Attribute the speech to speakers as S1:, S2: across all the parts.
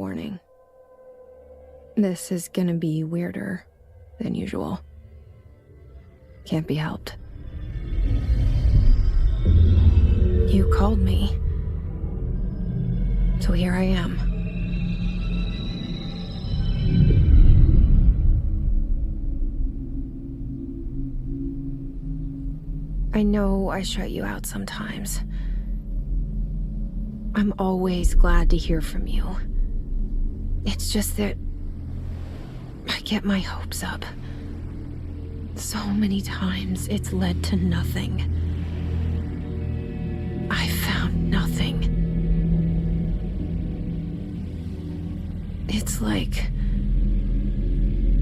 S1: warning. This is gonna be weirder than usual. Can't be helped. You called me. So here I am. I know I shut you out sometimes. I'm always glad to hear from you. It's just that I get my hopes up. So many times it's led to nothing. I found nothing. It's like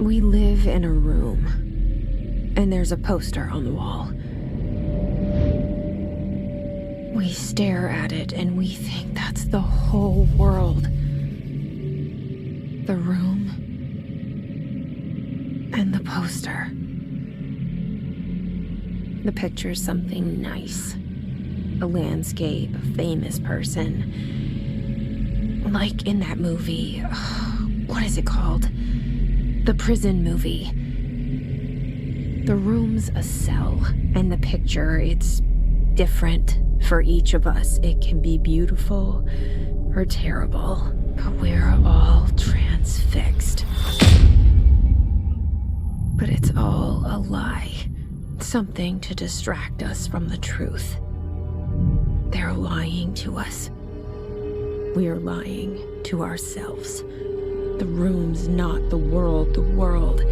S1: we live in a room, and there's a poster on the wall. We stare at it and we think that's the whole world. The room and the poster. The picture's something nice. A landscape, a famous person. Like in that movie, what is it called? The prison movie. The room's a cell, and the picture, it's different for each of us. It can be beautiful or terrible, but we're all transfixed. But it's all a lie. Something to distract us from the truth. They're lying to us. We're lying to ourselves. The room's not the world. The world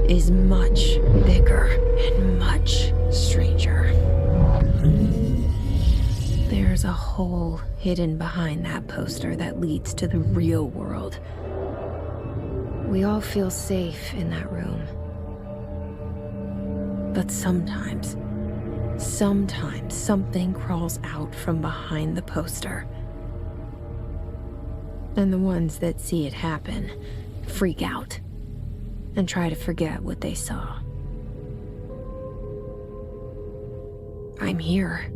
S1: is much bigger and much stranger. There's a hole hidden behind that poster that leads to the real world. We all feel safe in that room. But sometimes something crawls out from behind the poster. And the ones that see it happen freak out and try to forget what they saw. I'm here.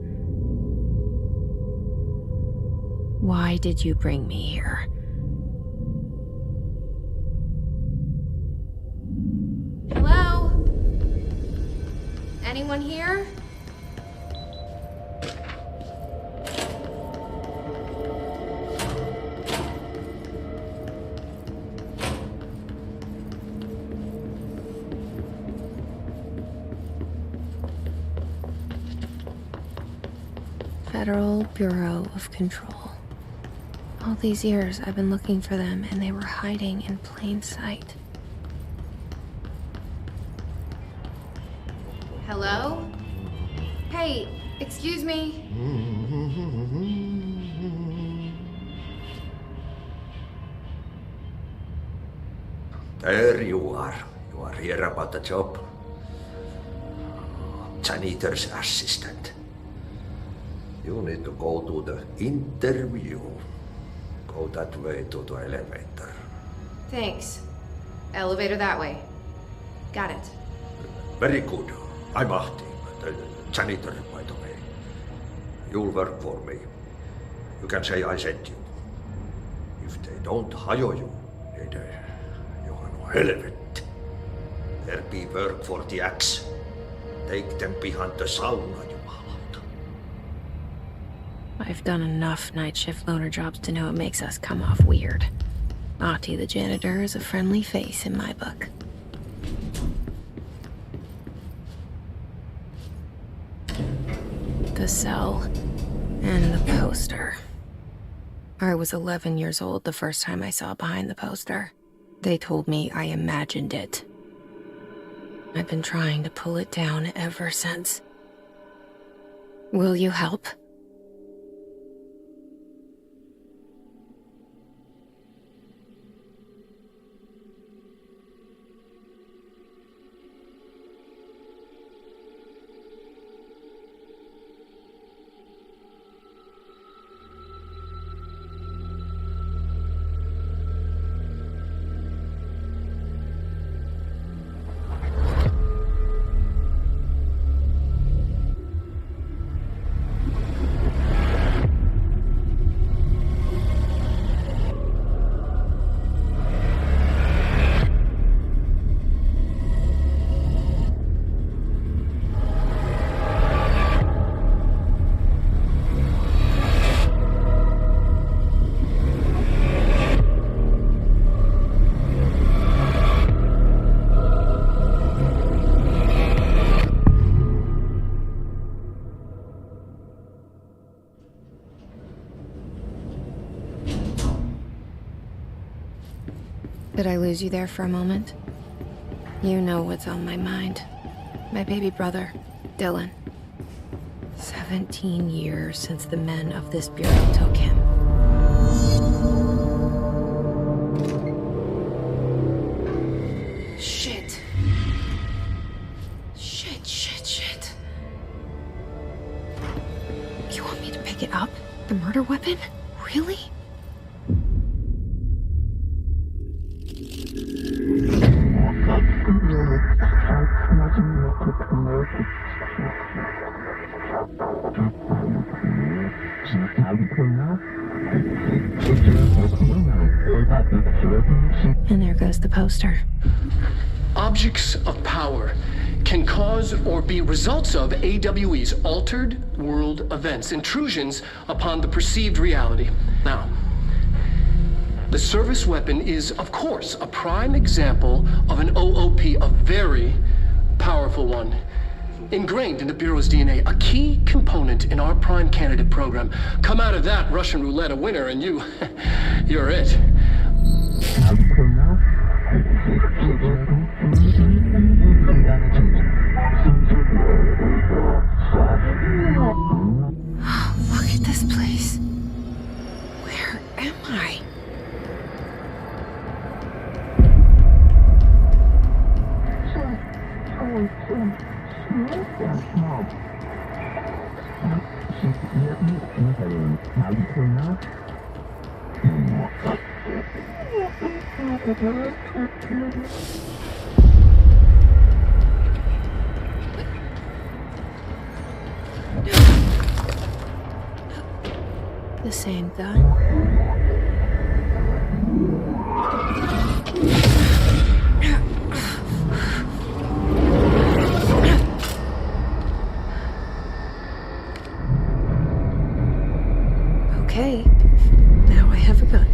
S1: Why did you bring me here?
S2: Hello? Anyone here?
S1: Federal Bureau of Control. All these years I've been looking for them, and they were hiding in plain sight.
S2: Hello? Hey, excuse me?
S3: There you are. You are here about the job. Janitor's assistant. You need to go to the interview. Go that way to the elevator.
S2: Thanks. Elevator that way. Got it.
S3: Very good. I'm Ahti, the janitor, by the way. You'll work for me. You can say I sent you. If they don't hire you, niin Johan on helvet. There be work for the axe. Take them behind the sauna, jumalauta.
S1: I've done enough night shift loner jobs to know it makes us come off weird. Ahti the janitor is a friendly face in my book. The cell and the poster. I was 11 years old the first time I saw behind the poster. They told me I imagined it. I've been trying to pull it down ever since. Will you help? Did I lose you there for a moment? You know what's on my mind. My baby brother, Dylan. 17 years since the men of this bureau took him.
S2: Shit. Shit.
S1: You want me to pick it up? The murder weapon? Really? And there goes the poster.
S4: Objects of power can cause or be results of AWE's altered world events, intrusions upon the perceived reality. Now, the service weapon is, of course, a prime example of an OOP, a very powerful one. Ingrained in the Bureau's DNA, a key component in our prime candidate program. Come out of that Russian roulette a winner and you're it.
S1: Look at this place. Where am I? The same gun. Okay, now I have a gun.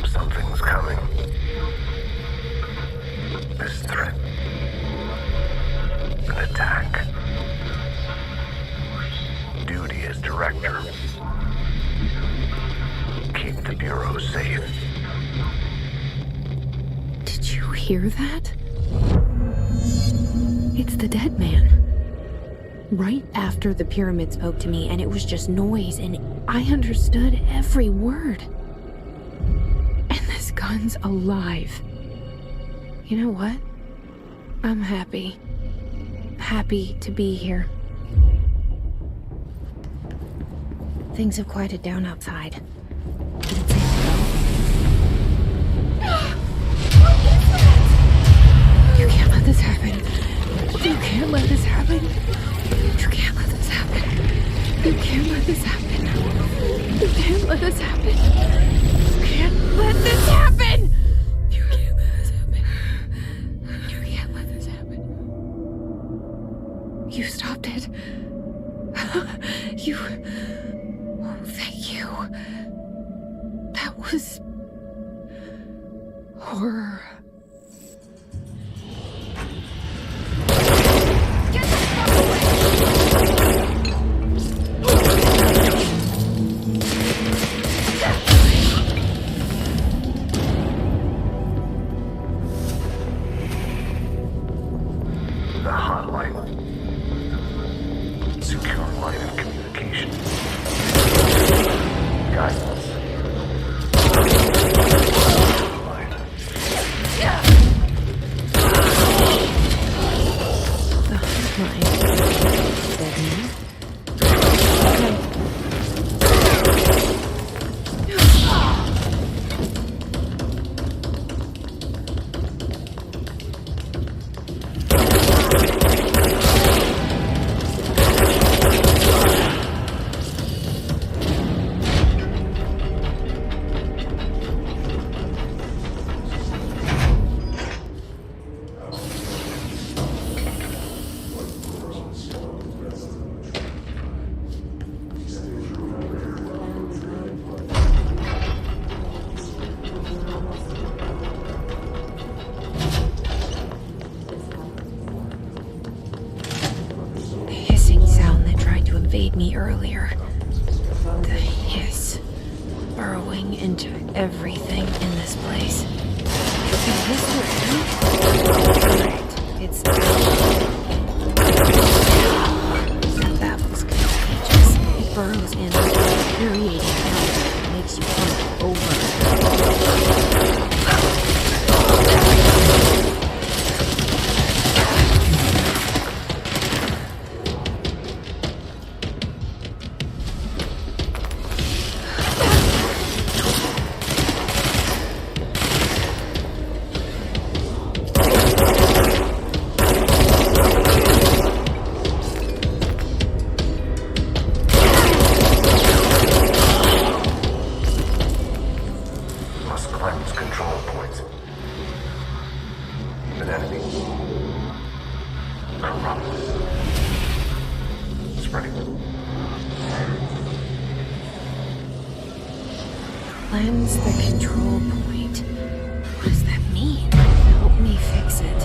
S5: Something's coming. This threat. An attack. Duty as director. Keep the Bureau safe.
S1: Did you hear that? It's the dead man. Right after the pyramid spoke to me, and it was just noise, and I understood every word. And this gun's alive. You know what? I'm happy. Happy to be here. Things have quieted down outside. Is it safe to go? You can't let this happen. You can't let this happen. You can't let this happen. You can't let this happen. You can't let this happen. You can't let this happen. You can't let this happen. You can't let this happen. You stopped it. You... Oh, thank you. That was... horror.
S5: secure line of communication. Guidance. Line.
S1: Me earlier. The hiss burrowing into everything in this place. Is this right? It's that looks contagious. It burrows in with infuriating power that makes you come over. Cleanse the control point. What does that mean? Help me fix it.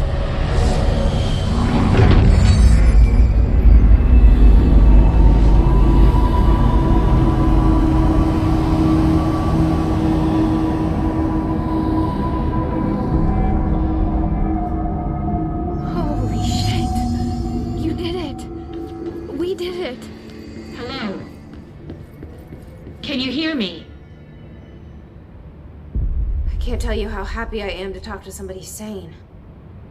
S1: Holy shit! You did it! We did it!
S6: Hello? Can you hear me?
S2: I can't tell you how happy I am to talk to somebody sane.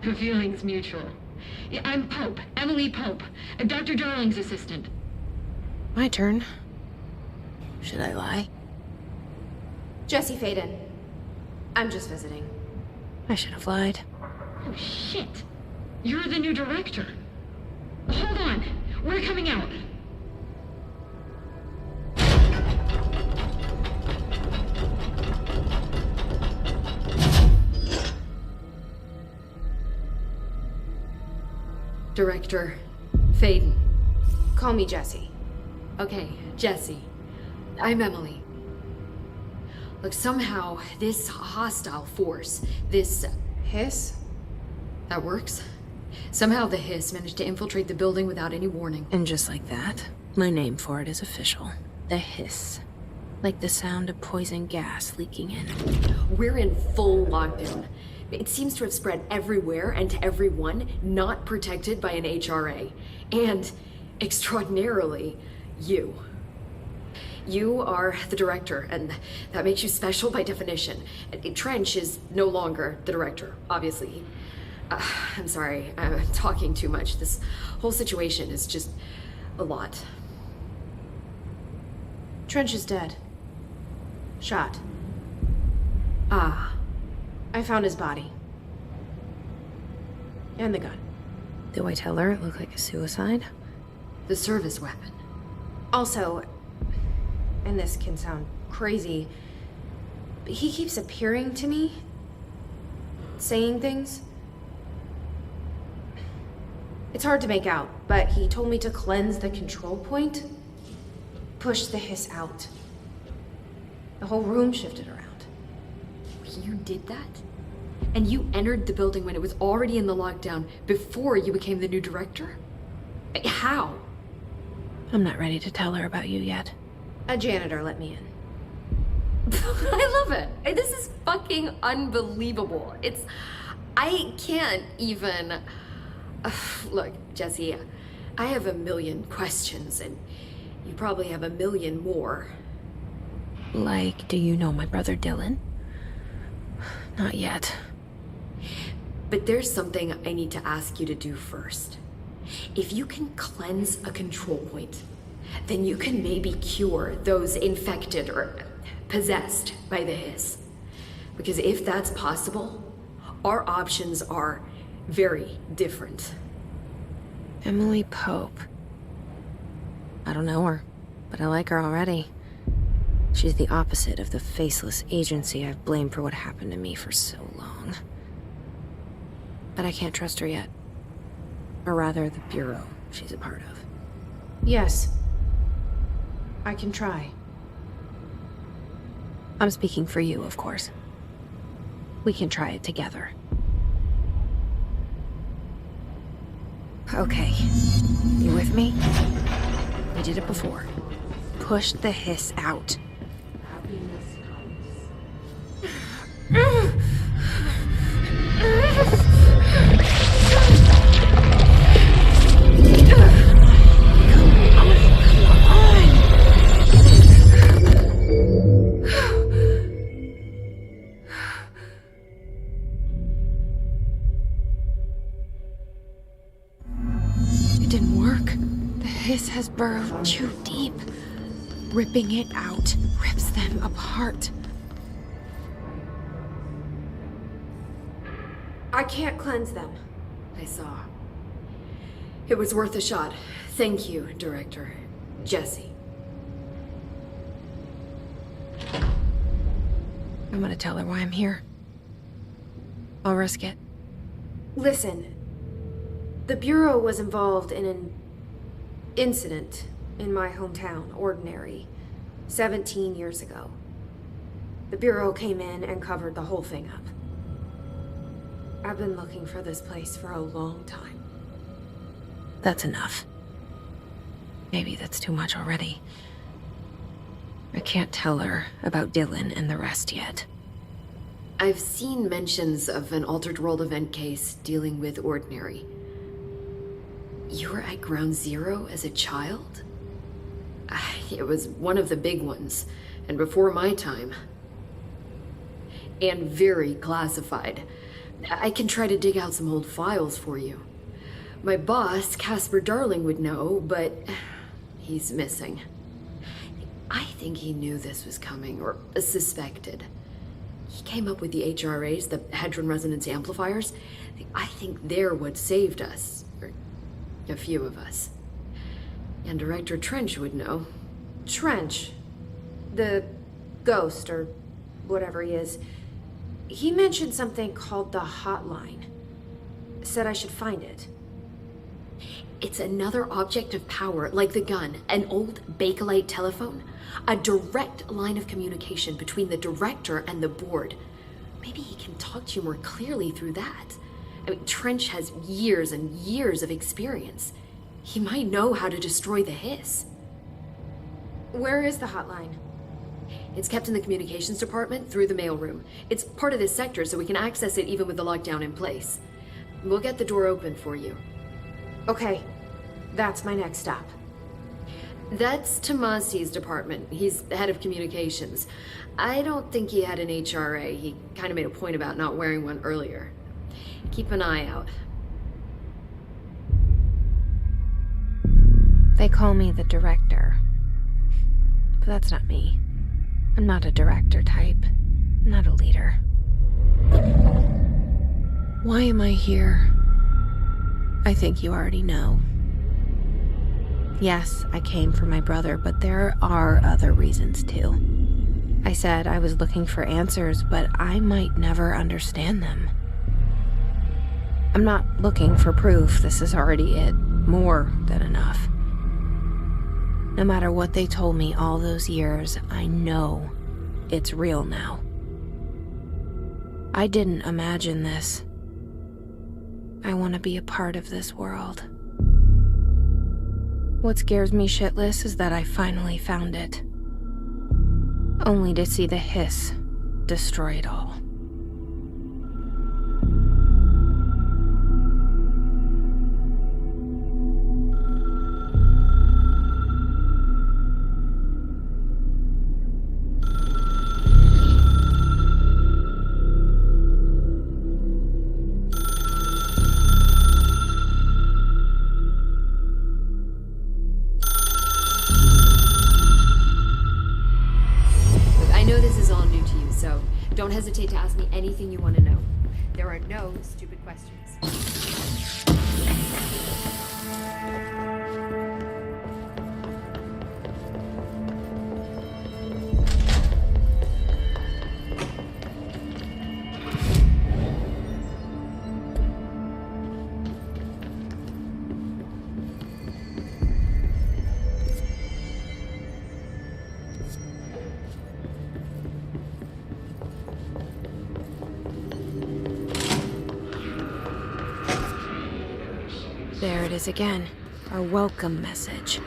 S6: The feeling's mutual. Yeah, I'm Pope, Emily Pope, Dr. Darling's assistant.
S1: My turn. Should I lie?
S2: Jesse Faden. I'm just visiting.
S1: I should have lied.
S6: Oh, shit. You're the new director. Hold on. We're coming out. Director Faden.
S2: Call me Jesse.
S6: Okay, Jesse. I'm Emily. Look, somehow this hostile force, this...
S2: Hiss?
S6: That works. Somehow the hiss managed to infiltrate the building without any warning.
S1: And just like that, my name for it is official. The hiss. Like the sound of poison gas leaking in.
S6: We're in full lockdown. It seems to have spread everywhere and to everyone not protected by an HRA. And, extraordinarily, you. You are the director, and that makes you special by definition. Trench is no longer the director, obviously. I'm sorry, I'm talking too much. This whole situation is just a lot.
S2: Trench is dead. Shot.
S6: Ah.
S2: I found his body. And the gun.
S1: Do I tell her it looked like a suicide?
S6: The service weapon.
S2: Also, and this can sound crazy, but he keeps appearing to me, saying things. It's hard to make out, but he told me to cleanse the control point, push the hiss out. The whole room shifted around.
S6: You did that? And you entered the building when it was already in the lockdown before you became the new director? How?
S1: I'm not ready to tell her about you yet.
S2: A janitor let me in.
S6: I love it. This is fucking unbelievable. I can't even... Look, Jesse, I have a million questions, and you probably have a million more.
S1: Like, do you know my brother Dylan? Not yet.
S6: But there's something I need to ask you to do first. If you can cleanse a control point, then you can maybe cure those infected or possessed by the hiss. Because if that's possible, our options are very different.
S1: Emily Pope. I don't know her, but I like her already. She's the opposite of the faceless agency I've blamed for what happened to me for so long. But I can't trust her yet. Or rather, the Bureau she's a part of.
S2: Yes. I can try.
S1: I'm speaking for you, of course. We can try it together. Okay. You with me? We did it before. Push the hiss out. It didn't work. The hiss has burrowed too deep. Ripping it out rips them apart.
S2: I can't cleanse them.
S6: I saw. It was worth a shot. Thank you, Director. Jesse.
S1: I'm gonna tell her why I'm here. I'll risk it.
S2: Listen, the Bureau was involved in an incident in my hometown, Ordinary, 17 years ago. The Bureau came in and covered the whole thing up. I've been looking for this place for a long time.
S1: That's enough. Maybe that's too much already. I can't tell her about Dylan and the rest yet.
S6: I've seen mentions of an Altered World event case dealing with Ordinary. You were at Ground Zero as a child? It was one of the big ones, and before my time. And very classified. I can try to dig out some old files for you. My boss, Casper Darling, would know, but he's missing. I think he knew this was coming, or suspected. He came up with the HRAs, the Hadron Resonance Amplifiers. I think they're what saved us, or a few of us. And Director Trench would know.
S2: Trench, the ghost, or whatever he is, he mentioned something called the hotline. Said I should find it.
S6: It's another object of power, like the gun, an old Bakelite telephone. A direct line of communication between the director and the board. Maybe he can talk to you more clearly through that. I mean, Trench has years and years of experience. He might know how to destroy the hiss.
S2: Where is the hotline?
S6: It's kept in the communications department through the mailroom. It's part of this sector, so we can access it even with the lockdown in place. We'll get the door open for you.
S2: Okay, that's my next stop.
S6: That's Tomasi's department. He's the head of communications. I don't think he had an HRA. He kind of made a point about not wearing one earlier. Keep an eye out.
S1: They call me the director. But that's not me. I'm not a director type. I'm not a leader. Why am I here? I think you already know. Yes, I came for my brother, but there are other reasons too. I said I was looking for answers, but I might never understand them. I'm not looking for proof. This is already it. More than enough. No matter what they told me all those years, I know it's real now. I didn't imagine this. I want to be a part of this world. What scares me shitless is that I finally found it. Only to see the hiss destroy it all.
S6: Don't hesitate to ask me anything you want to know. There are no stupid questions.
S1: There it is again. Our welcome message.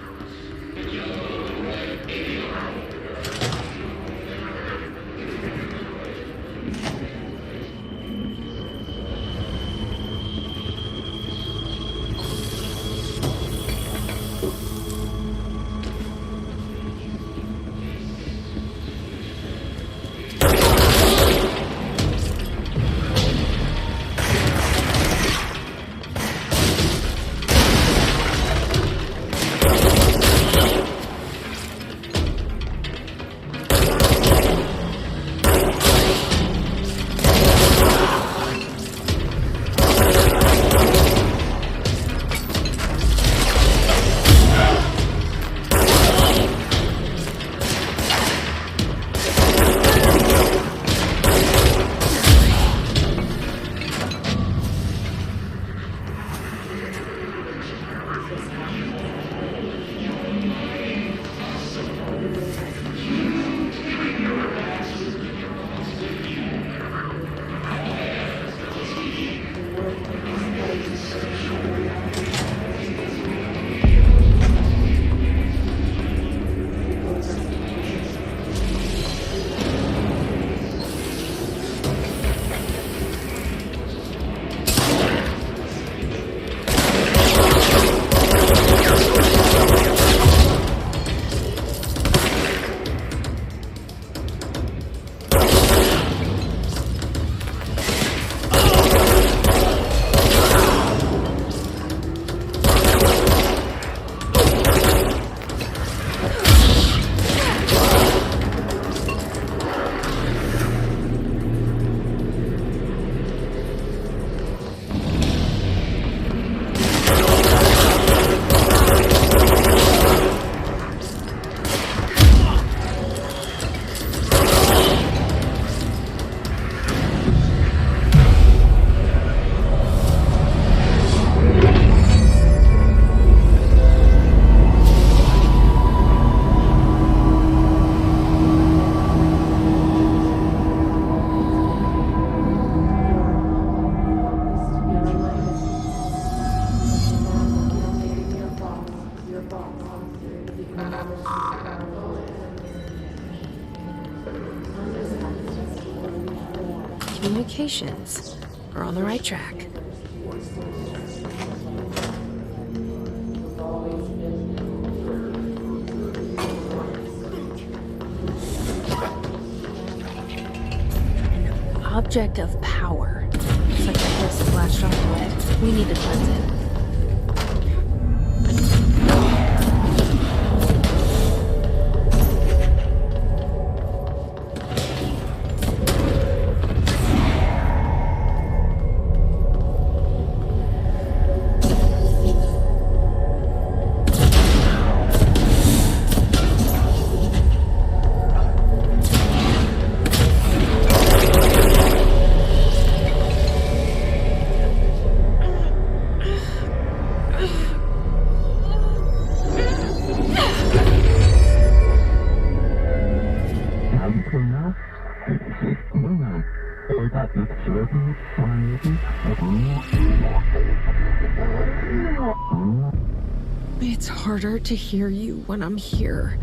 S1: Communications. We're on the right track. An object of power. It's like a pulse splashed onto it. We need to cleanse it. It's harder to hear you when I'm here.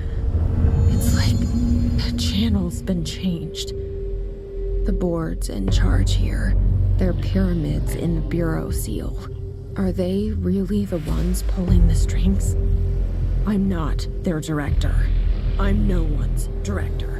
S1: It's like the channel's been changed. The board's in charge here. They're pyramids in the Bureau seal. Are they really the ones pulling the strings? I'm not their director. I'm no one's director.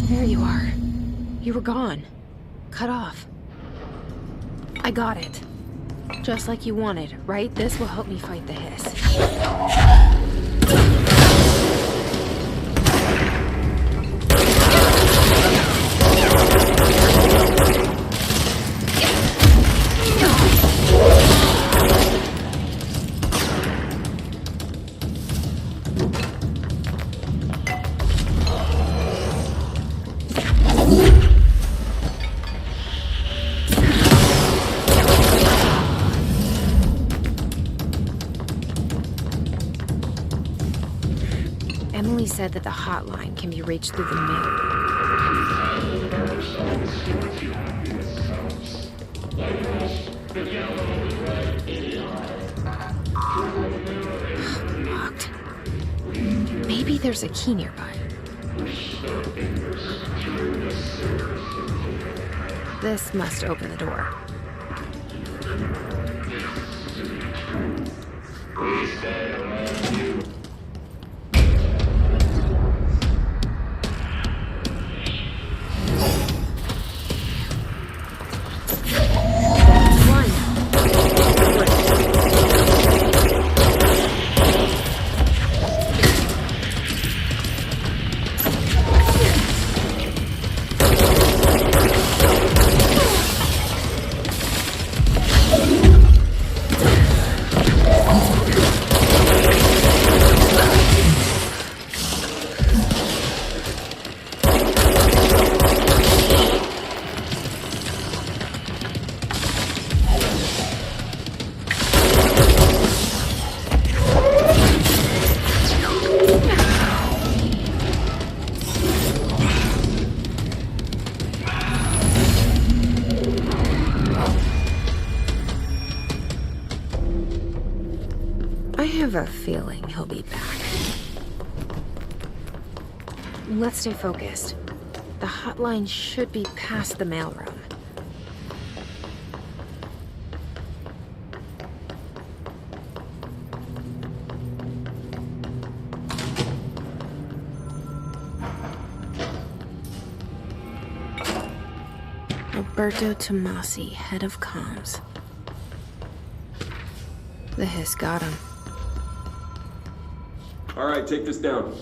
S1: There you are. You were gone. Cut off. I got it. Just like you wanted, right? This will help me fight the hiss. Emily said that the hotline can be reached through the mail. Locked. Maybe there's a key nearby. This must open the door. I have a feeling he'll be back. Let's stay focused. The hotline should be past the mailroom. Roberto Tomasi, head of comms. The hiss got him.
S7: All right, take this down.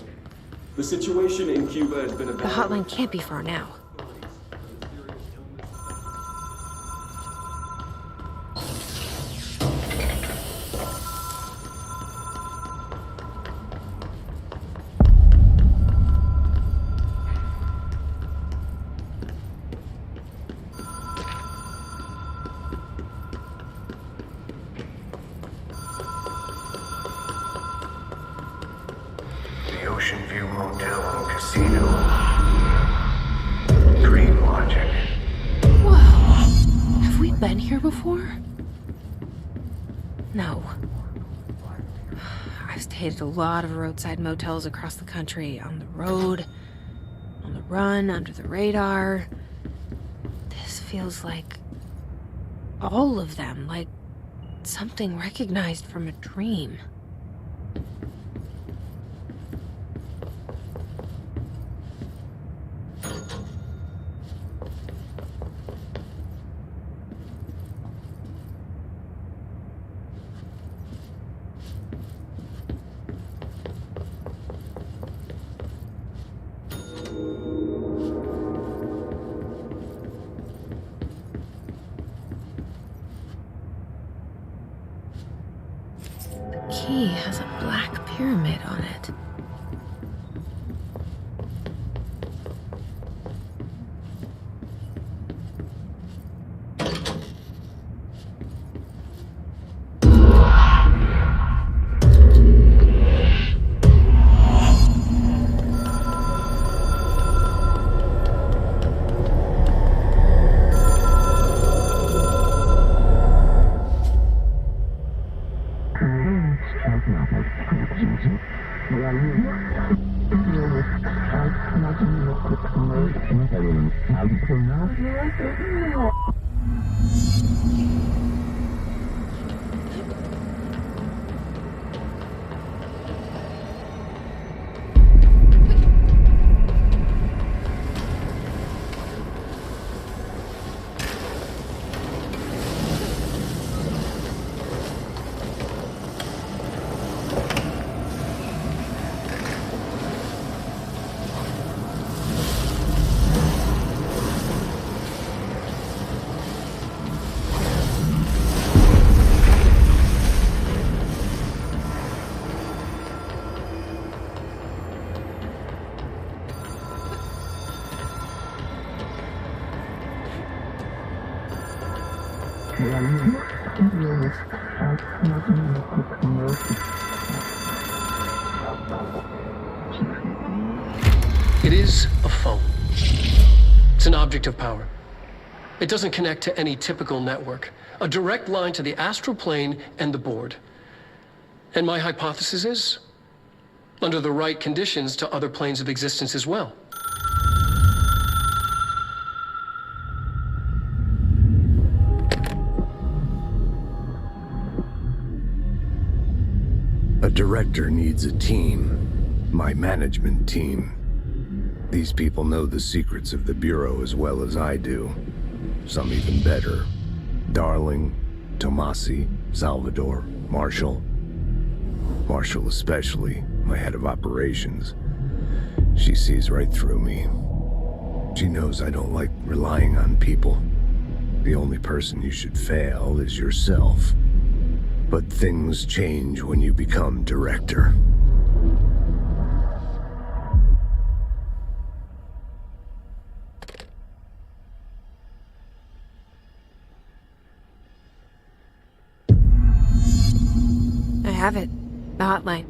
S7: The situation in Cuba has been
S1: The hotline can't be far now.
S5: Ocean View Motel and Casino. Dream logic.
S1: Whoa. Have we been here before? No. I've stayed at a lot of roadside motels across the country, on the road, on the run, under the radar. This feels like all of them, like something recognized from a dream. The key has a black pyramid on it.
S4: It is a phone. It's an object of power. It doesn't connect to any typical network. A direct line to the astral plane and the board. And my hypothesis is, under the right conditions, to other planes of existence as well.
S8: A director needs a team. My management team. These people know the secrets of the Bureau as well as I do. Some even better. Darling, Tomasi, Salvador, Marshall. Marshall especially, my head of operations. She sees right through me. She knows I don't like relying on people. The only person you should fail is yourself. But things change when you become director.
S1: I have it. The hotline.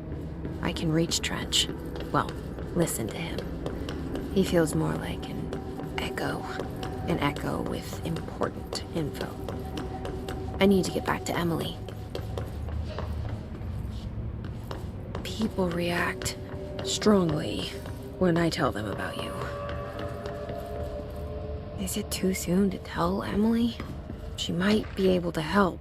S1: I can reach Trench. Well, listen to him. He feels more like an echo. An echo with important info. I need to get back to Emily. People react strongly when I tell them about you. Is it too soon to tell Emily? She might be able to help.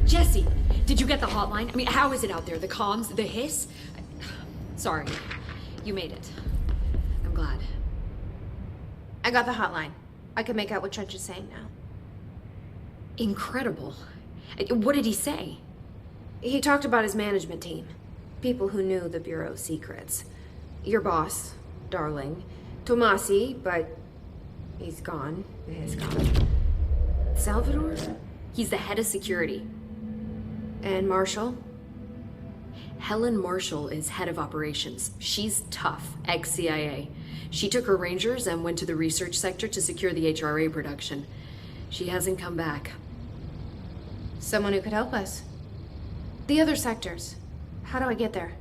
S6: Jesse, did you get the hotline? I mean, how is it out there? The comms, the hiss? Sorry, you made it. I'm glad.
S2: I got the hotline. I can make out what Trench is saying now.
S6: Incredible. What did he say?
S2: He talked about his management team. People who knew the Bureau's secrets. Your boss, Darling. Tomasi, but he's gone. He's gone. Salvador?
S6: He's the head of security.
S2: And Marshall?
S6: Helen Marshall is head of operations. She's tough, ex-CIA. She took her Rangers and went to the research sector to secure the HRA production. She hasn't come back.
S2: Someone who could help us. The other sectors. How do I get there?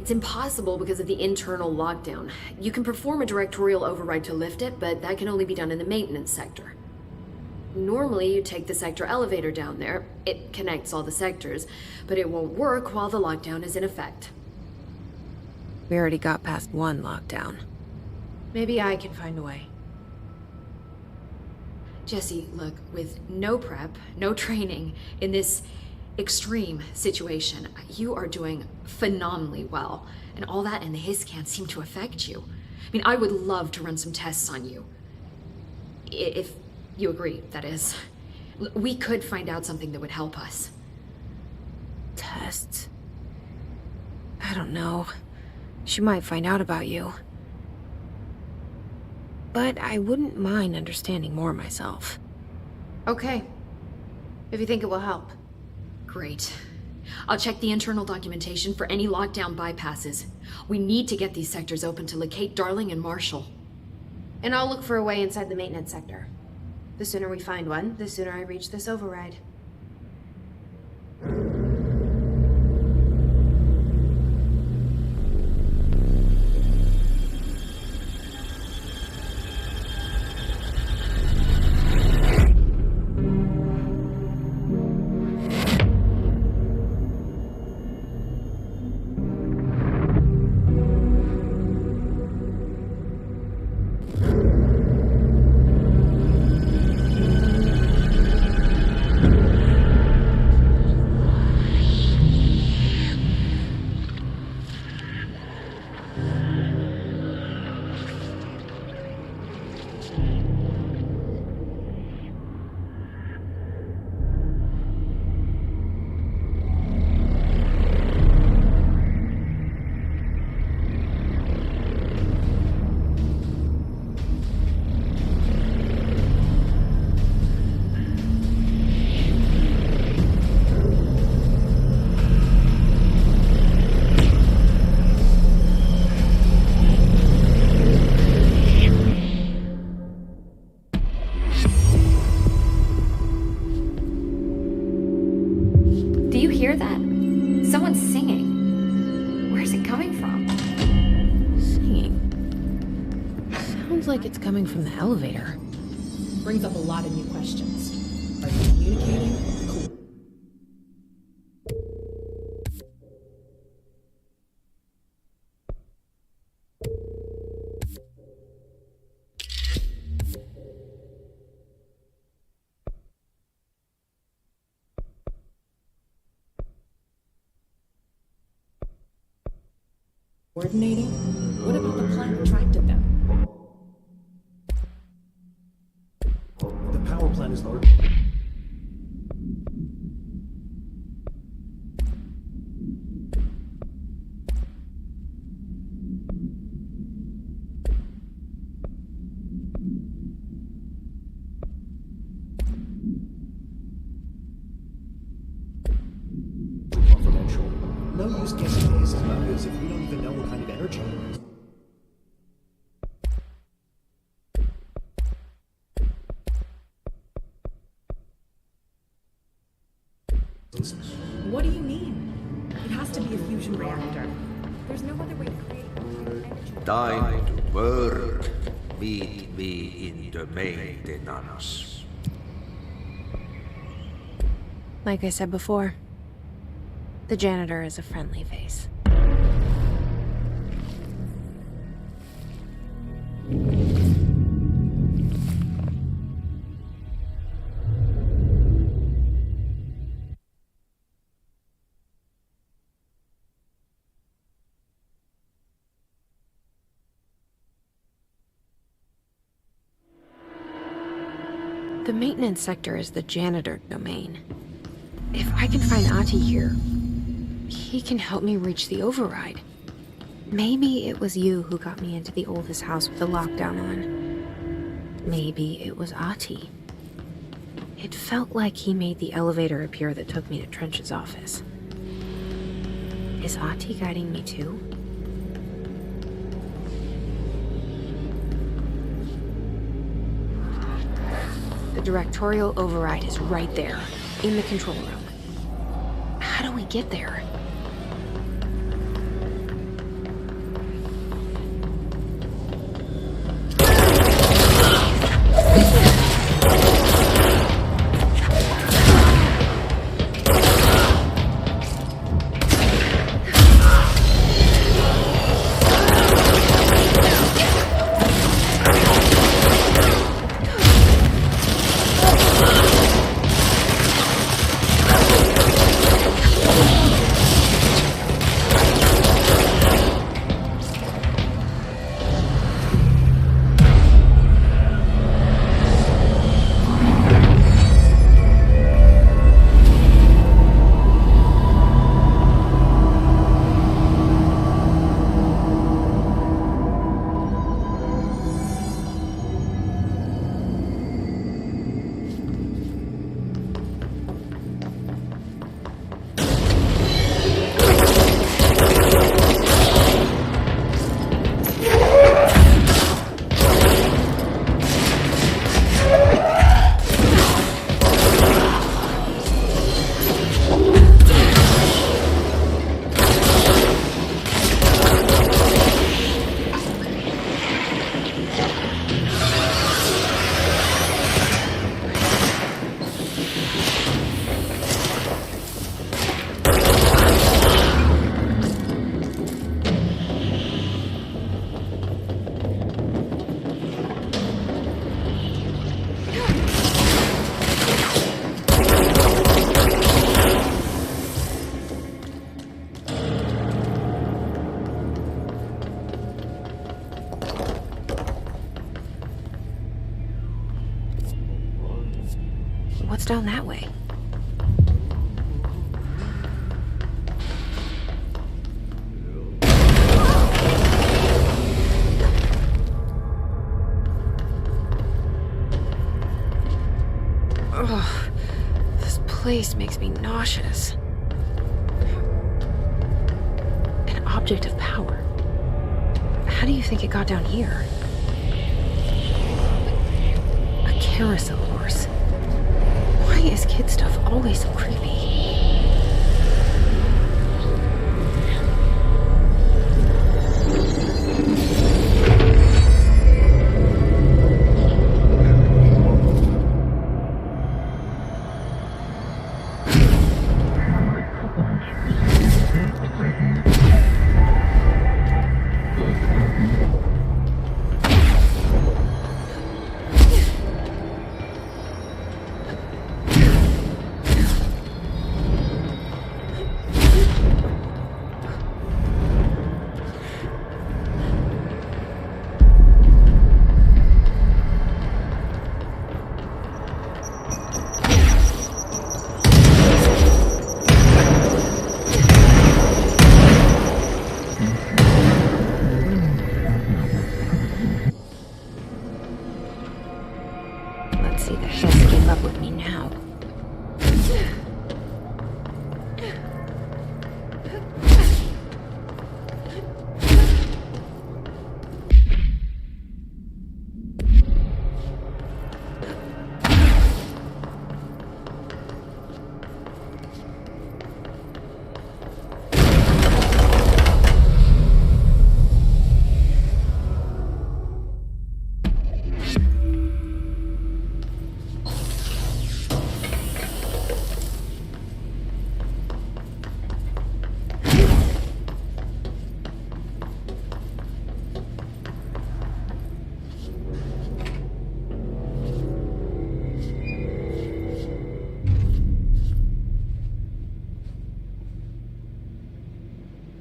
S6: It's impossible because of the internal lockdown. You can perform a directorial override to lift it, but that can only be done in the maintenance sector. Normally, you take the sector elevator down there. It connects all the sectors, but it won't work while the lockdown is in effect.
S1: We already got past one lockdown.
S2: Maybe I can find a way.
S6: Jesse, look, with no prep, no training in this extreme situation, you are doing phenomenally well. And all that and the hiss can't seem to affect you. I mean, I would love to run some tests on you. If you agree, that is. We could find out something that would help us.
S1: Tests? I don't know. She might find out about you. But I wouldn't mind understanding more myself.
S2: Okay. If you think it will help.
S6: Great. I'll check the internal documentation for any lockdown bypasses. We need to get these sectors open to locate Darling and Marshall.
S2: And I'll look for a way inside the maintenance sector. The sooner we find one, the sooner I reach this override.
S1: like it's coming from the elevator.
S9: Brings up a lot of new questions. Are you communicating? Cool. Coordinating? What about the plan attracted them?
S10: The power plant is large. Confidential. No use guessing aces about this if we don't even know what kind of energy it is.
S9: What do you mean? It has to be a fusion reactor.
S6: There's no other way to create energy.
S3: Time to work. Meet me in the maintenance.
S1: Like I said before, the janitor is a friendly face. The maintenance sector is the janitor domain. If I can find Ahti here, he can help me reach the override. Maybe it was you who got me into the oldest house with the lockdown on. Maybe it was Ahti. It felt like he made the elevator appear that took me to Trench's office. Is Ahti guiding me too? The directorial override is right there, in the control room. How do we get there? What's down that way? Ugh, this place makes me nauseous. An object of power. How do you think it got down here? A carousel horse. Why is kid stuff always so creepy? see that he has to keep up with me now.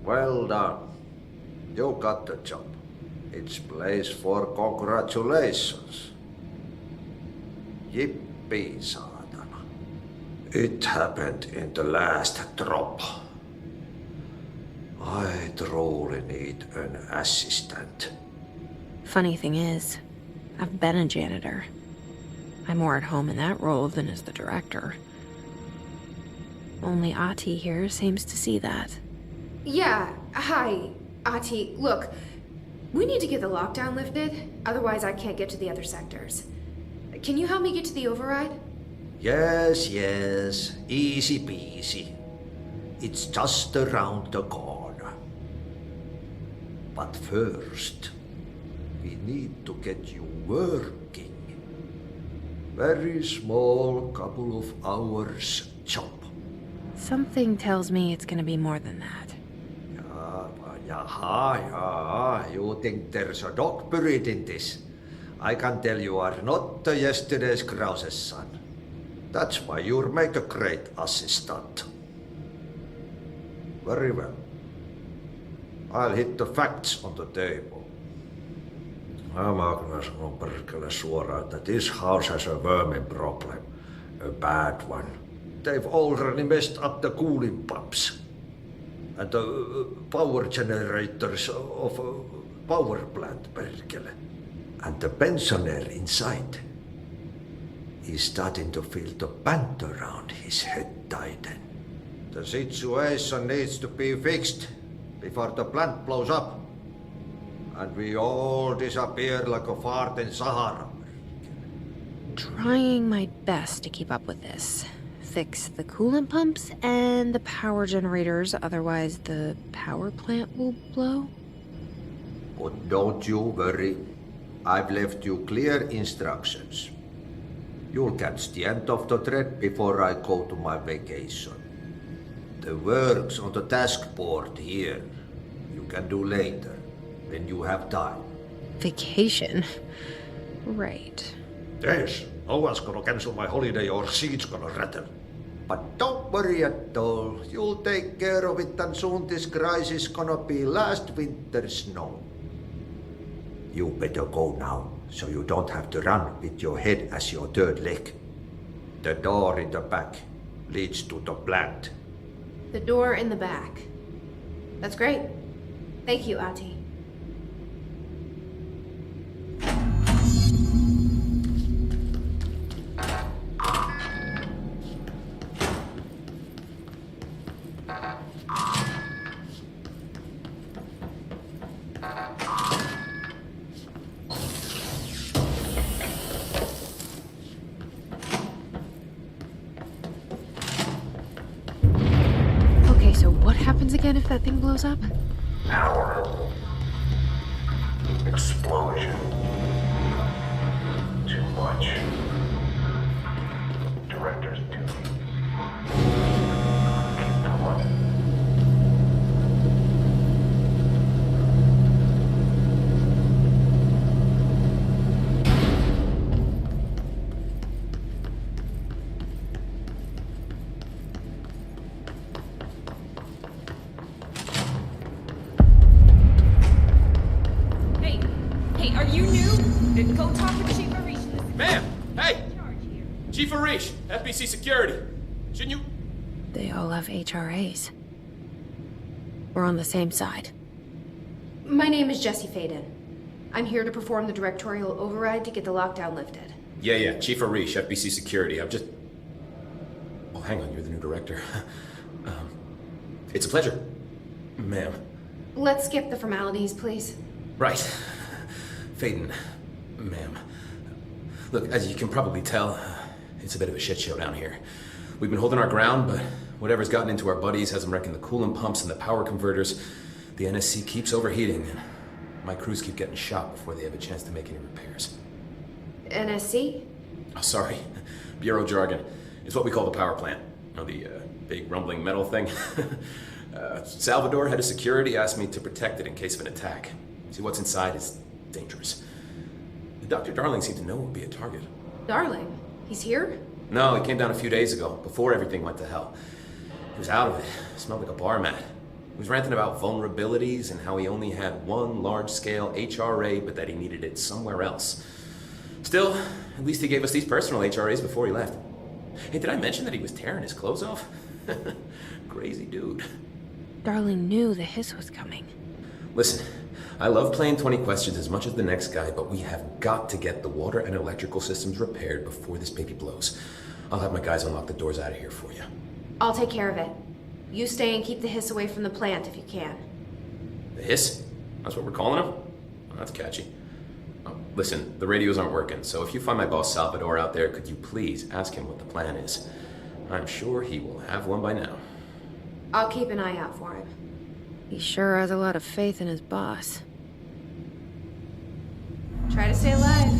S3: Well done. You got the job. It's place for congratulations. Yippee, saatana. It happened in the last drop. I truly need an assistant.
S1: Funny thing is, I've been a janitor. I'm more at home in that role than as the director. Only Ati here seems to see that.
S2: Yeah, hi, Ati. Look, we need to get the lockdown lifted, otherwise I can't get to the other sectors. Can you help me get to the override?
S3: Yes, easy peasy. It's just around the corner. But first, we need to get you working. Very small, couple of hours job.
S1: Something tells me it's gonna be more than that.
S3: Yaha, you think there's a dog buried in this? I can tell you are not yesterday's Krause's son. That's why you'll make a great assistant. Very well. I'll hit the facts on the table. Mä kyllä sanon perkele suoraan, että this house has a vermin problem. A bad one. They've already messed up the cooling pumps. And the power generators of a power plant, perkele. And the pensioner inside is starting to feel the band around his head tighten. The situation needs to be fixed before the plant blows up. And we all disappear like a fart in Sahara.
S1: Trying my best to keep up with this. Fix the coolant pumps and the power generators, otherwise the power plant will blow.
S3: But don't you worry. I've left you clear instructions. You'll catch the end of the thread before I go to my vacation. The work's on the task board here. You can do later, when you have time.
S1: Vacation? Right.
S3: Yes, no one's gonna cancel my holiday or seat's gonna rattle. But don't worry at all. You'll take care of it and soon this crisis gonna be last winter's snow. You better go now, so you don't have to run with your head as your third leg. The door in the back leads to the plant.
S2: The door in the back. That's great. Thank you, Ati.
S1: Again, if that thing blows up?
S5: Power. Explosion. Too much. Director's duty. Keep going.
S11: FBC security. Shouldn't you?
S1: They all have HRAs. We're on the same side.
S2: My name is Jesse Faden. I'm here to perform the directorial override to get the lockdown lifted.
S11: Yeah, Chief Arish, FBC Security. I'm just... Oh, hang on, you're the new director. It's a pleasure, ma'am.
S2: Let's skip the formalities, please.
S11: Right. Faden, ma'am. Look, as you can probably tell, it's a bit of a shit show down here. We've been holding our ground, but whatever's gotten into our buddies has them wrecking the coolant pumps and the power converters. The NSC keeps overheating, and my crews keep getting shot before they have a chance to make any repairs.
S2: NSC?
S11: Oh, sorry. Bureau jargon. It's what we call the power plant. You know, the big rumbling metal thing? Salvador, head of security, asked me to protect it in case of an attack. See, what's inside is dangerous. Dr. Darling seemed to know it would be a target.
S2: Darling? He's here?
S11: No, he came down a few days ago, before everything went to hell. He was out of it. Smelled like a bar mat. He was ranting about vulnerabilities and how he only had one large-scale HRA, but that he needed it somewhere else. Still, at least he gave us these personal HRAs before he left. Hey, did I mention that he was tearing his clothes off? Crazy dude.
S1: Darling knew the hiss was coming.
S11: Listen, I love playing 20 questions as much as the next guy, but we have got to get the water and electrical systems repaired before this baby blows. I'll have my guys unlock the doors out of here for you.
S2: I'll take care of it. You stay and keep the hiss away from the plant if you can.
S11: The hiss? That's what we're calling him? Oh, that's catchy. Oh, listen, the radios aren't working, so if you find my boss Salvador out there, could you please ask him what the plan is? I'm sure he will have one by now.
S2: I'll keep an eye out for him.
S1: He sure has a lot of faith in his boss.
S2: Try to stay alive.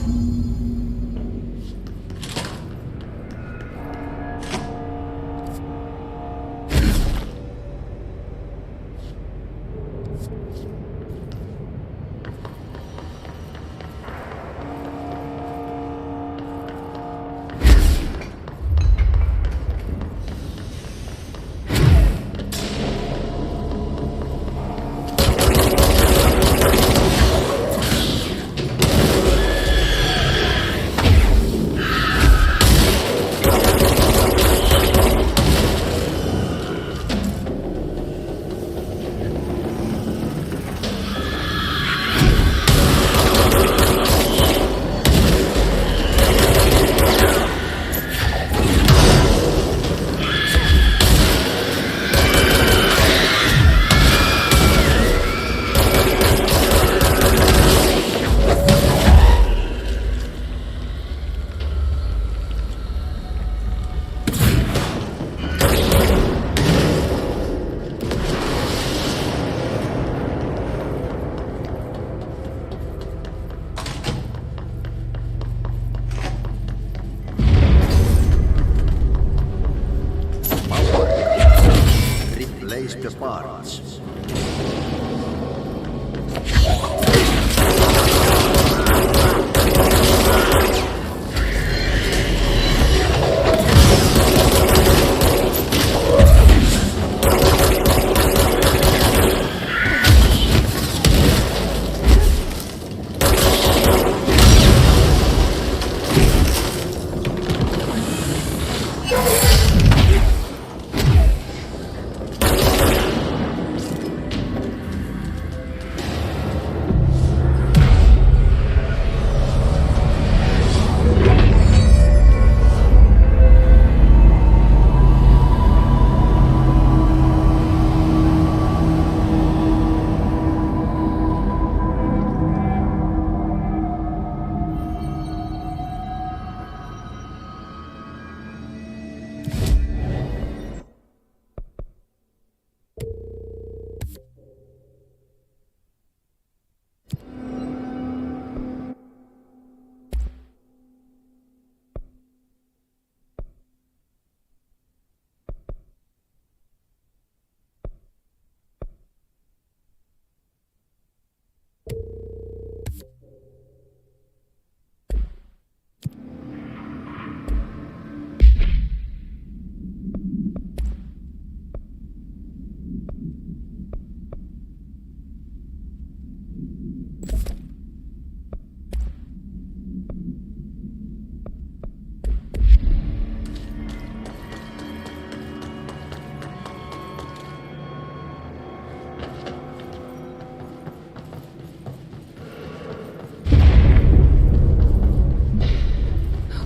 S12: the parts.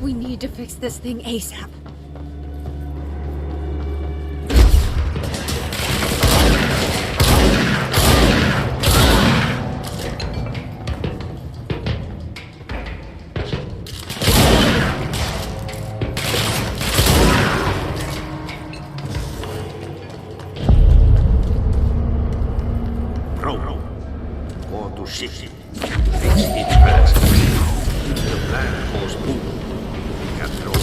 S1: We need to fix this thing ASAP.
S3: Bro, go to city. Fix it fast. The plan goes boom. We can throw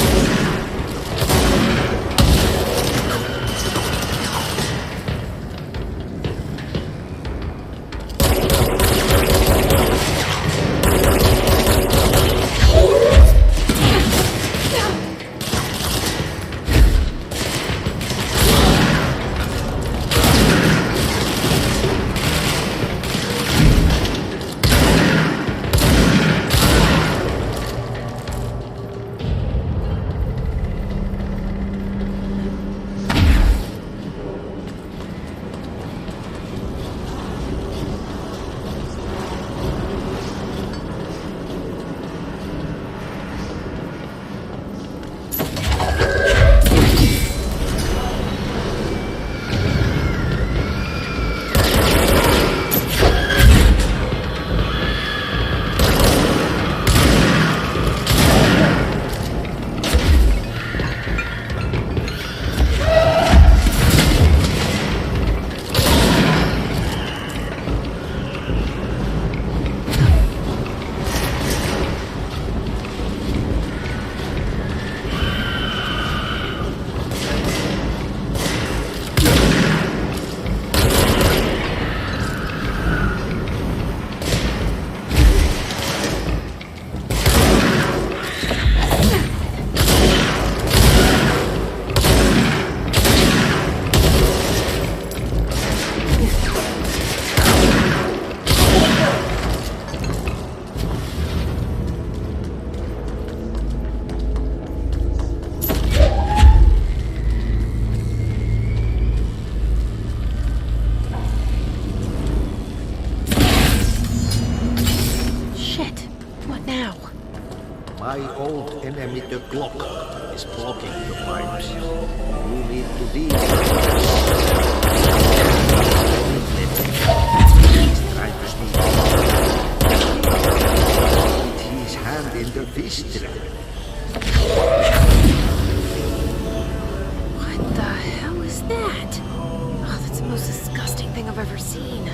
S3: My old enemy, the clock, is blocking the pipes. You need to deal with He's trying to sneak with his hand in the fish trap.
S1: What the hell is that? Oh, that's the most disgusting thing I've ever seen.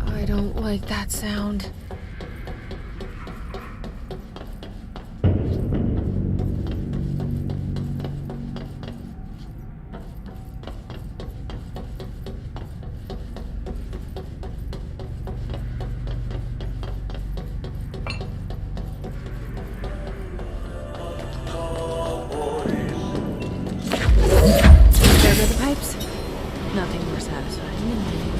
S1: I don't like that sound. There go the pipes. Nothing more satisfying than waiting.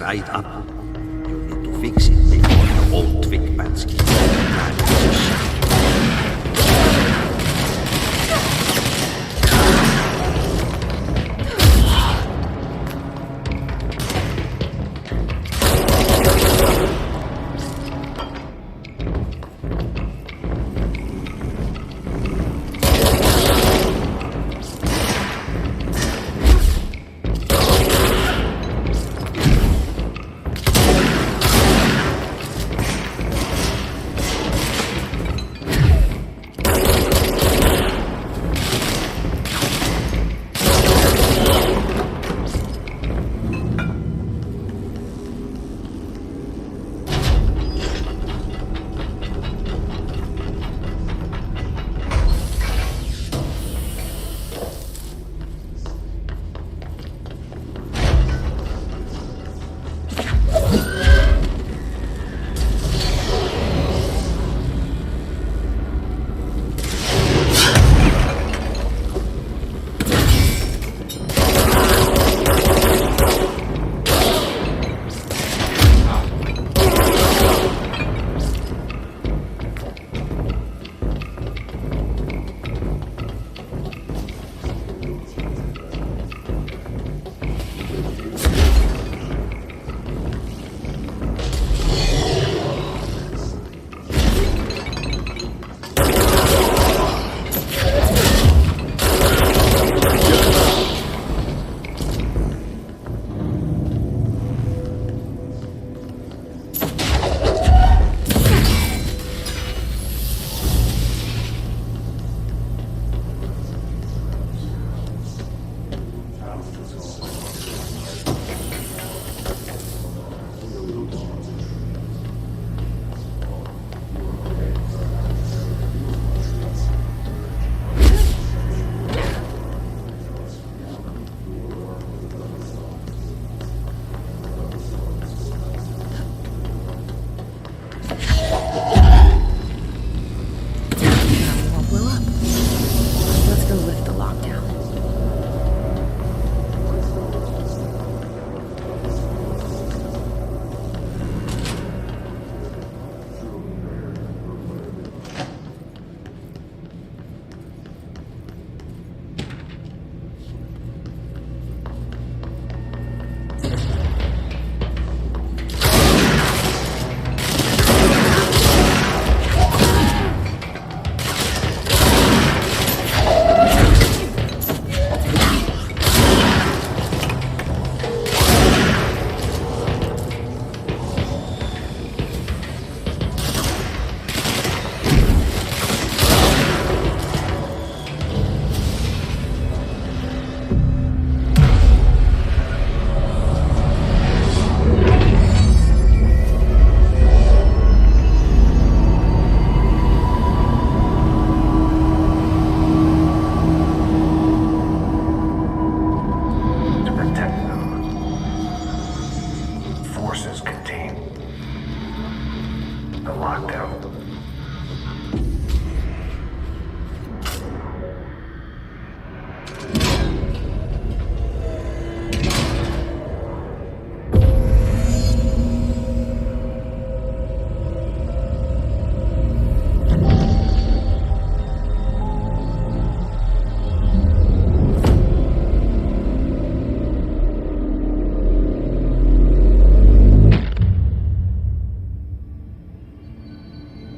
S12: dried up. You need to fix it before the old twig bats get in position.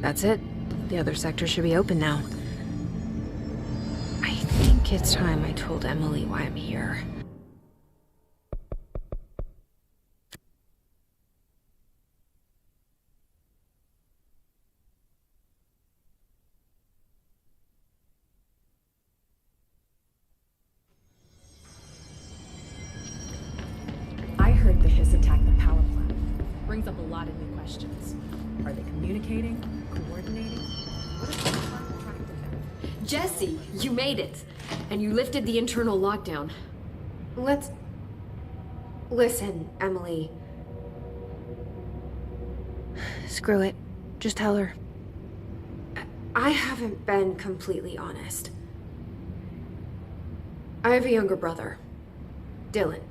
S1: That's it. The other sector should be open now. I think it's time I told Emily why I'm here.
S9: I heard the Hiss attack the power plant. Brings up a lot of new questions. Are they communicating? Coordinating? What is the plan trying to do?
S6: Jesse, you made it. And you lifted the internal lockdown.
S2: Listen, Emily.
S1: Screw it. Just tell her.
S2: I haven't been completely honest. I have a younger brother, Dylan.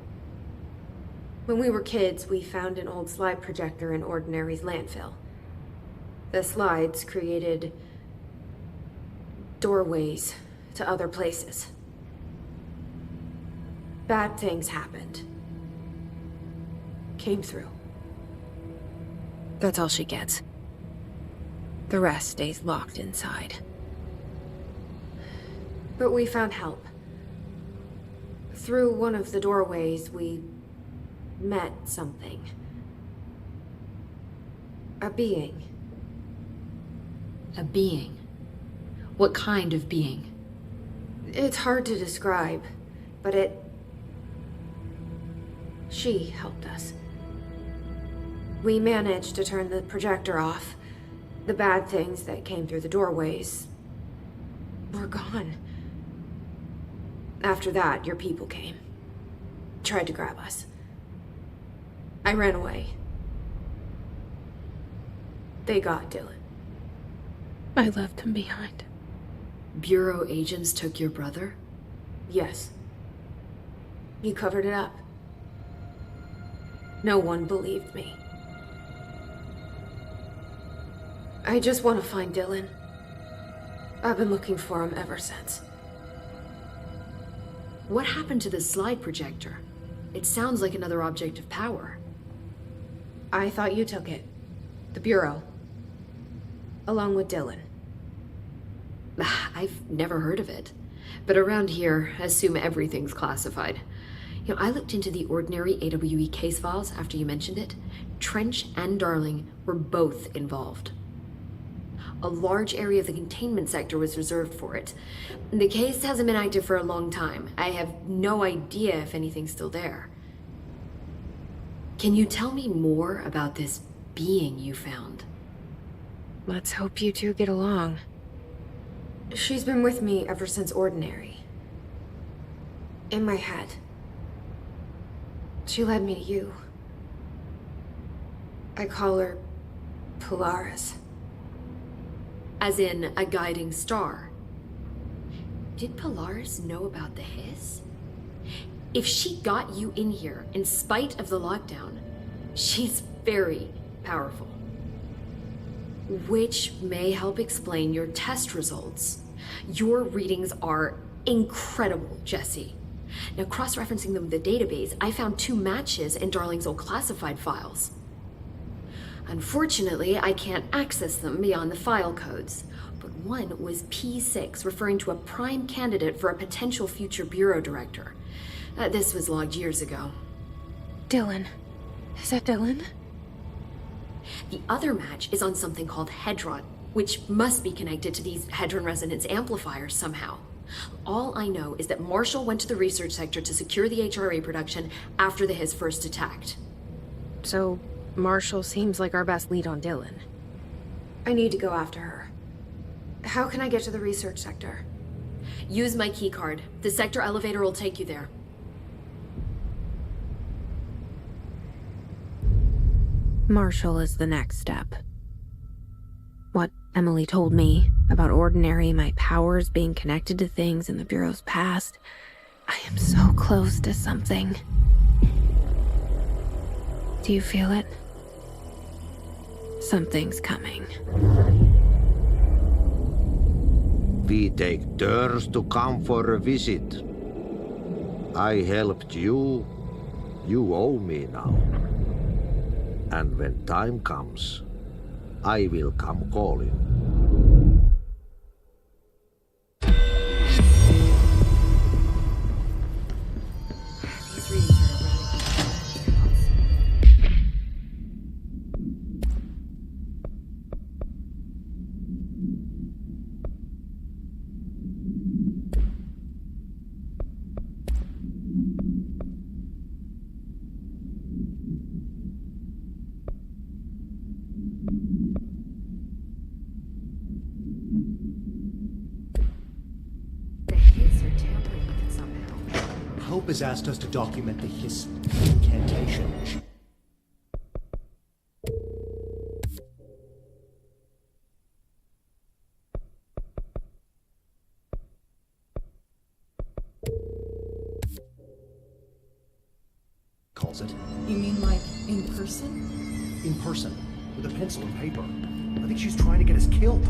S2: When we were kids, we found an old slide projector in Ordinary's landfill. The slides created doorways to other places. Bad things happened. Came through.
S1: That's all she gets. The rest stays locked inside.
S2: But we found help. Through one of the doorways, we met something. A being.
S6: A being? What kind of being?
S2: It's hard to describe, but she helped us. We managed to turn the projector off. The bad things that came through the doorways were gone. After that, your people came. Tried to grab us. I ran away. They got Dylan.
S1: I left him behind.
S6: Bureau agents took your brother?
S2: Yes. You covered it up. No one believed me. I just want to find Dylan. I've been looking for him ever since.
S6: What happened to the slide projector? It sounds like another object of power.
S2: I thought you took it. The Bureau. Along with Dylan.
S6: I've never heard of it. But around here, assume everything's classified. You know, I looked into the Ordinary AWE case files after you mentioned it. Trench and Darling were both involved. A large area of the containment sector was reserved for it. The case hasn't been active for a long time. I have no idea if anything's still there. Can you tell me more about this being you found?
S1: Let's hope you two get along.
S2: She's been with me ever since Ordinary. In my head. She led me to you. I call her Polaris.
S6: As in a guiding star. Did Polaris know about the hiss? If she got you in here in spite of the lockdown, she's very powerful. Which may help explain your test results. Your readings are incredible, Jesse. Now, cross-referencing them with the database, I found 2 matches in Darling's old classified files. Unfortunately, I can't access them beyond the file codes, but one was P6, referring to a prime candidate for a potential future bureau director. This was logged years ago.
S1: Dylan. Is that Dylan?
S6: The other match is on something called Hedron, which must be connected to these Hedron resonance amplifiers somehow. All I know is that Marshall went to the research sector to secure the HRA production after the Hiss first attacked.
S1: So, Marshall seems like our best lead on Dylan.
S2: I need to go after her. How can I get to the research sector?
S6: Use my keycard. The sector elevator will take you there.
S1: Marshall is the next step. What Emily told me about Ordinary, my powers being connected to things in the Bureau's past, I am so close to something. Do you feel it? Something's coming.
S12: We take turns to come for a visit. I helped you. You owe me now. And when time comes, I will come calling.
S6: These readings are
S10: Hope has asked us to document the Hiss incantation. was it?
S9: You mean like in person?
S10: In person, with a pencil and paper. I think she's trying to get us killed.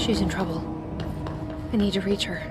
S1: She's in trouble. I need to reach her.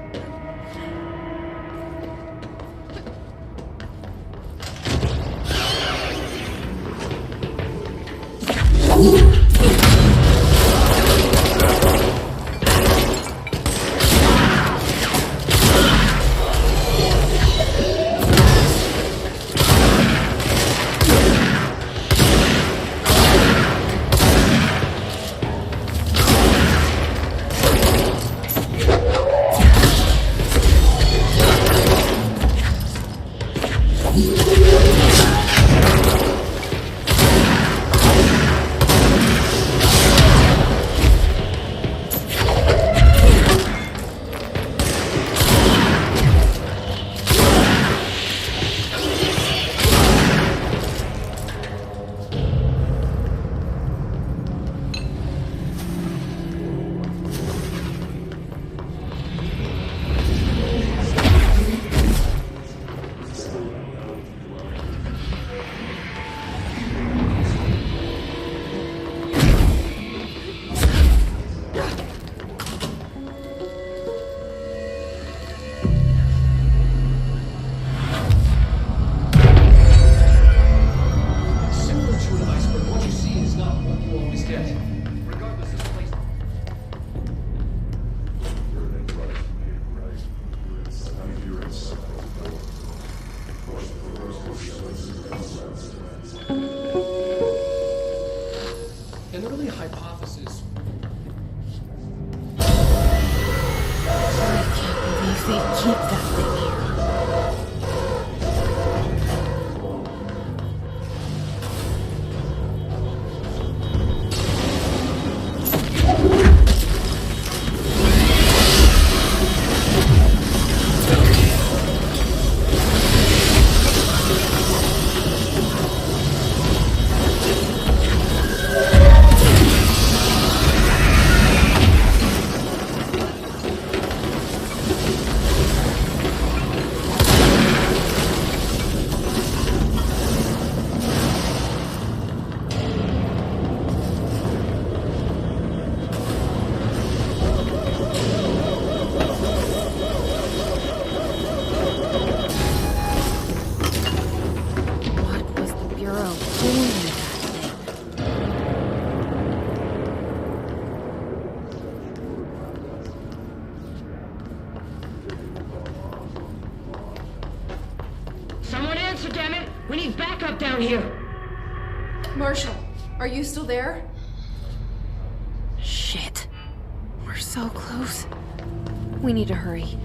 S13: faster, damn it! We need backup down here!
S2: Marshall, are you still there?
S1: Shit. We're so close. We need to hurry.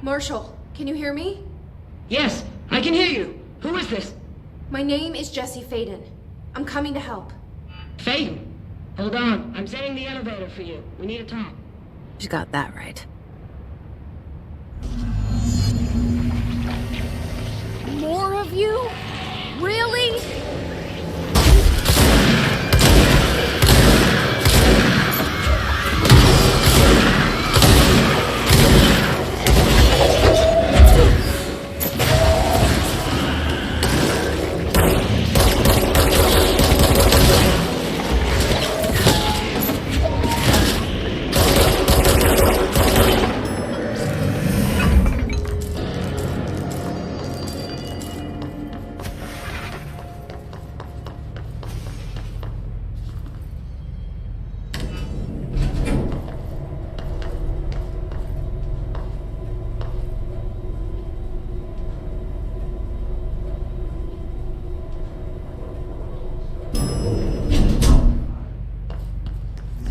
S2: Marshall, can you hear me?
S13: Yes, I can hear you. Who is this?
S2: My name is Jesse Faden. I'm coming to help.
S13: Faden? Hold on. I'm setting the elevator for you. We need to talk.
S1: She's got that right. More of you? Really?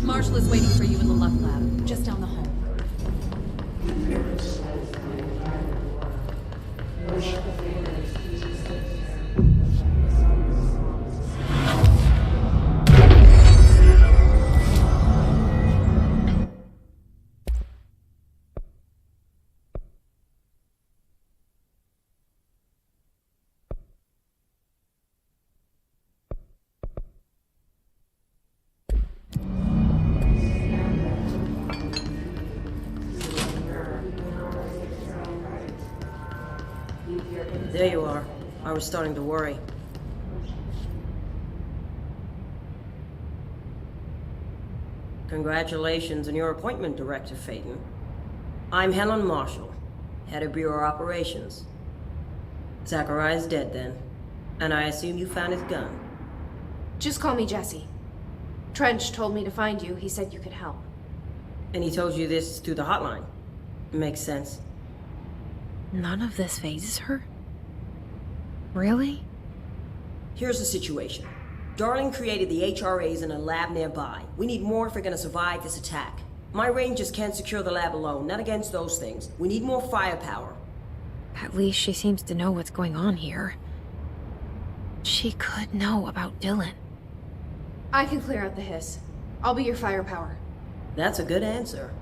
S9: Marshall is waiting for you in the Luck Lab, just down the hall.
S14: There you are. I was starting to worry. Congratulations on your appointment, Director Faden. I'm Helen Marshall, head of Bureau Operations. Zachariah's dead then, and I assume you found his gun.
S2: Just call me Jesse. Trench told me to find you. He said you could help.
S14: And he told you this through the hotline. Makes sense.
S1: None of this phases her? Really?
S14: Here's the situation. Darling created the HRAs in a lab nearby. We need more if we're gonna survive this attack. My rangers can't secure the lab alone, not against those things. We need more firepower.
S1: At least she seems to know what's going on here. She could know about Dylan.
S2: I can clear out the hiss. I'll be your firepower.
S14: That's a good answer.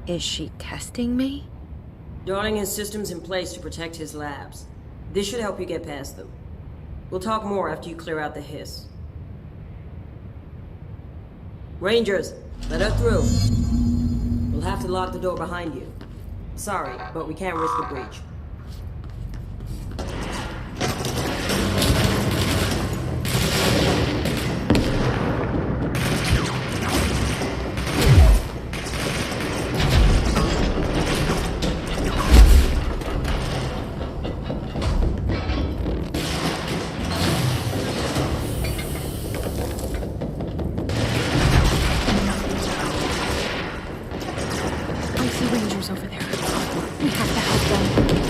S1: Is she testing me?
S14: Darling has systems in place to protect his labs. This should help you get past them. We'll talk more after you clear out the hiss. Rangers, let her through. We'll have to lock the door behind you. Sorry, but we can't risk a breach.
S1: Over there. We have to help them.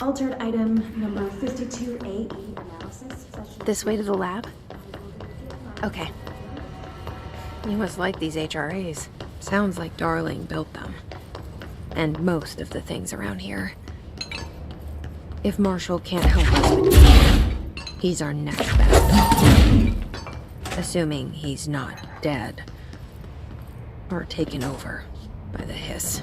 S15: Altered item number 52AE analysis session.
S1: This way to the lab? Okay. You must like these HRAs. Sounds like Darling built them. And most of the things around here. If Marshall can't help us with this, he's our next best. Assuming he's not dead. Or taken over by the hiss.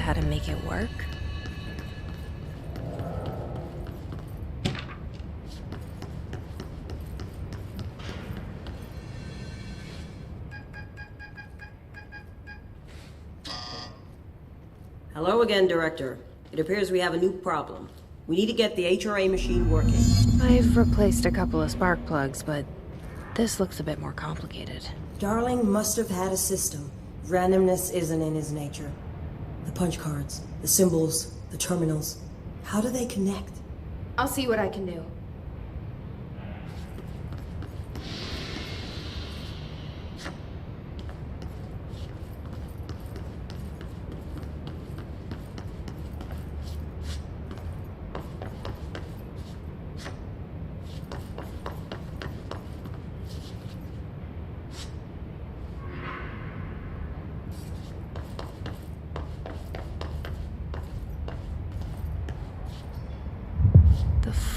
S1: how to make it work.
S14: Hello again, Director. It appears we have a new problem. We need to get the HRA machine working.
S1: I've replaced a couple of spark plugs, but this looks a bit more complicated.
S14: Darling must have had a system. Randomness isn't in his nature. The punch cards, the symbols, the terminals. How do they connect?
S2: I'll see what I can do.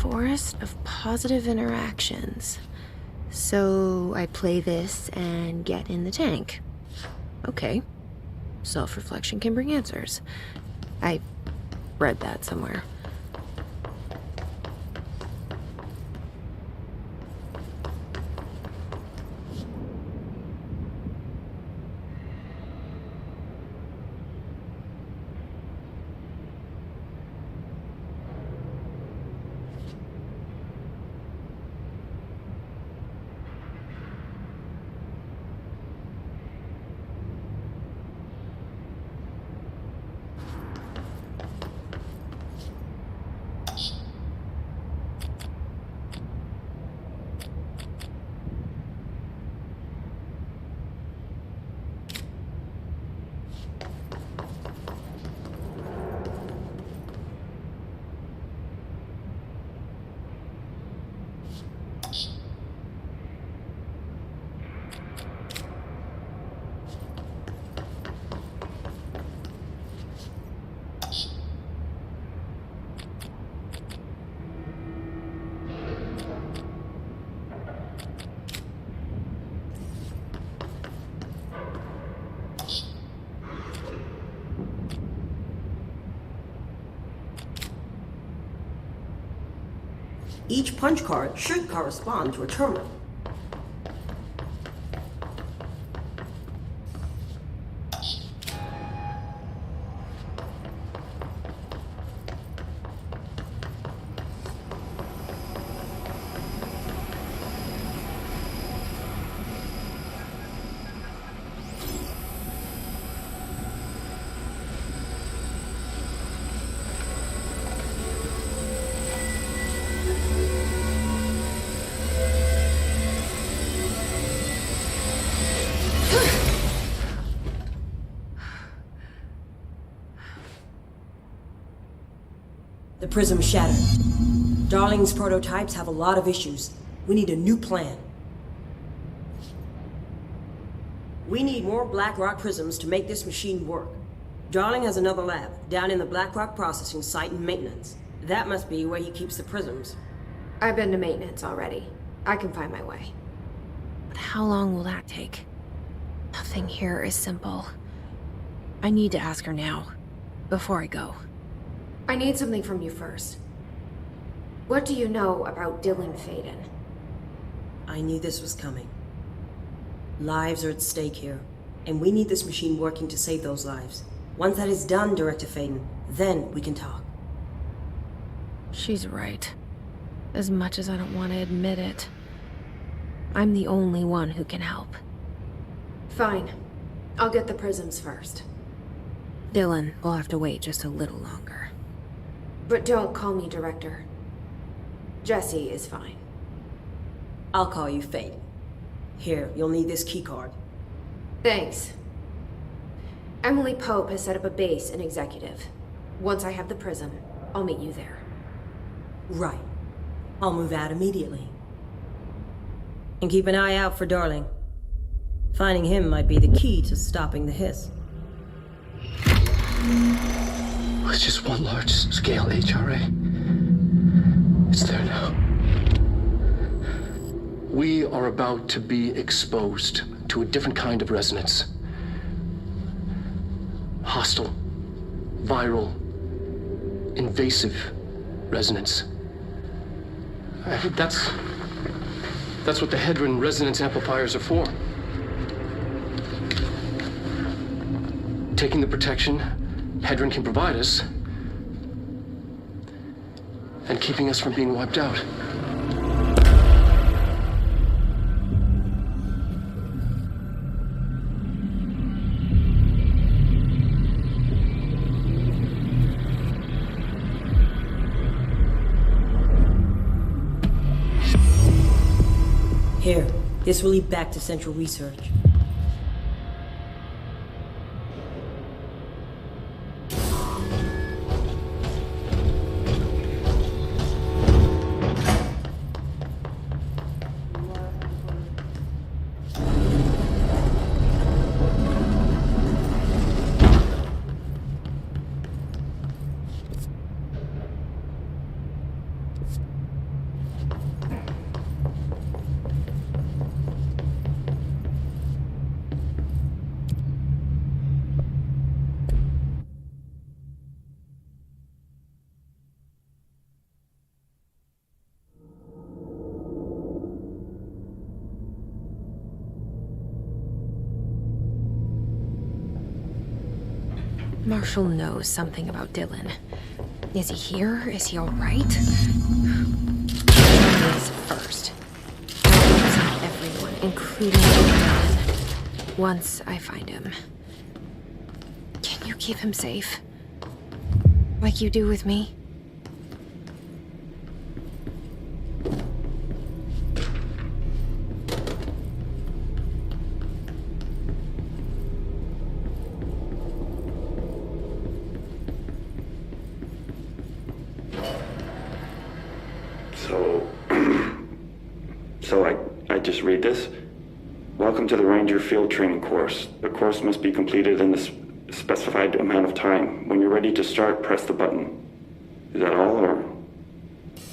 S1: Forest of positive interactions. So I play this and get in the tank. Okay. Self-reflection can bring answers. I read that somewhere.
S14: Each punch card should correspond to a terminal. The prism shattered. Darling's prototypes have a lot of issues. We need a new plan. We need more Blackrock prisms to make this machine work. Darling has another lab, down in the Blackrock processing site in maintenance. That must be where he keeps the prisms.
S2: I've been to maintenance already. I can find my way.
S1: But how long will that take? Nothing here is simple. I need to ask her now, before I go.
S2: I need something from you first. What do you know about Dylan Faden?
S14: I knew this was coming. Lives are at stake here, and we need this machine working to save those lives. Once that is done, Director Faden, then we can talk.
S1: She's right. As much as I don't want to admit it. I'm the only one who can help.
S2: Fine. I'll get the prisms first.
S1: Dylan will have to wait just a little longer.
S2: But don't call me Director. Jesse is fine.
S14: I'll call you Faden. Here, you'll need this keycard.
S2: Thanks. Emily Pope has set up a base in Executive. Once I have the prism, I'll meet you there.
S14: Right. I'll move out immediately. And keep an eye out for Darling. Finding him might be the key to stopping the hiss.
S4: It's just one large-scale HRA. It's there now. We are about to be exposed to a different kind of resonance. Hostile, viral, invasive resonance. That's what the Hedron resonance amplifiers are for. Taking the protection Hedron can provide us and keeping us from being wiped out.
S14: Here, this will lead back to Central Research.
S1: Marshall knows something about Dylan. Is he here? Is he all right? He's first. I'll see everyone, including Dylan, once I find him. Can you keep him safe? Like you do with me?
S16: I just read this. Welcome to the Ranger Field Training course. The course must be completed in the specified amount of time. When you're ready to start, press the button. Is that all, or?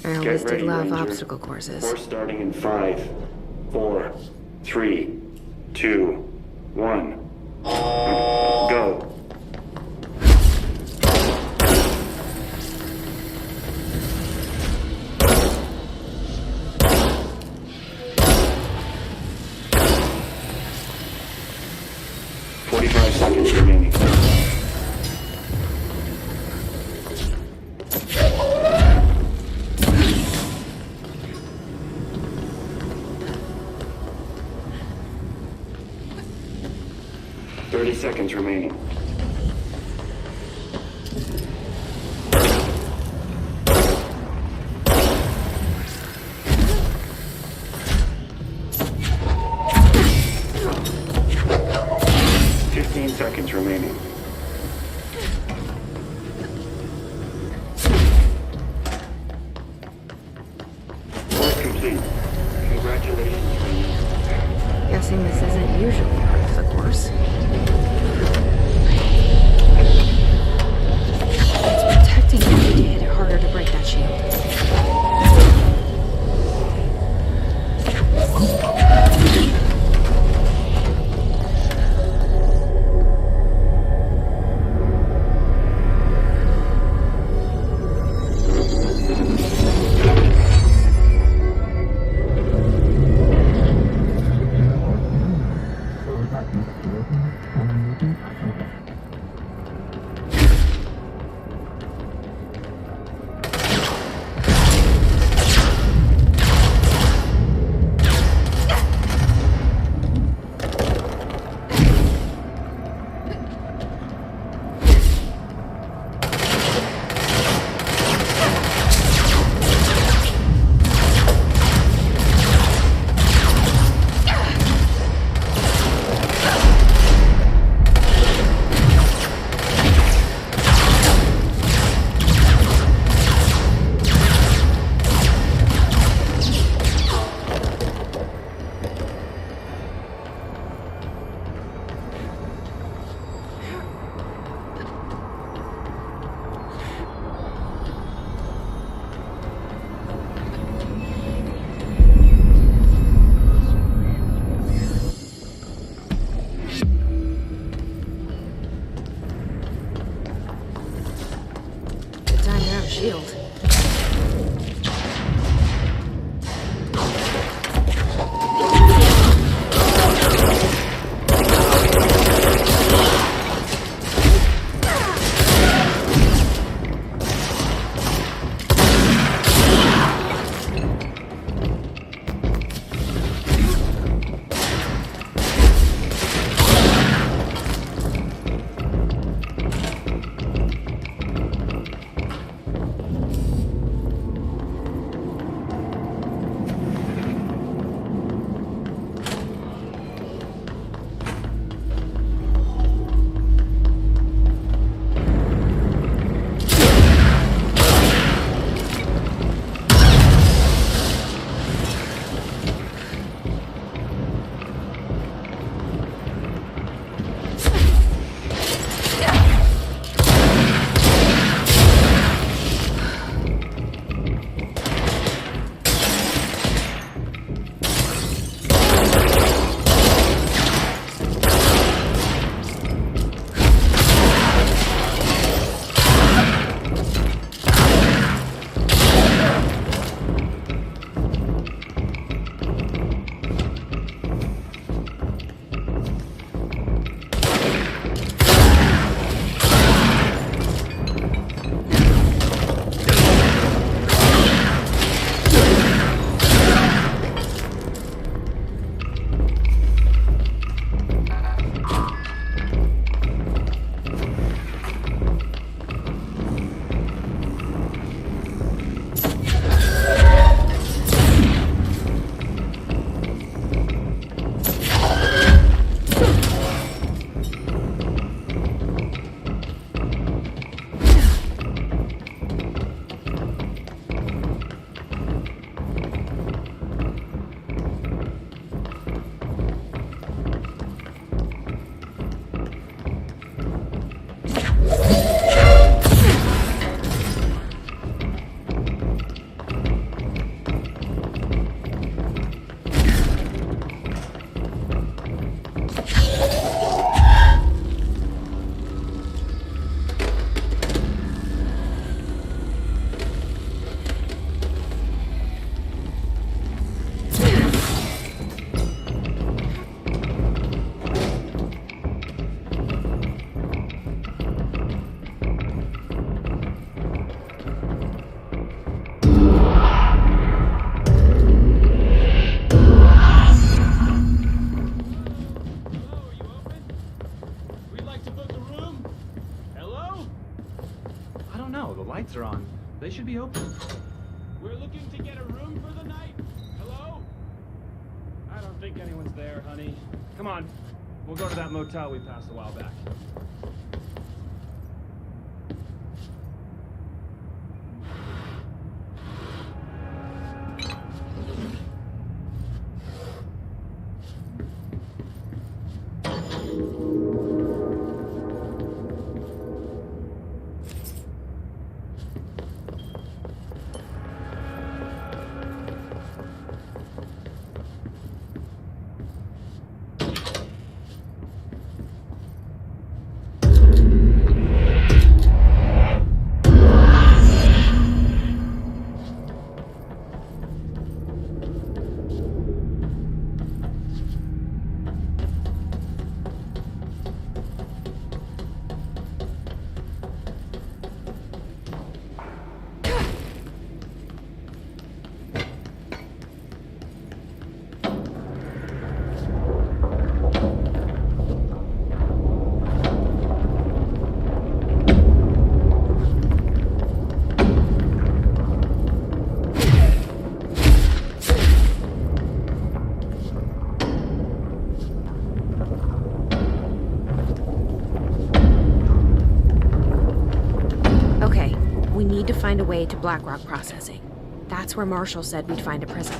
S1: I always did love obstacle courses.
S16: Course starting in 5, 4, 3, 2, 1. Go. Remaining. 30 seconds remaining. Seconds remaining. Course complete. Congratulations.
S1: Guessing this isn't usually part of the course. It's protecting you to hit it harder to break that shield.
S2: shield.
S17: Are on. They should be open.
S7: We're looking to get a room for the night. Hello?
S17: I don't think anyone's there, honey. Come on. We'll go to that motel we passed a while back.
S1: need to find a way to Blackrock processing. That's where Marshall said we'd find a prison.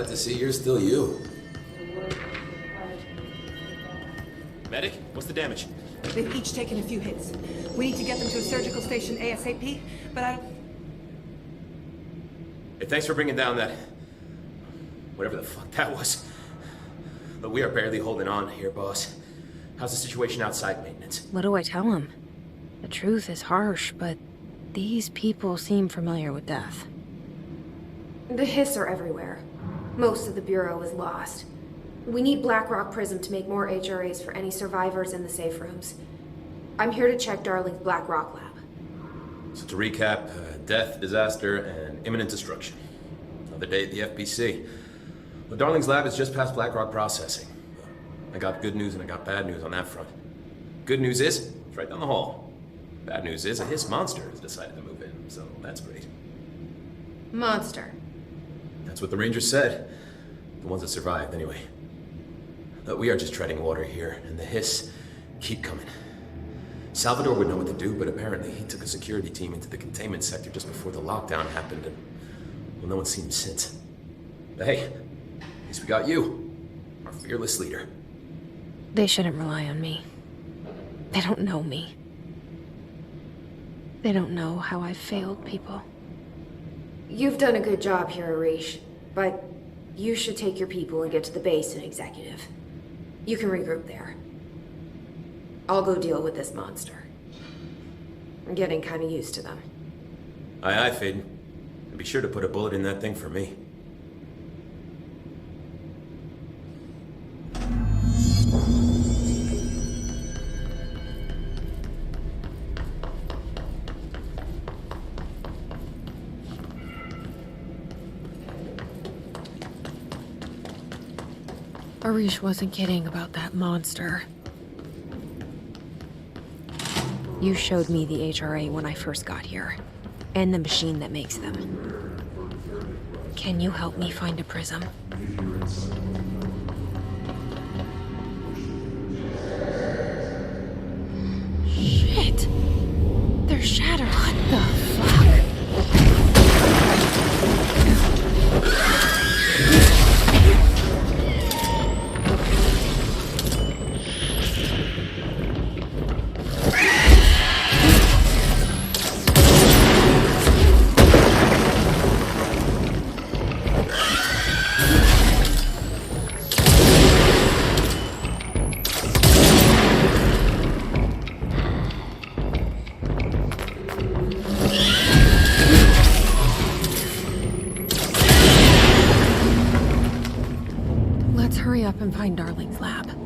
S11: Glad to see you're still you. Medic, what's the damage?
S18: They've each taken a few hits. We need to get them to a surgical station ASAP, but I don't...
S11: Hey, thanks for bringing down that... whatever the fuck that was. But we are barely holding on here, boss. How's the situation outside maintenance?
S1: What do I tell him? The truth is harsh, but these people seem familiar with death.
S2: The hiss are everywhere. Most of the Bureau is lost. We need Blackrock Prism to make more HRAs for any survivors in the safe rooms. I'm here to check Darling's Blackrock lab.
S11: So to recap, death, disaster, and imminent destruction. Another day at the FBC. Well, Darling's lab is just past Blackrock processing. I got good news and I got bad news on that front. Good news is, it's right down the hall. Bad news is, a hiss monster has decided to move in, so that's great.
S2: Monster.
S11: That's what the Rangers said. The ones that survived, anyway. But we are just treading water here, and the hiss keep coming. Salvador would know what to do, but apparently he took a security team into the containment sector just before the lockdown happened, and well, no one's seen him since. But hey, at least we got you, our fearless leader.
S1: They shouldn't rely on me. They don't know me. They don't know how I've failed people.
S2: You've done a good job here, Arish, but you should take your people and get to the base and executive. You can regroup there. I'll go deal with this monster. I'm getting kind of used to them.
S11: Aye, aye, Faden. And be sure to put a bullet in that thing for me.
S1: Arish wasn't kidding about that monster. You showed me the HRA when I first got here, and the machine that makes them. Can you help me find a prism? Shit! They're shattered. What the fuck? Hurry up and find Darling's lab.
S4: There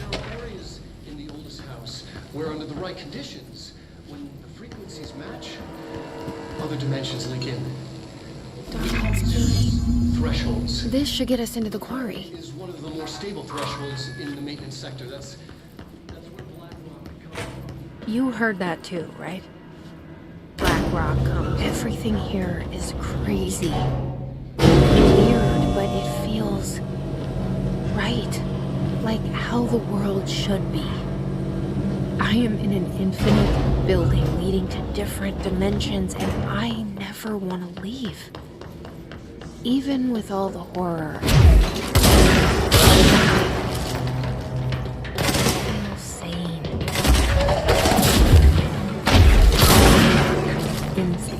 S4: are areas in the oldest house where under the right conditions, when the frequencies match, other dimensions link in. Thresholds.
S1: This should get us into the quarry.
S4: Is one of the more stable thresholds in the maintenance sector. That's where Blackrock comes from.
S1: You heard that too, right? Blackrock comes. Everything here is crazy. Weird, but it feels right. Like how the world should be. I am in an infinite building leading to different dimensions, and I never want to leave. Even with all the horror. Insane. Insane.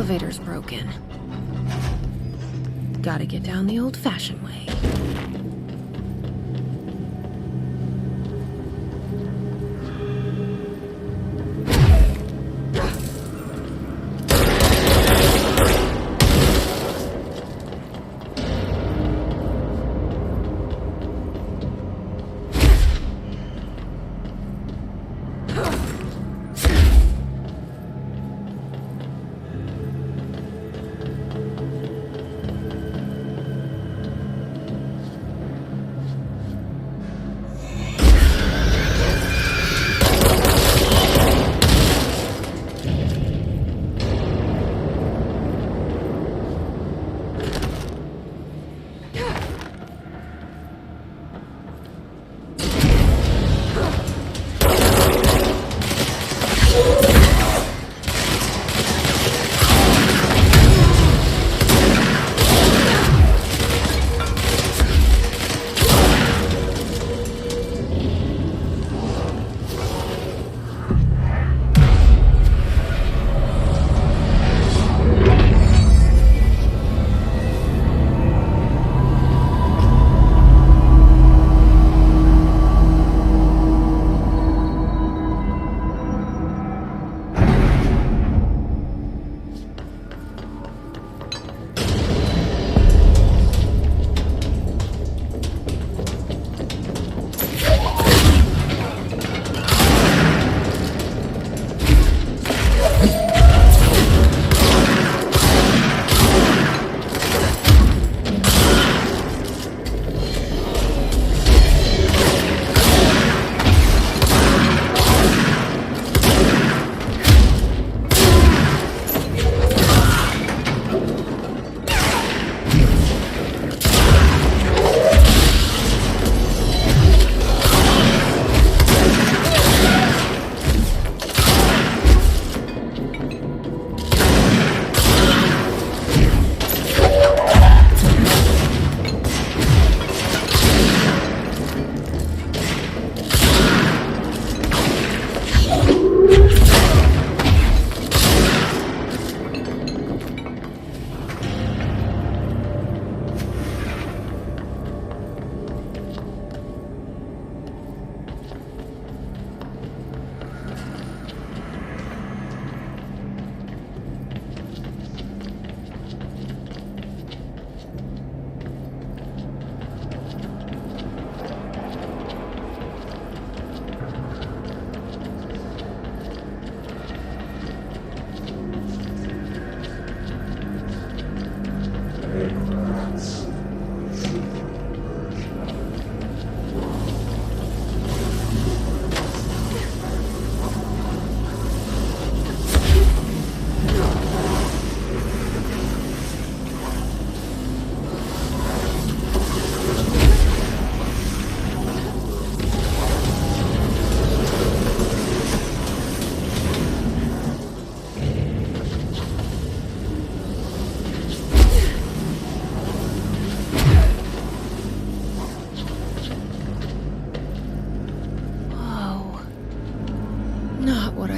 S1: elevator's broken. Gotta get down the old-fashioned way.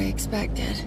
S1: Expected.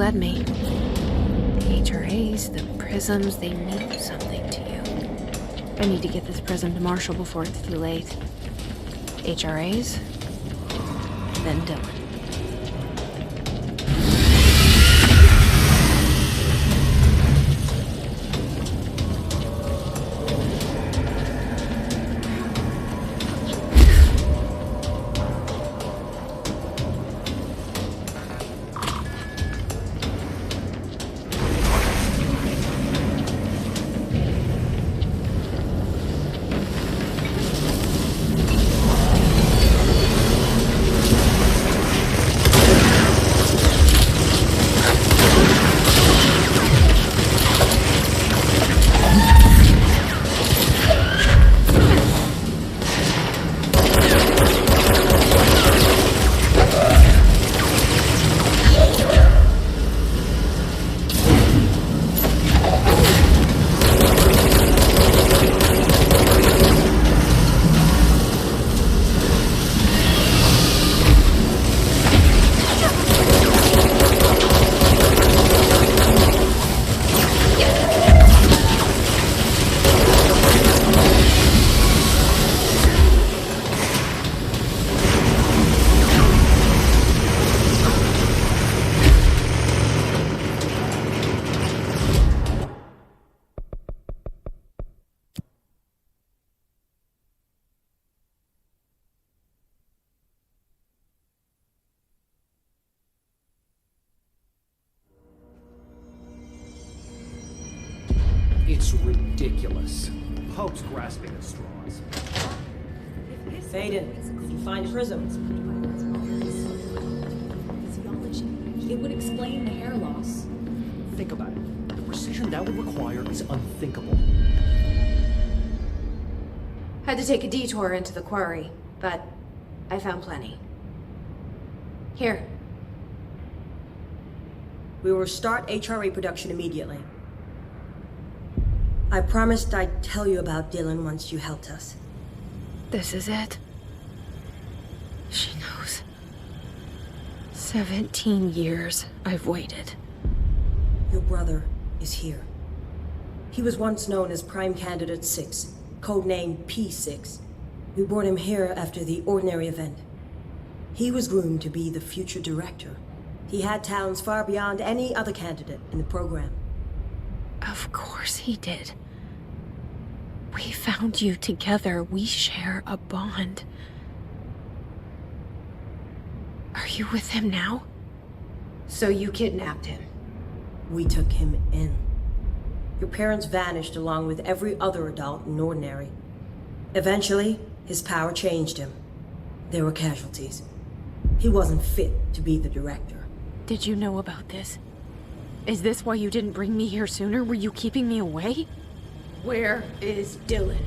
S1: misled me. The HRAs, the prisms, they mean something to you. I need to get this prism to Marshall before it's too late. HRAs, then Dylan.
S10: It's ridiculous. Pope's grasping at straws.
S14: Faden, did you find a prism?
S9: It would explain the hair loss.
S10: Think about it. The precision that would require is unthinkable.
S2: Had to take a detour into the quarry, but I found plenty. Here.
S14: We will start HRA production immediately. I promised I'd tell you about Dylan once you helped us.
S1: This is it. She knows. 17 years I've waited.
S14: Your brother is here. He was once known as Prime Candidate 6, codenamed P6. We brought him here after the Ordinary event. He was groomed to be the future director. He had talents far beyond any other candidate in the program.
S1: Of course he did. We found you together. We share a bond. Are you with him now?
S2: So you kidnapped him?
S14: We took him in. Your parents vanished along with every other adult in Ordinary. Eventually, his power changed him. There were casualties. He wasn't fit to be the director.
S1: Did you know about this? Is this why you didn't bring me here sooner? Were you keeping me away?
S2: Where is Dylan?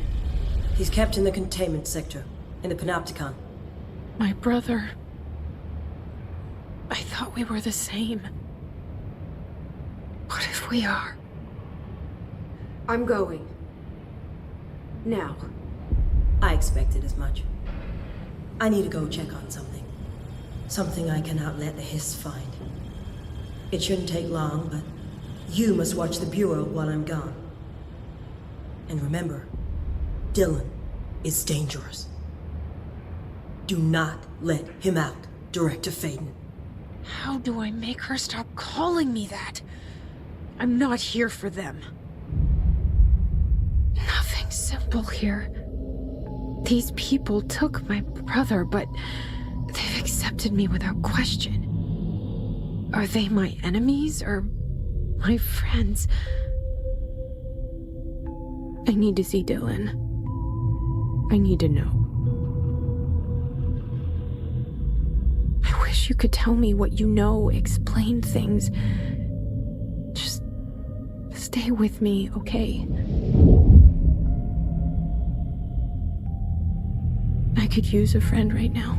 S14: He's kept in the containment sector, in the Panopticon.
S1: My brother. I thought we were the same. What if we are?
S2: I'm going. Now.
S14: I expected as much. I need to go check on something. Something I cannot let the Hiss find. It shouldn't take long, but you must watch the Bureau while I'm gone. And remember, Dylan is dangerous. Do not let him out, Director Faden.
S1: How do I make her stop calling me that? I'm not here for them. Nothing simple here. These people took my brother, but they've accepted me without question. Are they my enemies or my friends? I need to see Dylan. I need to know. I wish you could tell me what you know, explain things. Just stay with me, okay? I could use a friend right now.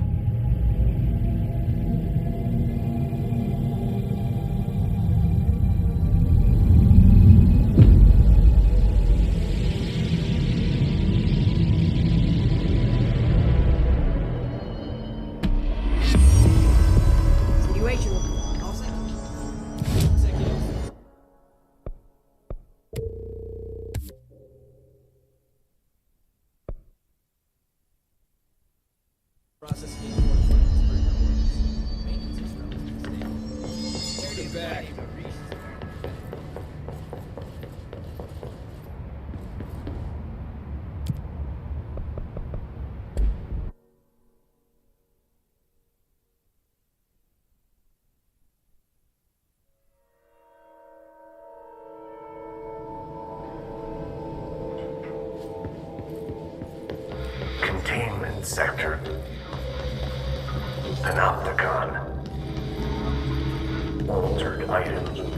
S5: entertainment sector. Panopticon. Altered items.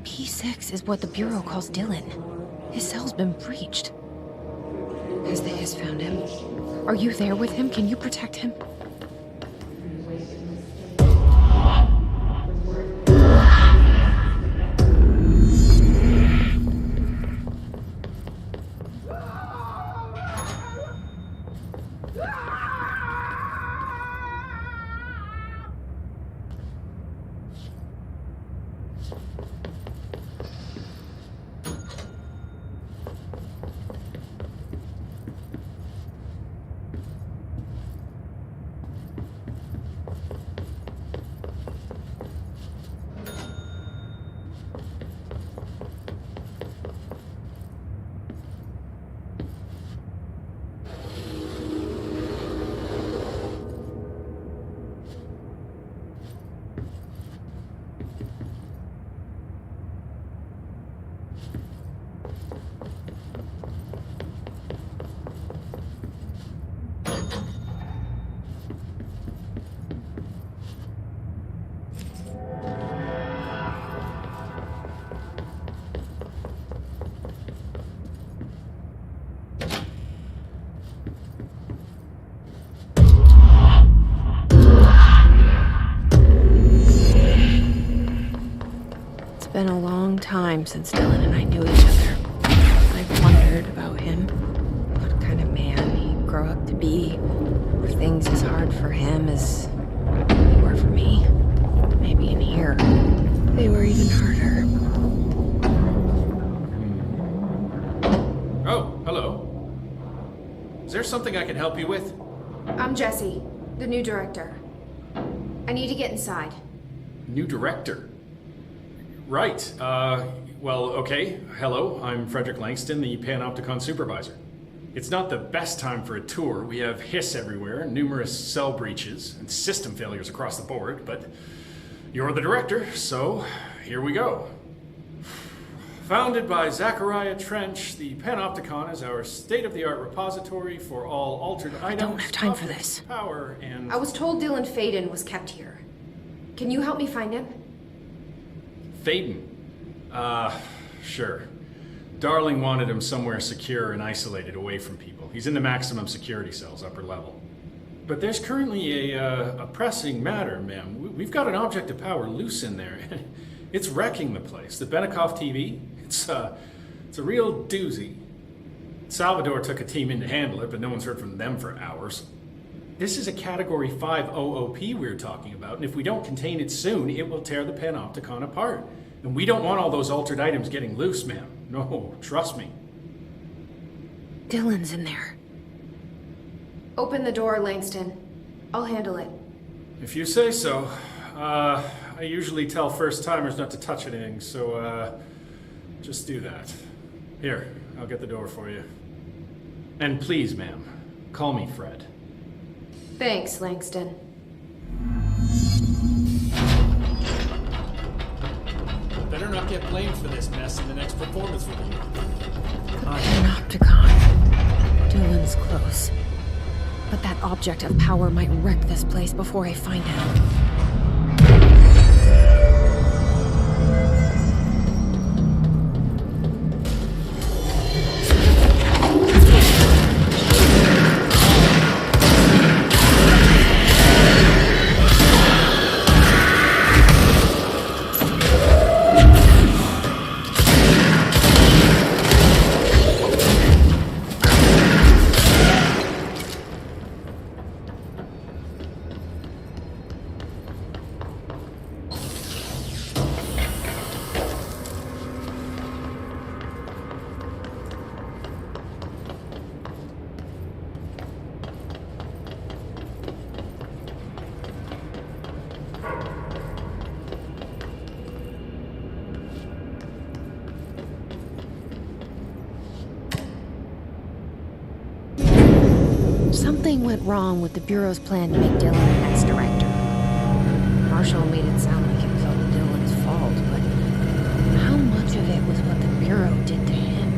S1: P6 is what the Bureau calls Dylan. His cell's been breached. Has the Hiss found him? Are you there with him? Can you protect him? Been a long time since Dylan and I knew each other. I've wondered about him. What kind of man he'd grow up to be. Were things as hard for him as they were for me? Maybe in here, they were even harder.
S19: Oh, hello. Is there something I can help you with?
S2: I'm Jessie, the new director. I need to get inside.
S19: New director? Right. Well, okay. Hello, I'm Frederick Langston, the Panopticon supervisor. It's not the best time for a tour. We have Hiss everywhere, numerous cell breaches, and system failures across the board, but you're the director, so here we go. Founded by Zachariah Trench, the Panopticon is our state-of-the-art repository for all altered items.
S1: I don't have time for this.
S19: Power and...
S2: I was told Dylan Faden was kept here. Can you help me find him?
S19: Faden? Sure. Darling wanted him somewhere secure and isolated away from people. He's in the maximum security cells, upper level. But there's currently a pressing matter, ma'am. We've got an object of power loose in there. It's wrecking the place. The Benikoff TV, it's a real doozy. Salvador took a team in to handle it, but no one's heard from them for hours. This is a Category 5 OOP we're talking about, and if we don't contain it soon, it will tear the Panopticon apart. And we don't want all those altered items getting loose, ma'am. No, trust me.
S1: Dylan's in there.
S2: Open the door, Langston. I'll handle it.
S19: If you say so. I usually tell first-timers not to touch anything, so just do that. Here, I'll get the door for you. And please, ma'am, call me Fred.
S2: Thanks, Langston.
S10: Better not get blamed for this mess in the next performance review.
S1: Panopticon. Dylan's close. But that object of power might wreck this place before I find him. Something went wrong with the Bureau's plan to make Dylan the next director. Marshall made it sound like it was all Dylan's fault, but how much of it was what the Bureau did to him?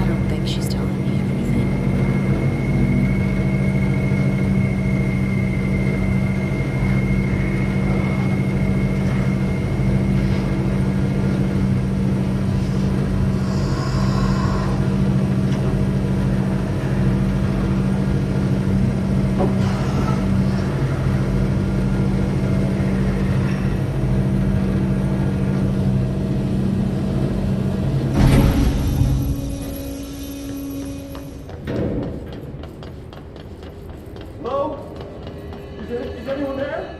S1: I don't think she's telling me everything.
S17: Hello? Is anyone there?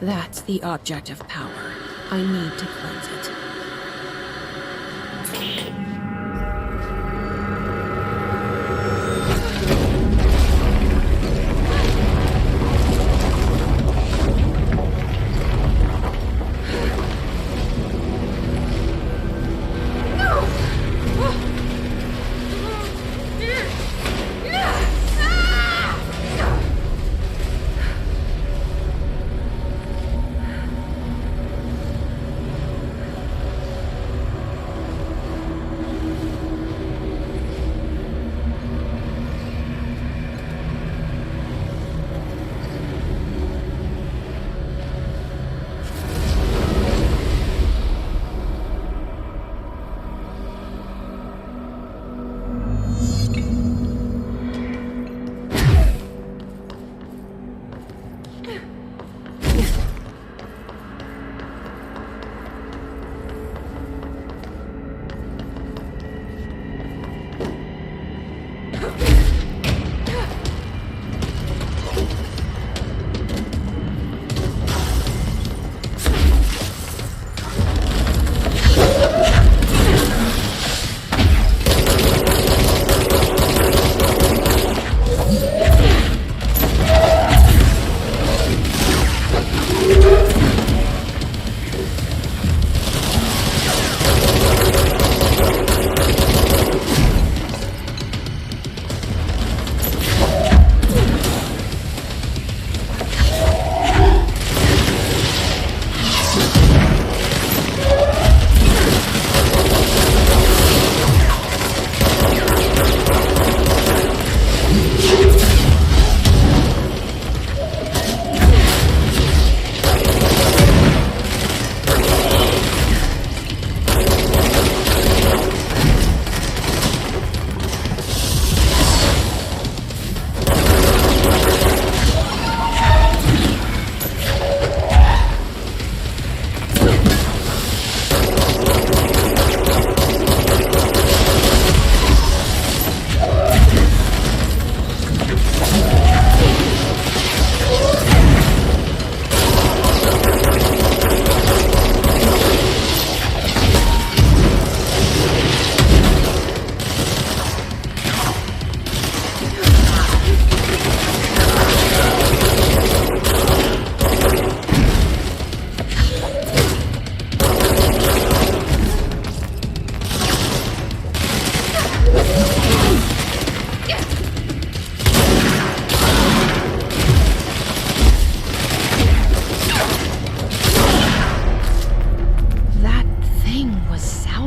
S1: That's the object of power. I need to cleanse it.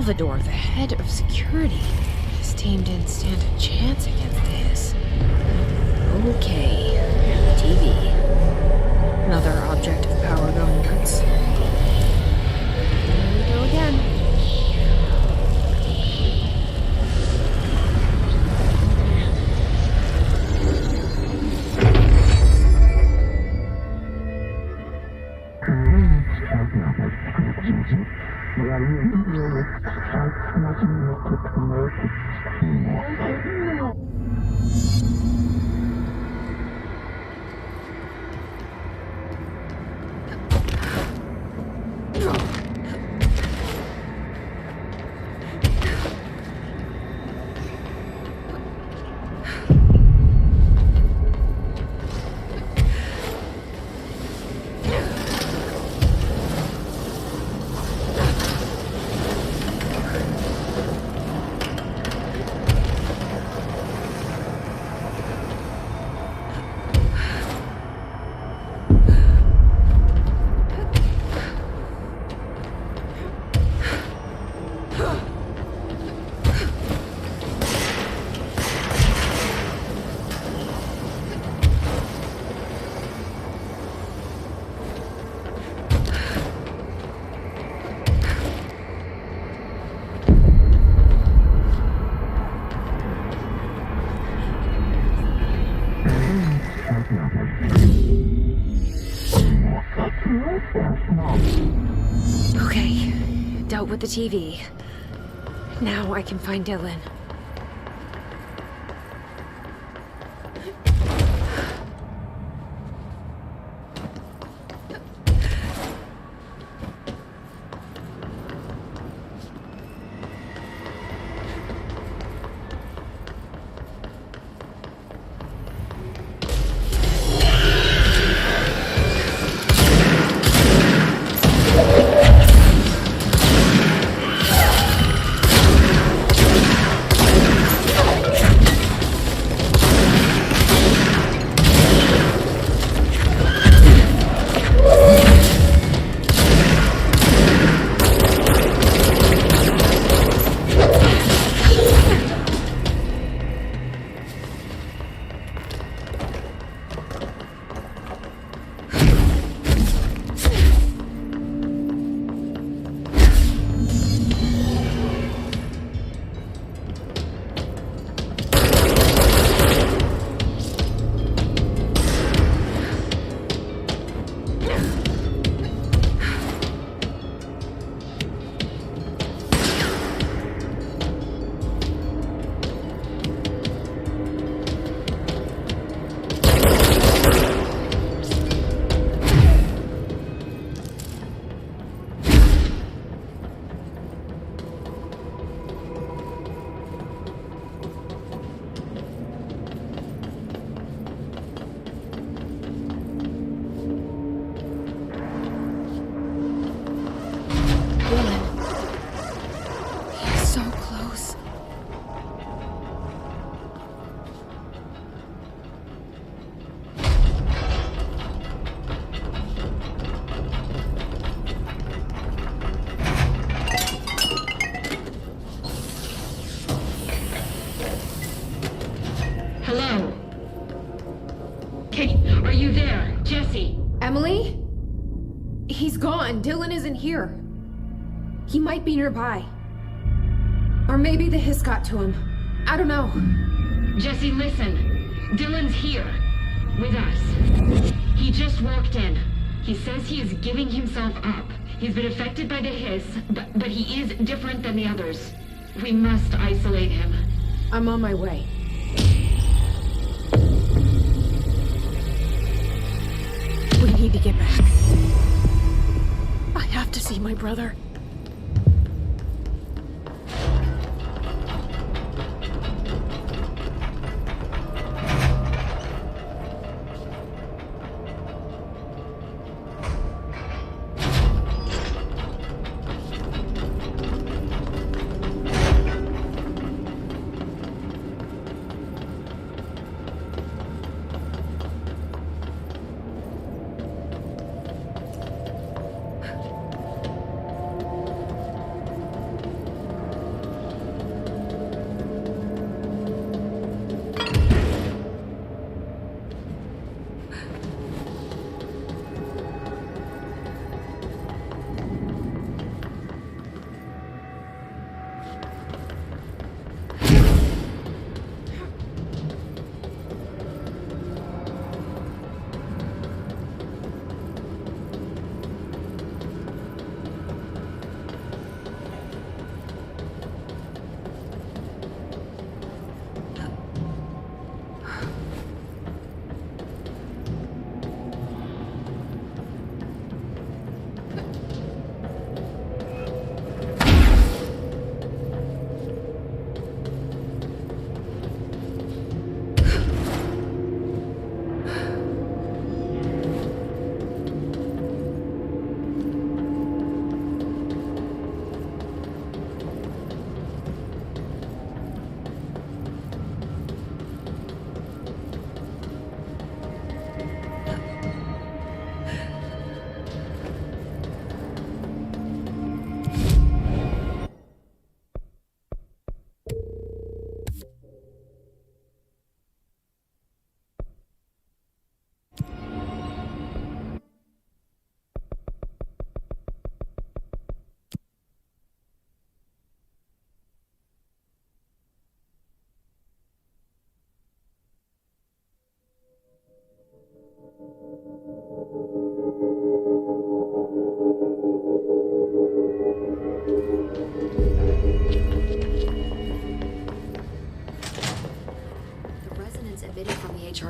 S1: Salvador, the head of security. His team didn't stand a chance against his. Okay, TV. Another object of power going nuts. Here we go again. Okay, dealt with the TV. Now I can find Dylan.
S13: Are you there? Jesse?
S2: Emily? He's gone. Dylan isn't here. He might be nearby. Or maybe the hiss got to him. I don't know.
S13: Jesse, listen. Dylan's here. With us. He just walked in. He says he is giving himself up. He's been affected by the hiss, but he is different than the others. We must isolate him.
S2: I'm on my way.
S1: We need to get back. I have to see my brother.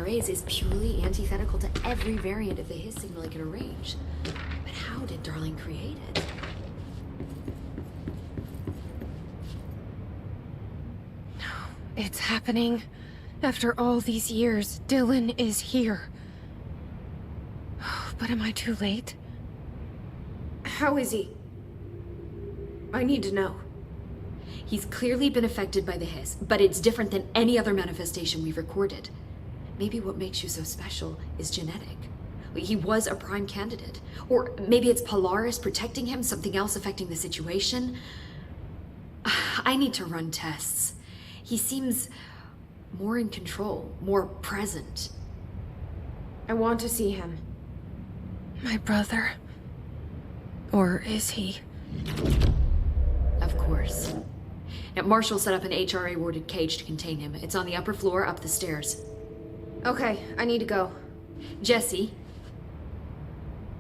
S6: HRAs is purely antithetical to every variant of the Hiss signal it can arrange. But how did Darling create it?
S1: It's happening. After all these years, Dylan is here. But am I too late?
S2: How is he? I need to know.
S6: He's clearly been affected by the Hiss, but it's different than any other manifestation we've recorded. Maybe what makes you so special is genetic. He was a prime candidate. Or maybe it's Polaris protecting him, something else affecting the situation. I need to run tests. He seems more in control, more present.
S2: I want to see him.
S1: My brother? Or is he?
S6: Of course. Now, Marshall set up an HRA-warded cage to contain him. It's on the upper floor, up the stairs.
S2: Okay, I need to go.
S6: Jesse,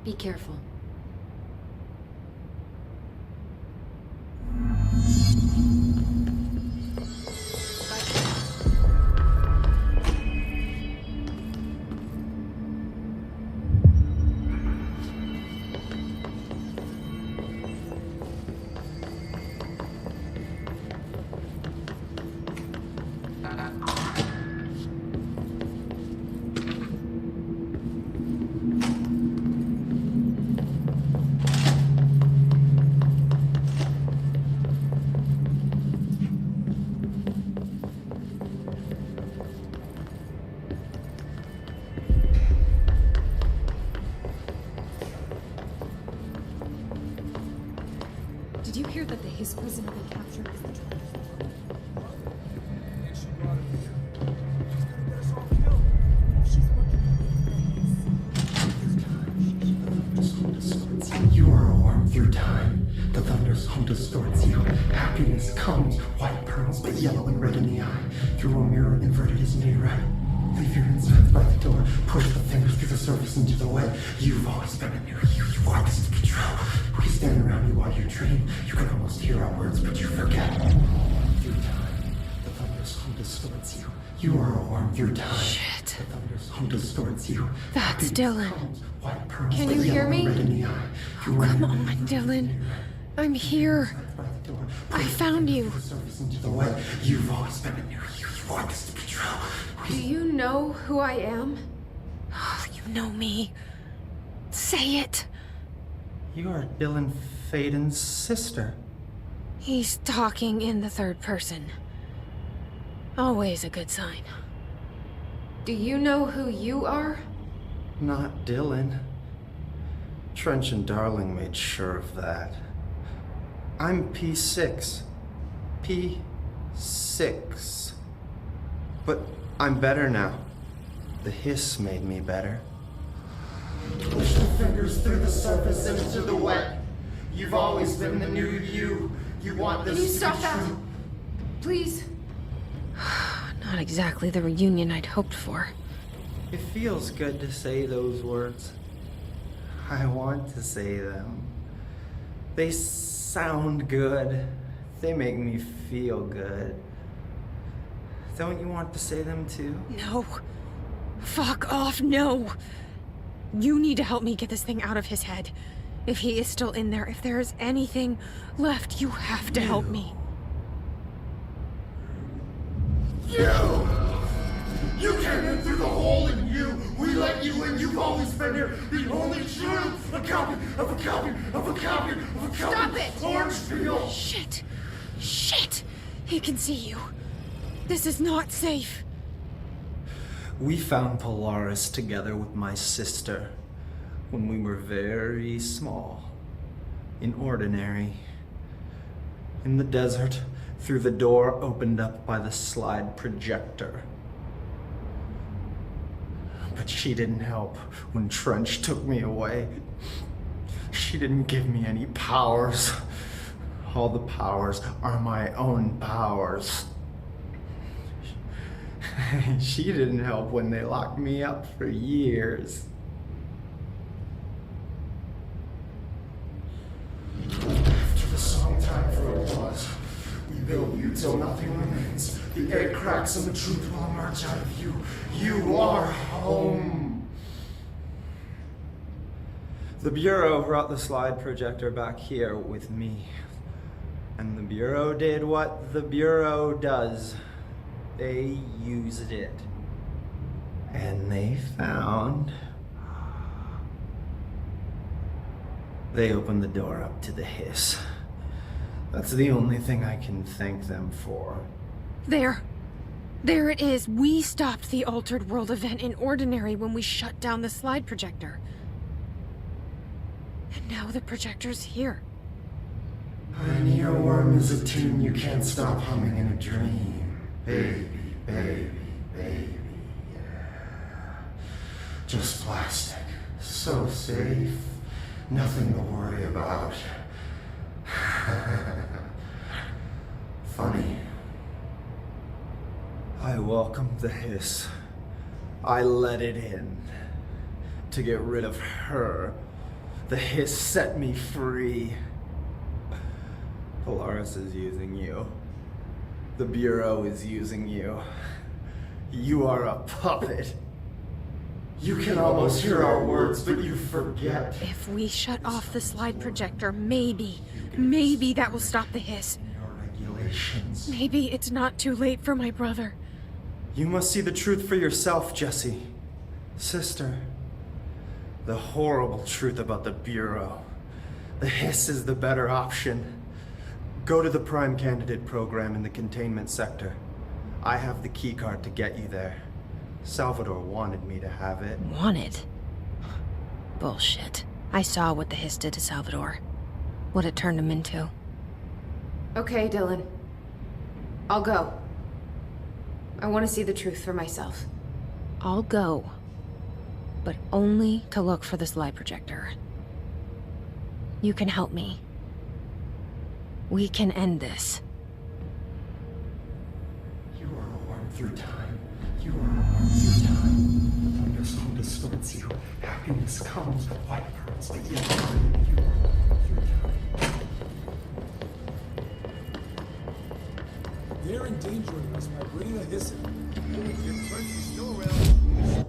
S6: be careful.
S9: Did you hear that the Hiss prisoner they captured is the target? She's working with the Hiss.
S20: You are a worm through time. The thunder's home distorts you. Happiness comes, white pearls, but yellow and red in the eye. Through a mirror inverted is made right. Leave your insides by the door. Push the fingers through the surface into the wet. You've always been a new you. You want this to be true. We stand around you while you dream. You can almost hear our words, but you forget. Through time, the thunder's home distorts you. You are a worm through time.
S1: Shit.
S20: The thunder's home distorts you.
S1: That's Dylan.
S20: White pearls,
S2: Can
S20: but
S2: you hear
S20: yellow and
S2: me?
S20: red in the eye.
S1: Oh, come on, Dylan. I'm here. I found you.
S20: Into the way. You've always been a new you. You want this to be true.
S2: Do you know who I am?
S1: Oh, you know me. Say it.
S20: You are Dylan Faden's sister.
S1: He's talking in the third person. Always a good sign.
S2: Do you know who you are?
S20: Not Dylan. Trench and Darling made sure of that. I'm P6. P6. But I'm better now. The Hiss made me better. Push the fingers through the surface into the wet. You've always been the new you. You want this
S2: Can you
S20: to
S2: stop
S20: be
S2: that?
S20: true.
S2: Please?
S1: Not exactly the reunion I'd hoped for.
S20: It feels good to say those words. I want to say them. They sound good. They make me feel good. Don't you want to say them too?
S1: No. Fuck off, no. You need to help me get this thing out of his head. If he is still in there, if there is anything left, you have to help me.
S20: You came in through the hole in you. We let you in. You've always been here. The only true. A copy of a copy of a copy of a copy.
S2: Stop it!
S20: Orangefield.
S1: Shit. Shit. He can see you. This is not safe.
S20: We found Polaris together with my sister when we were very small, in Ordinary, in the desert, through the door opened up by the slide projector. But she didn't help when Trench took me away. She didn't give me any powers. All the powers are my own powers. She didn't help when they locked me up for years. After the song time for applause, we fill you till nothing remains. The egg cracks and the truth will emerge out of you. You are home.
S21: The Bureau brought the slide projector back here with me. And the Bureau did what the Bureau does. They used it. And they found... They opened the door up to the hiss. That's the only thing I can thank them for.
S1: There it is. We stopped the Altered World event in Ordinary when we shut down the slide projector. And now the projector's here.
S20: An earworm is a tune you can't stop humming in a dream. Baby, baby, baby, yeah. Just plastic. So safe. Nothing to worry about. Funny.
S21: I welcomed the hiss. I let it in. To get rid of her. The hiss set me free. Polaris is using you. The Bureau is using you. You are a puppet.
S20: You can almost hear our words, but you forget.
S1: If we shut off the slide projector, maybe that will stop the hiss.
S20: Regulations.
S1: Maybe it's not too late for my brother.
S21: You must see the truth for yourself, Jessie. Sister. The horrible truth about the Bureau. The hiss is the better option. Go to the Prime Candidate program in the containment sector. I have the keycard to get you there. Salvador wanted me to have it.
S1: Wanted? Bullshit. I saw what the hiss did to Salvador. What it turned him into.
S2: Okay, Dylan. I'll go. I want to see the truth for myself.
S1: I'll go. But only to look for the slide projector. You can help me. We can end this.
S20: You are a worm through time. You are a worm through time. The thunderstorm distorts you. Happiness comes with white pearls, but yet you are a worm through time.
S22: They're endangering us by bringing a hiss in. If Clancy's still around...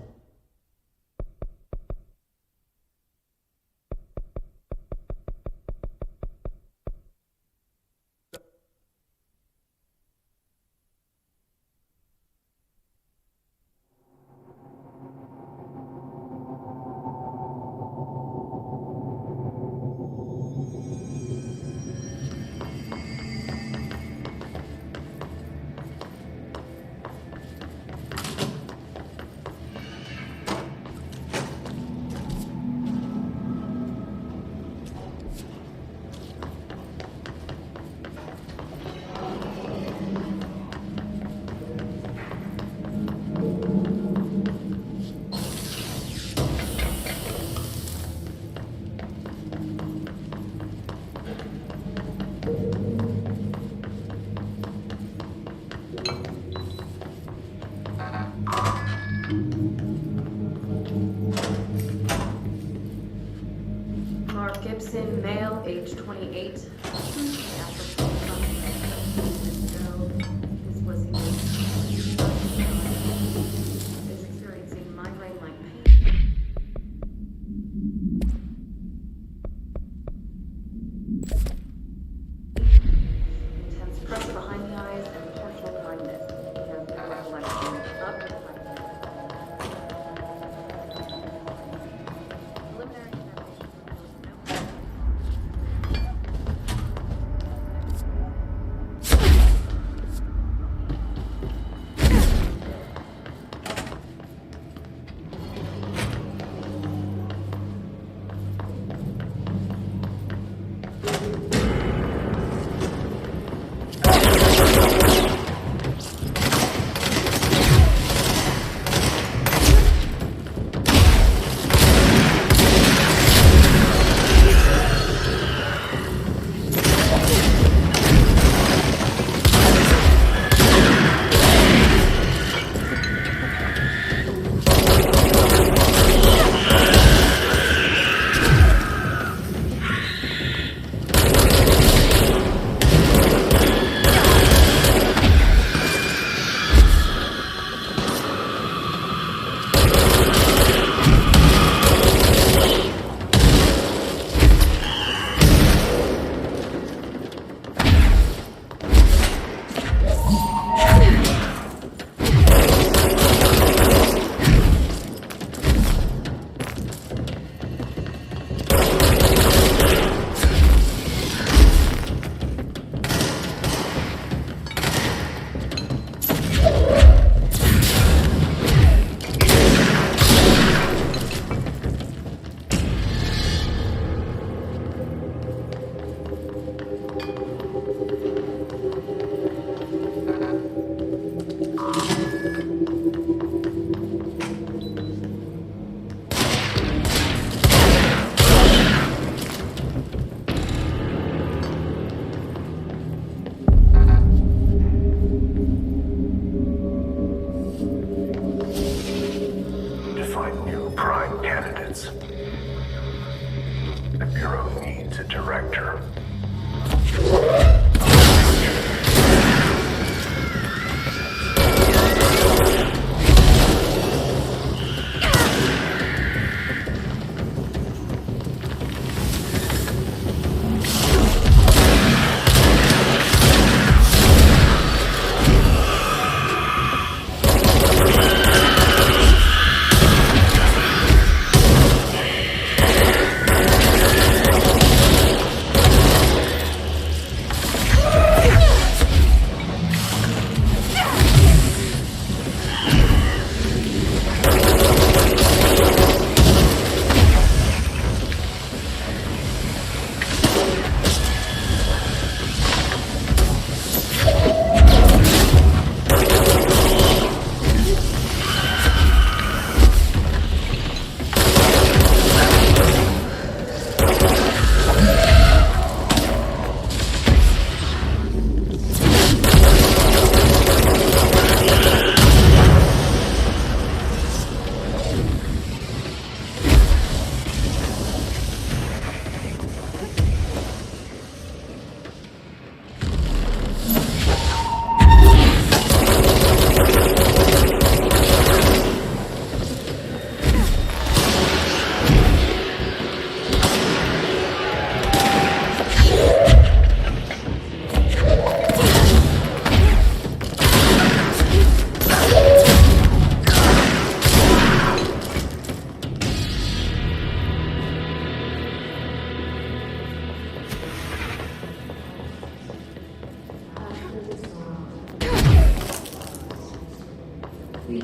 S15: You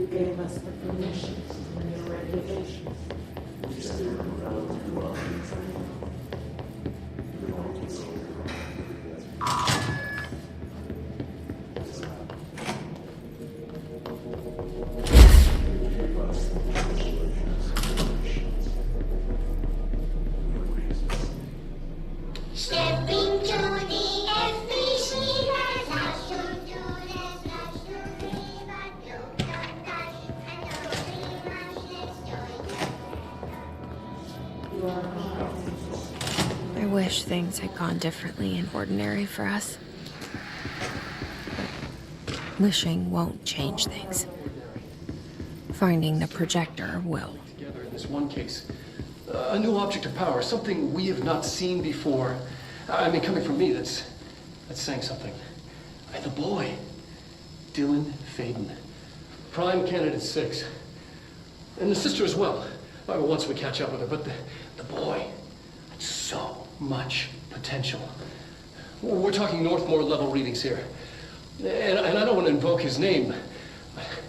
S15: gave us the permission and your regulations.
S3: Stepping to the FBC, let's rush to do this, rush to leave a do not dash, and don't be much, let's join.
S1: I wish things had gone differently in Ordinary for us. Wishing won't change things. Finding the projector will.
S4: Together in this one case. A new object of power, something we have not seen before. I mean, coming from me, that's saying something. And the boy, Dylan Faden. Prime candidate 6. And the sister as well. Once we catch up with her, but the boy, so much potential. We're talking Northmore level readings here. And I don't want to invoke his name.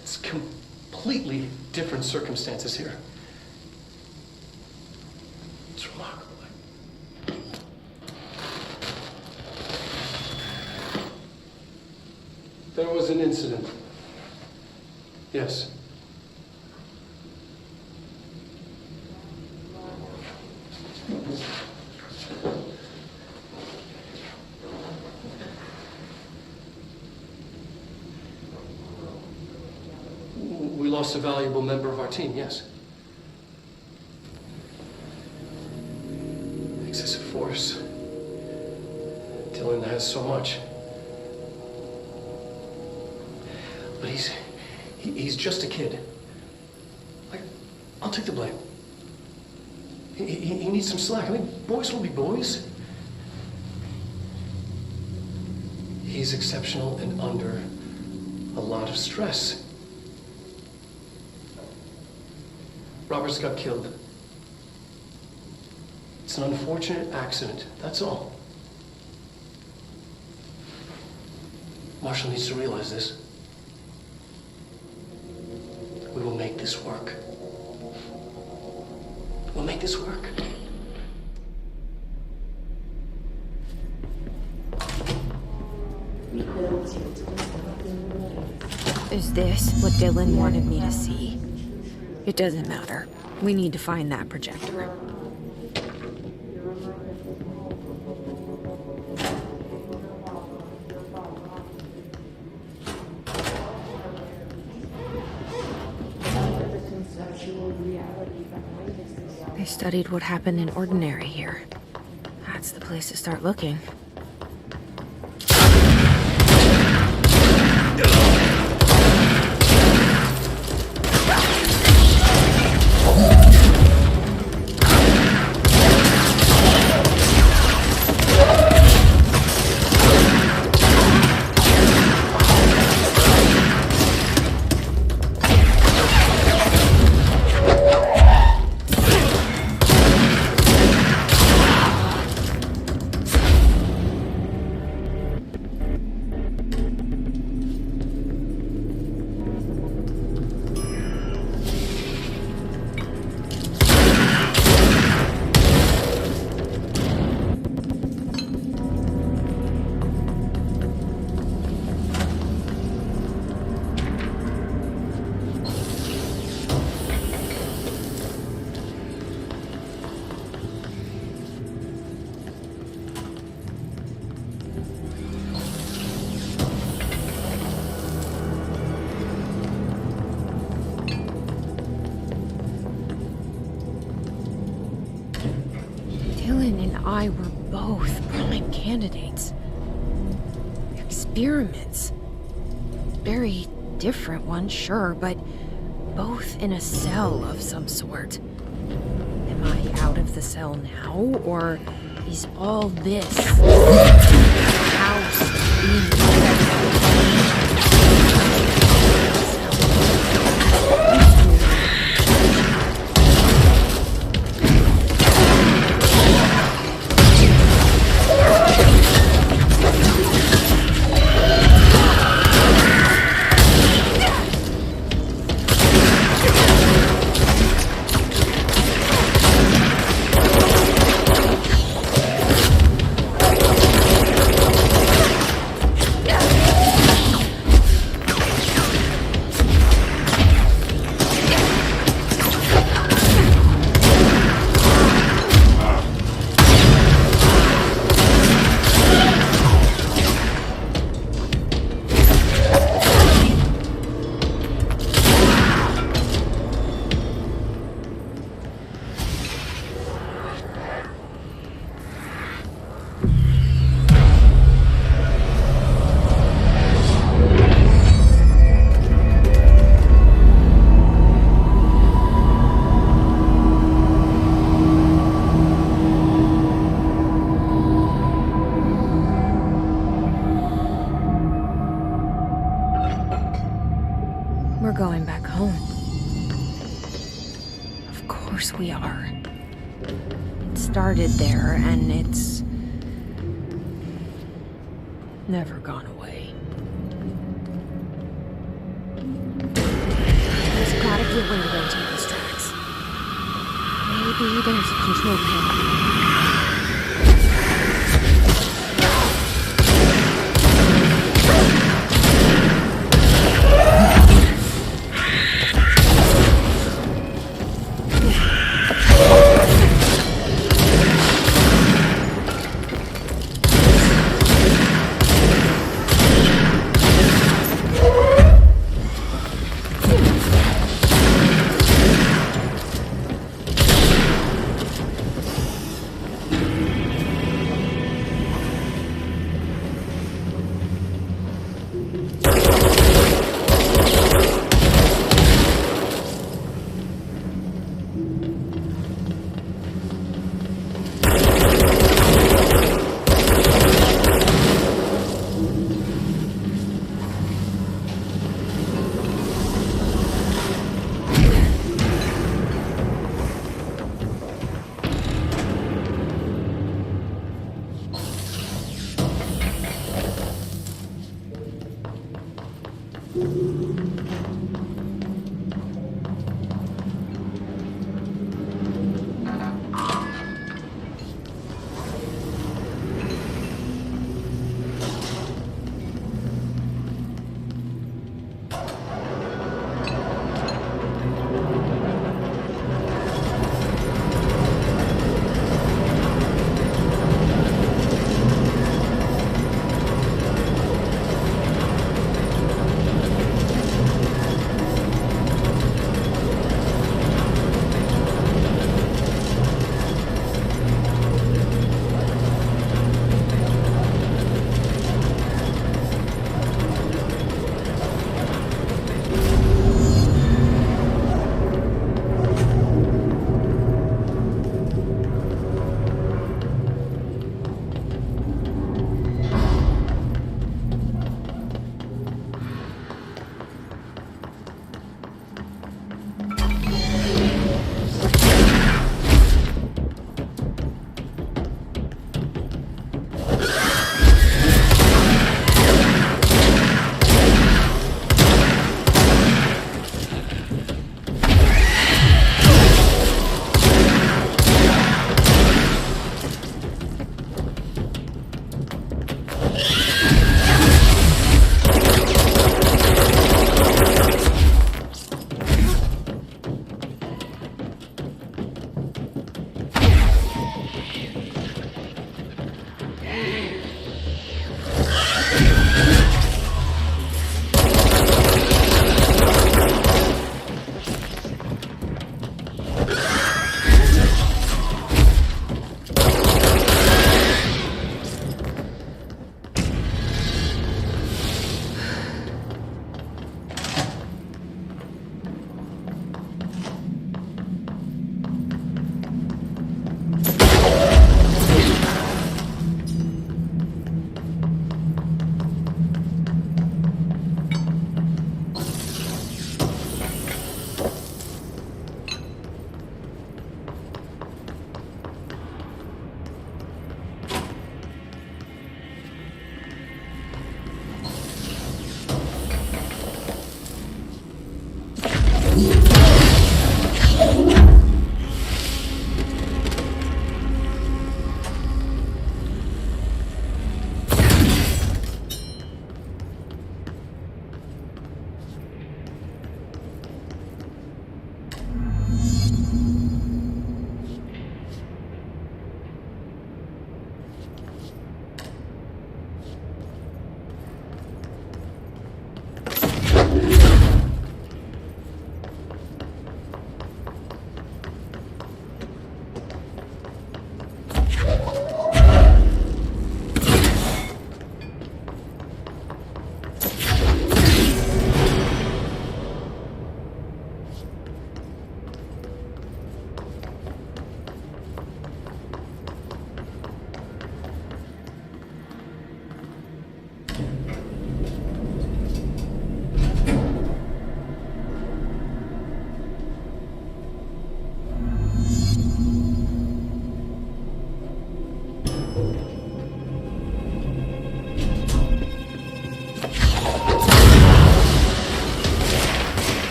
S4: It's completely different circumstances here. It's remarkable. There was an incident. Yes. We lost a valuable member of our team, yes. Excessive force. Dylan has so much. But he's just a kid. I'll take the blame. He needs some slack. I mean, boys will be boys. He's exceptional and under a lot of stress. Roberts got killed. It's an unfortunate accident, that's all. Marshall needs to realize this. We will make this work. We'll make this work.
S1: Is this what Dylan wanted me to see? It doesn't matter. We need to find that projector. They studied what happened in Ordinary here. That's the place to start looking. I were both prime candidates. Experiments. Very different ones, sure, but both in a cell of some sort. Am I out of the cell now, or is all this house being We're going back home. Of course we are. It started there, and it's never gone away. There's gotta be a way to rotate these tracks. Maybe there's a control panel.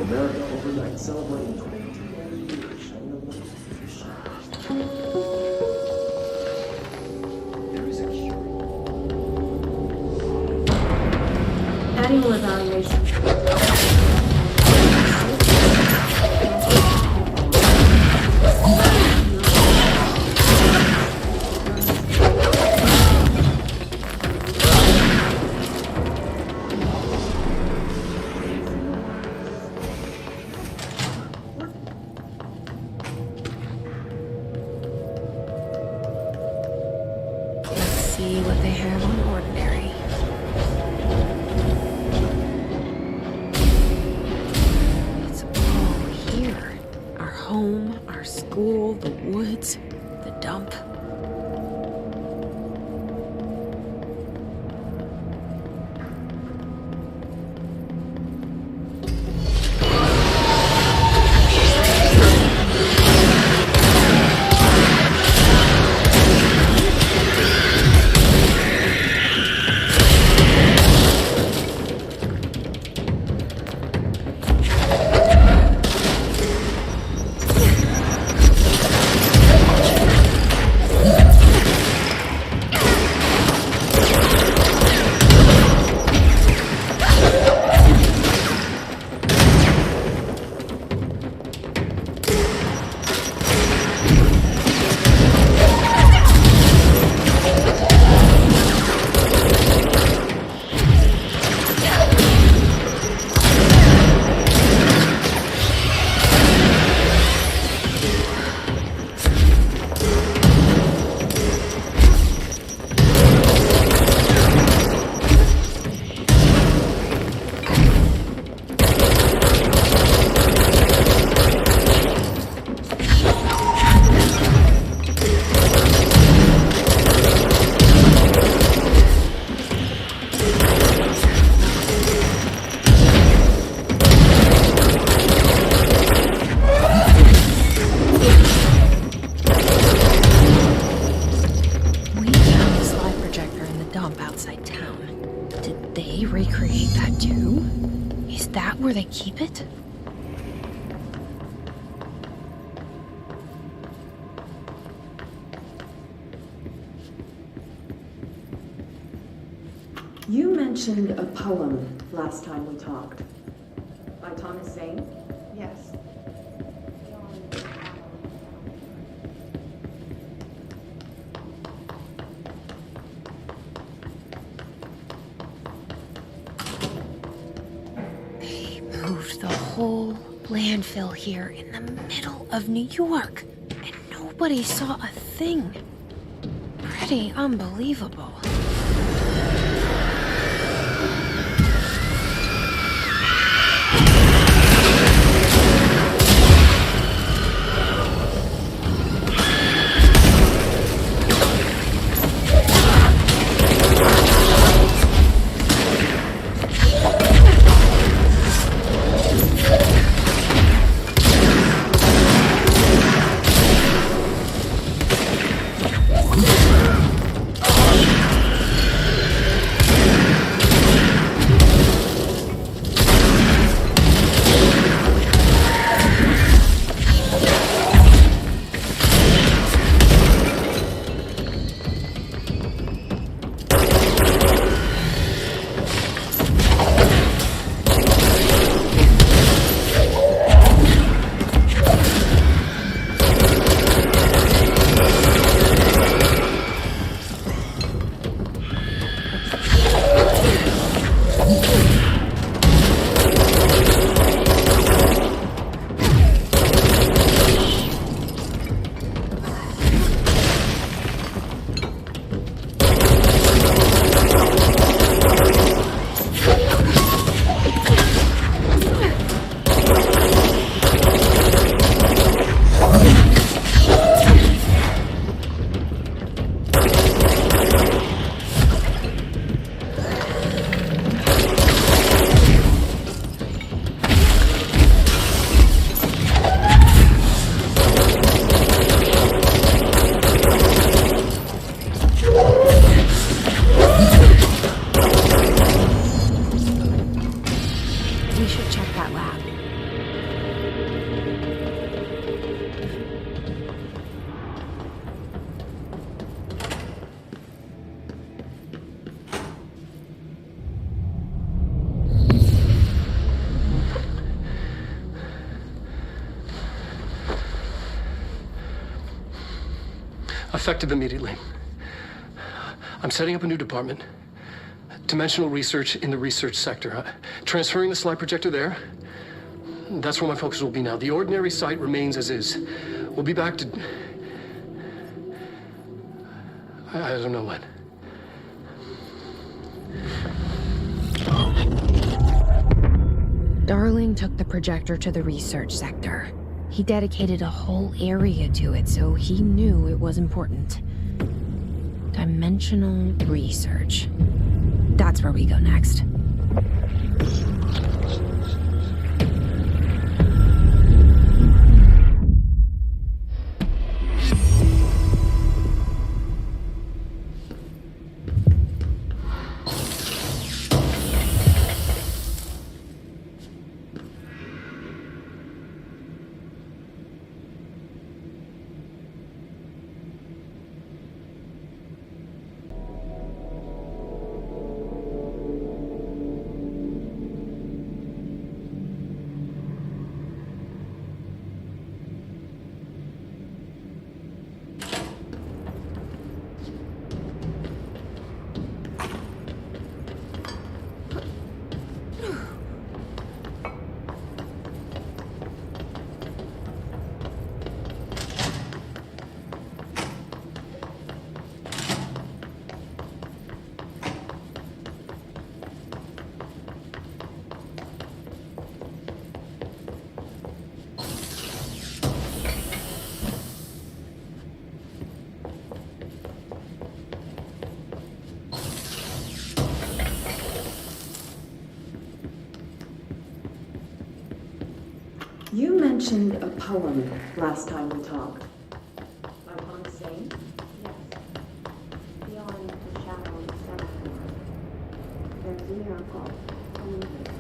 S22: America overnight, celebrating 21 years, shining a light through the shadows.
S6: Annual evaluation.
S1: Let's see what they have on ordinary. It's all here. Our home, our school, the woods, the dump. Recreate that too? Is that where they keep it?
S8: You mentioned a poem last time we talked. By Thomas Zane?
S18: Yes.
S1: Moved the whole landfill here in the middle of New York, and nobody saw a thing. Pretty unbelievable.
S4: Effective immediately. I'm setting up a new department. Dimensional research in the research sector. Transferring the slide projector there. That's where my focus will be now. The ordinary site remains as is. We'll be back to... I don't know when.
S1: Darling took the projector to the research sector. He dedicated a whole area to it, so he knew it was important. Dimensional research. That's where we go next.
S8: You mentioned a poem last time we talked. By Thomas Sane?
S3: Yes. Beyond the shadow of the cemetery, there's a miracle coming here.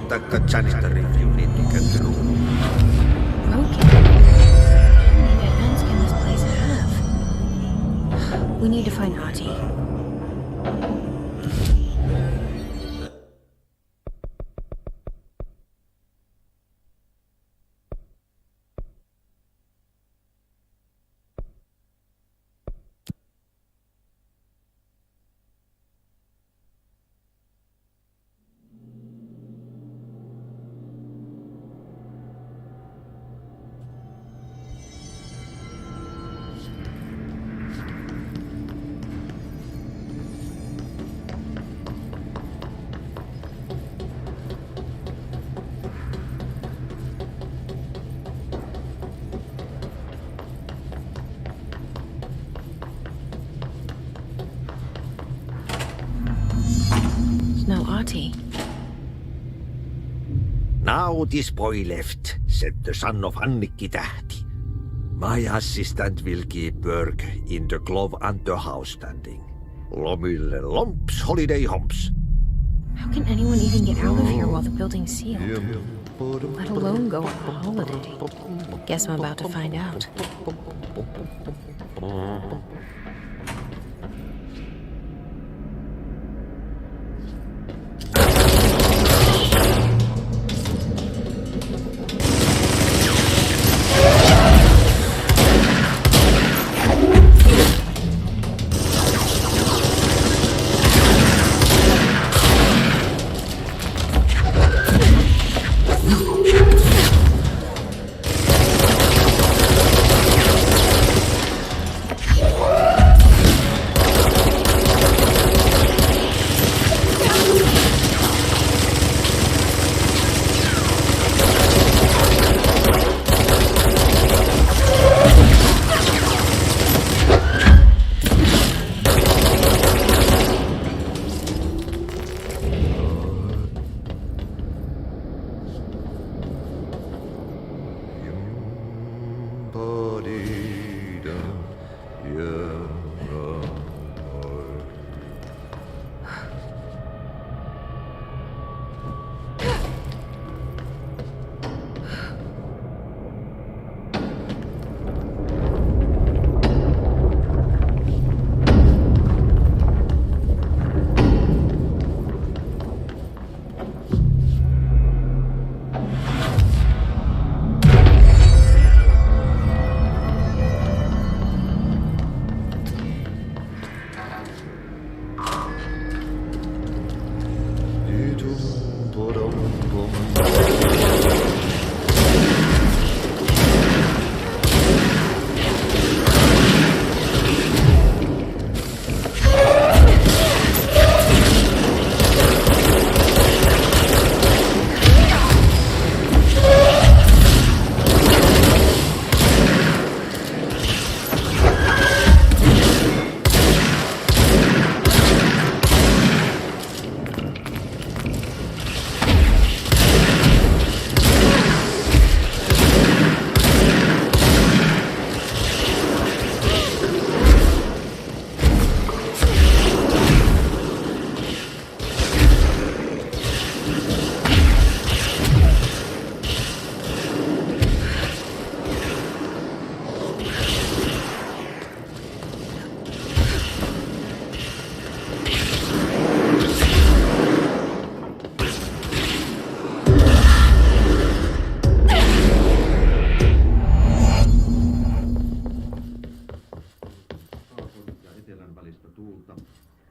S12: taikka janitor if you need to get through.
S1: Broken? How many dead ends can this place have? We need to find Hati. No Ahti.
S12: Now this boy left, said the son of Annikki Tähti. My assistant will keep work in the glove and the house standing. Lomille lomps, holiday humps.
S1: How can anyone even get out of here while the building's sealed? Let alone go on a holiday. Guess I'm about to find out.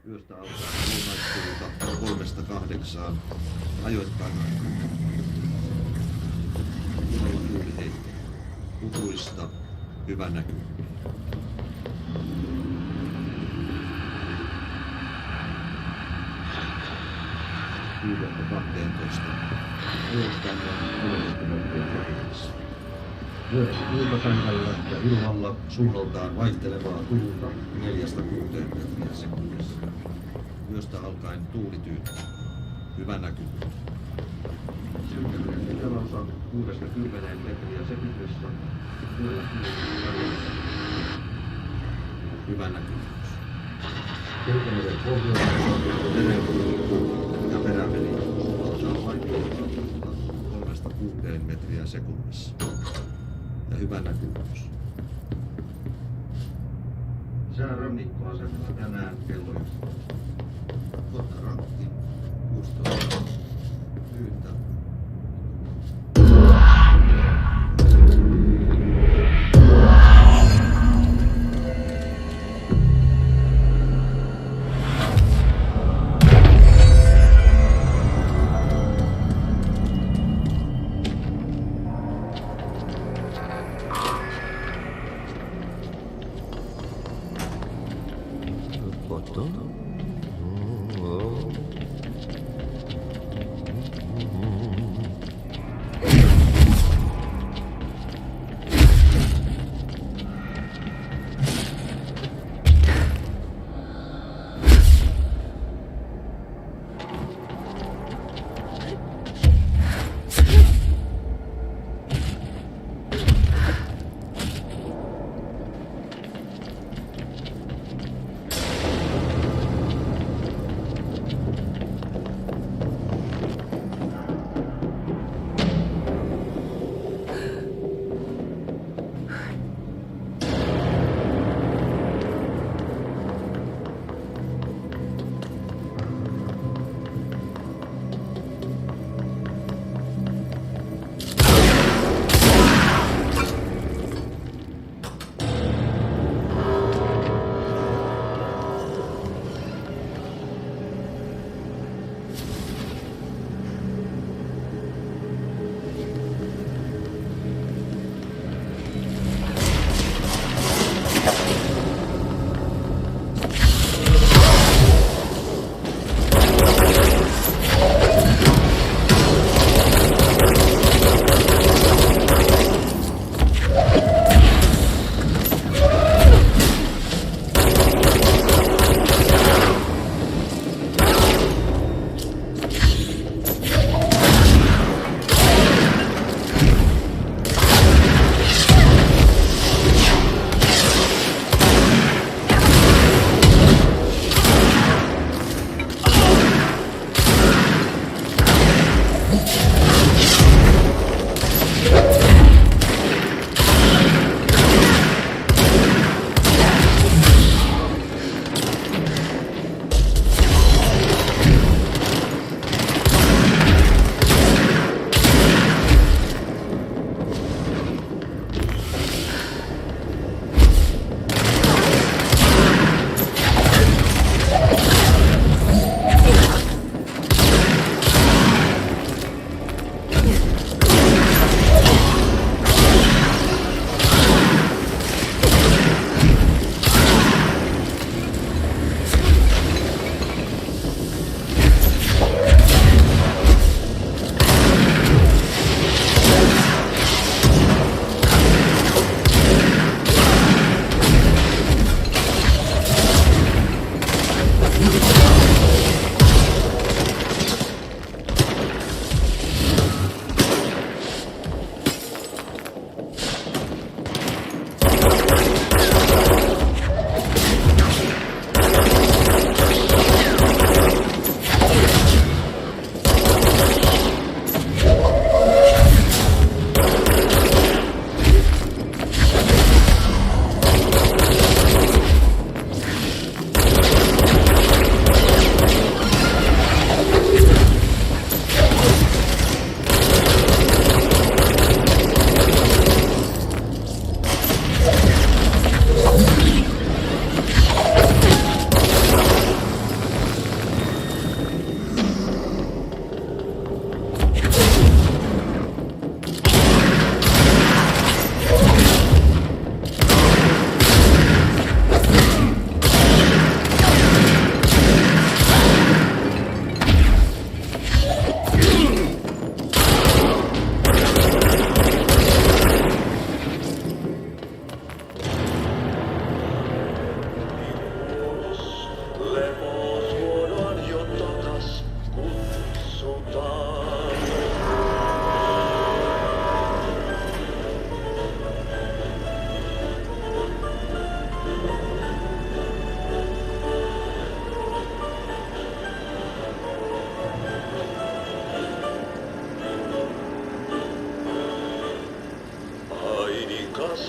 S16: Yöstä alkaa lounaistuulta 3–8, ajoittain illalla tuuli heitti. Utuista hyvä näky. Kuudelta 12. Ajoittain noin 30 minuuttia sekunnnissa. Ilmakanhalla ja ilmalla suunnaltaan vaihtelevaa tuulta 4–6 metriä sekunnissa. Yöstä alkaen tuuli tyytyy. Hyvä näkyvyys. Synkeminen eteläosa 6–10 metriä sekunnissa. Yöllä tuuli. Hyvä näkyvyys. Selkämeren pohjoisessa verenpuu ja perämeri suunnaltaan vaihtelevaa. sekunnissa. Ja hyvä näkyvyys. Sää rannikkoasemalla tänään kello 11. Kotarakki 16. Pyyntö.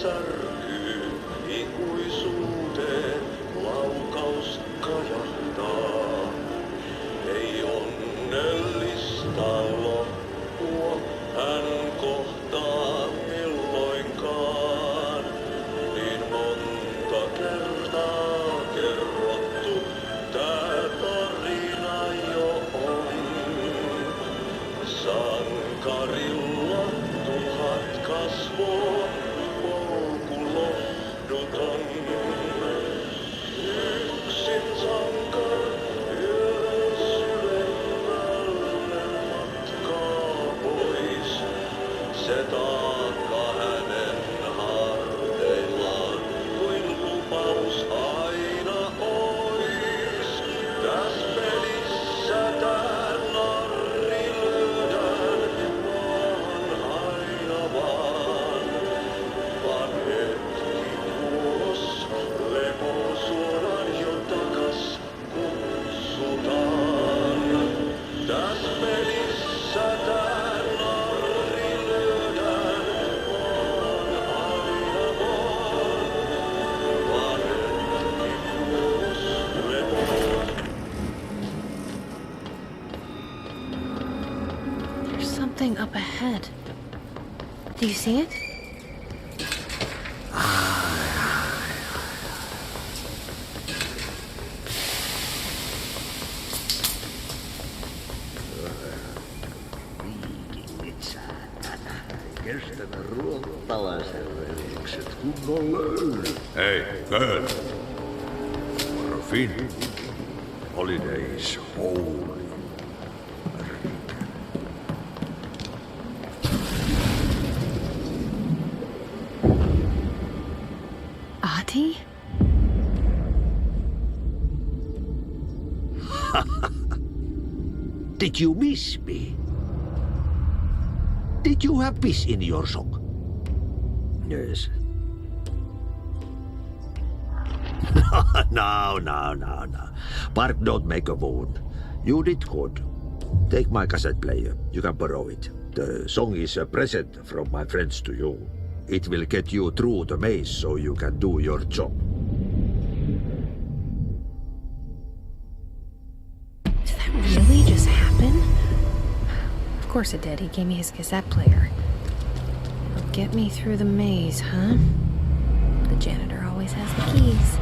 S7: särkyy ikuisuuteen, laukaus kajahtaa. Ei onnellista loppua hän kohtaa milloinkaan. Niin monta kertaa kerrottu tää tarina jo on. Sankarilla 1000 kasvoa, polku lohduton. Yksin sankar yön syvemmälle matkaa pois. Se taakka hänen harteillaan kuin lupaus aina ois. Täs pelissä tää narri lyödään vaan aina vaan. Vaan hetki vuos lepo suoraan jo takas kutsutaan. Täs pelissä tää narri lyödään vaan aina vaan. Vaan hetki vuos lepo.
S1: There's something up ahead. Do you see it?
S12: Kestävä ruottalaisen veljekset kunnolla. Hey, girl. Morfin. Holidays holy.
S1: Ahti?
S12: Did you miss me? Did you have peace in your song? Yes. No. Bark don't make a wound. You did good. Take my cassette player. You can borrow it. The song is a present from my friends to you. It will get you through the maze so you can do your job.
S1: Did that really just happen? Of course it did. He gave me his cassette player. It'll get me through the maze, huh? The janitor always has the keys.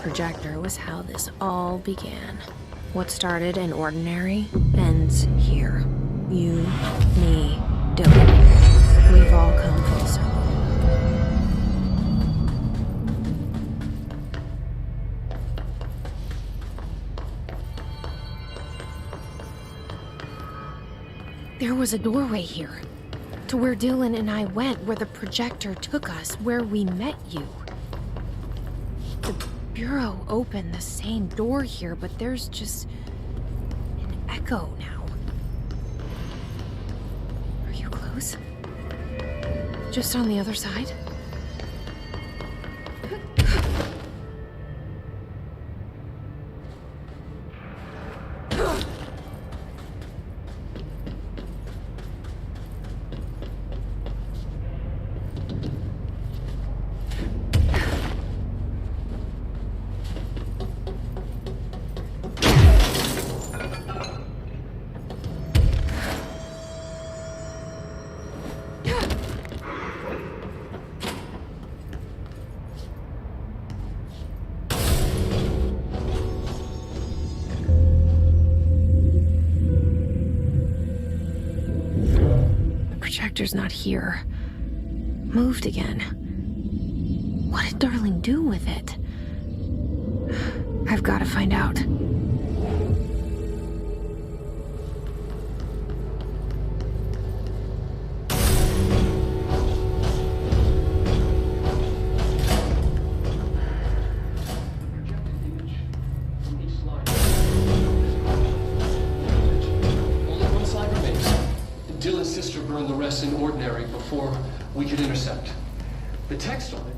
S1: projector was how this all began. What started in ordinary ends here. You, me, Dylan. We've all come full circle. There was a doorway here, to where Dylan and I went, where the projector took us, where we met you. The Bureau opened the same door here, but there's just an echo now. Are you close? Just on the other side? Projector's not here. Moved again. What did Darling do with it? I've got to find out.
S4: Burned the rest in ordinary before we could intercept. The text on it.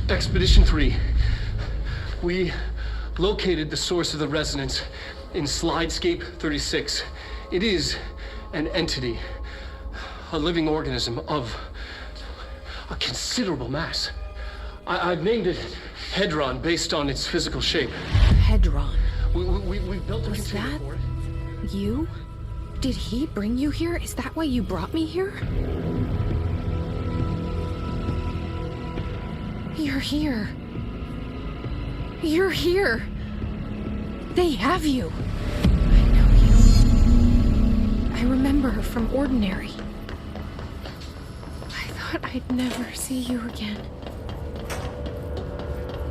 S4: Expedition 3. We located the source of the resonance in Slidescape 36. It is an entity, a living organism of a considerable mass. I've named it Hedron based on its physical shape.
S1: Hedron.
S4: We built a container for it.
S1: You? Did he bring you here? Is that why you brought me here? You're here. You're here. They have you. I know you. I remember her from Ordinary. I thought I'd never see you again.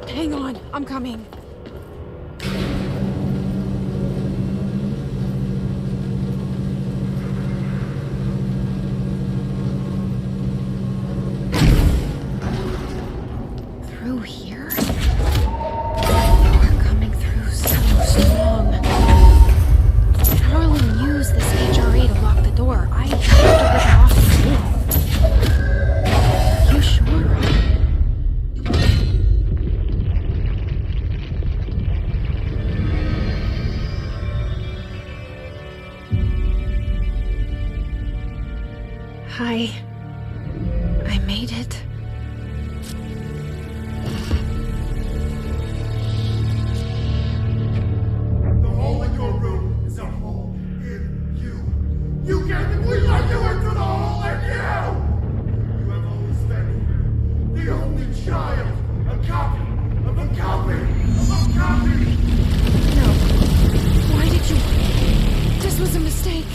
S1: Hang on, I'm coming. Through here? You're coming through so strong. Darling used this HRA to lock the door. I have to get off too. You sure? Hi. I made it.
S22: The hole in your room is a hole in you. You gave me, we let you into the hole in you! You have always been the only child, a copy of a copy of a copy!
S1: No. Why did you? This was a mistake.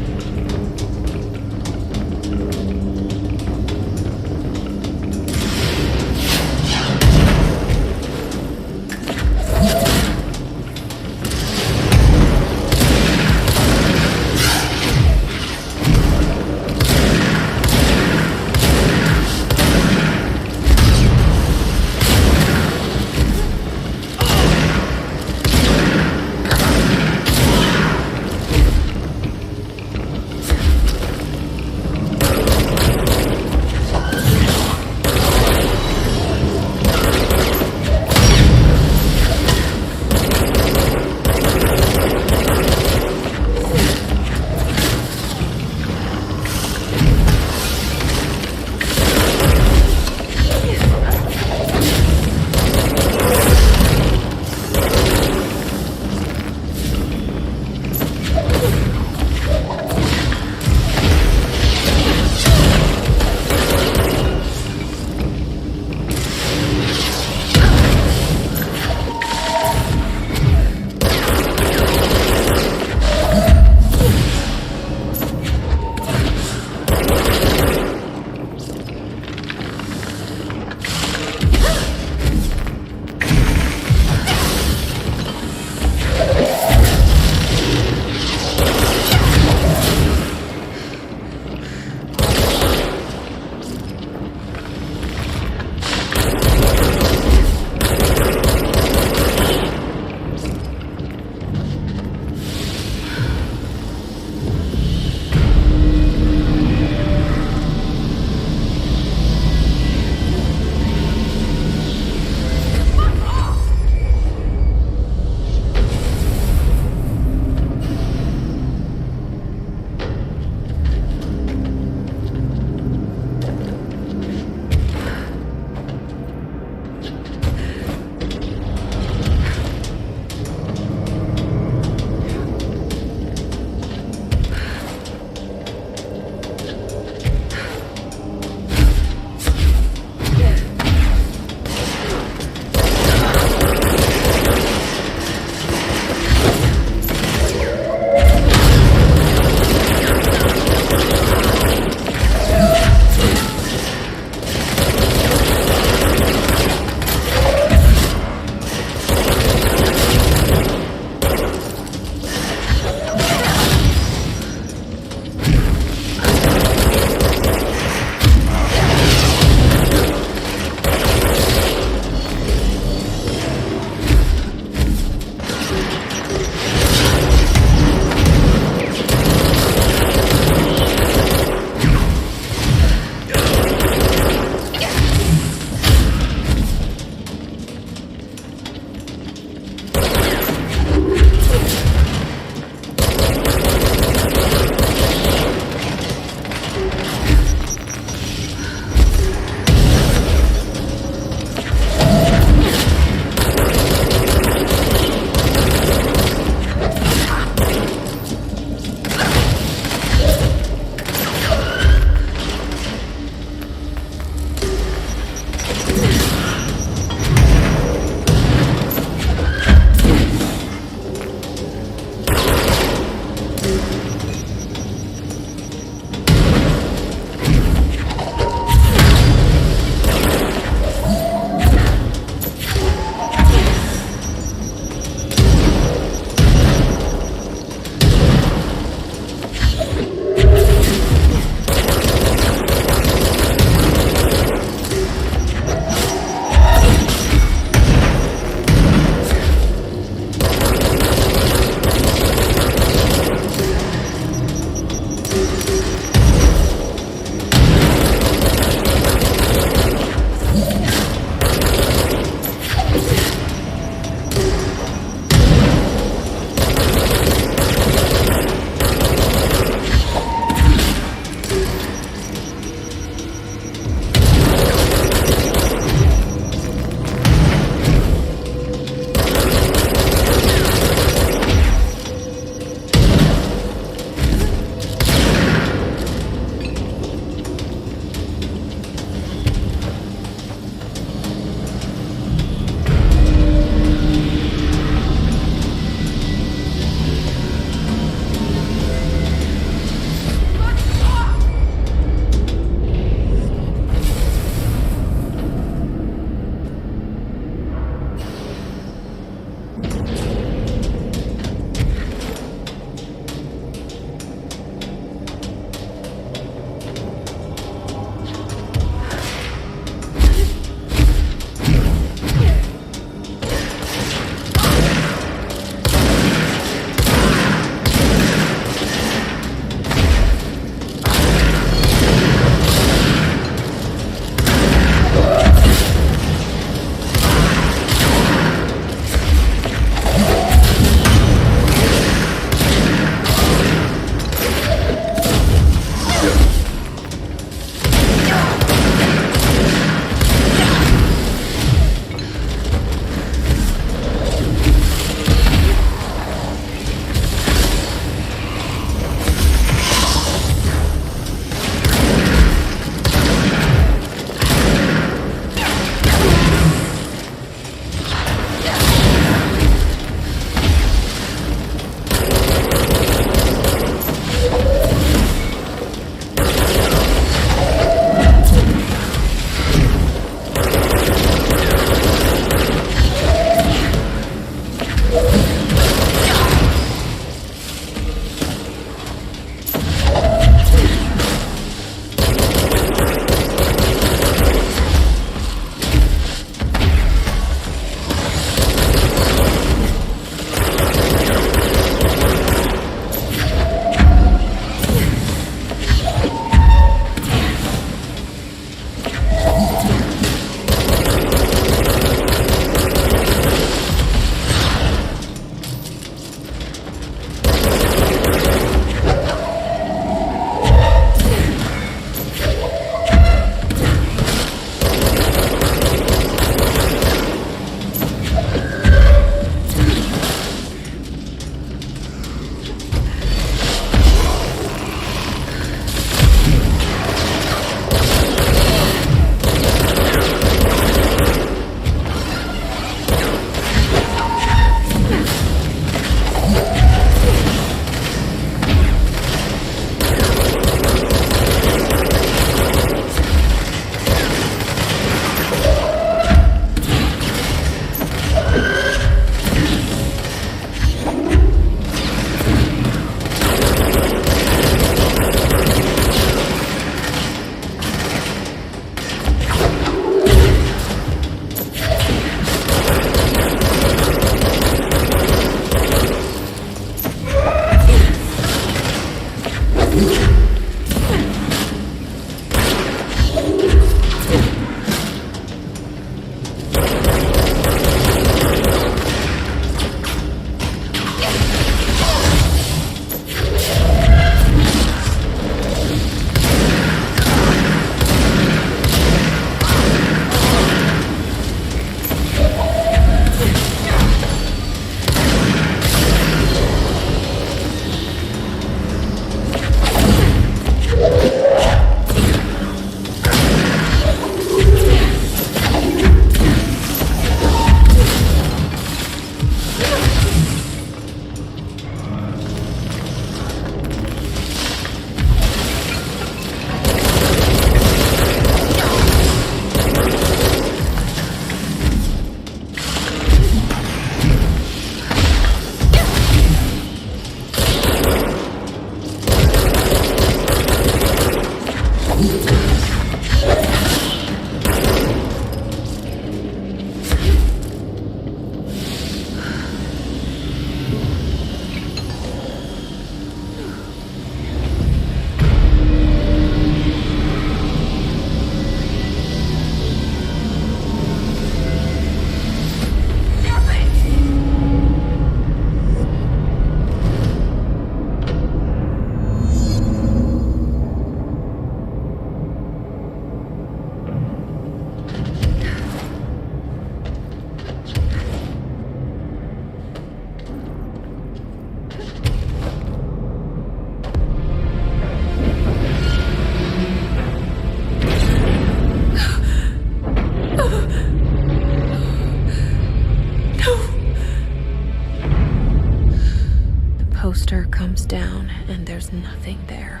S1: poster comes down and there's nothing there.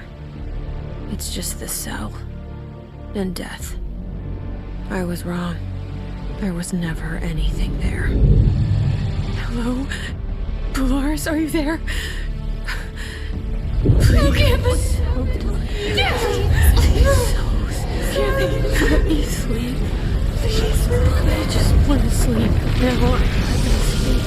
S1: It's just the cell and death. I was wrong. There was never anything there. Hello? Dolores, are you there? Please. Campus. Please, let me sleep. Please, I just want to sleep. Now I can sleep.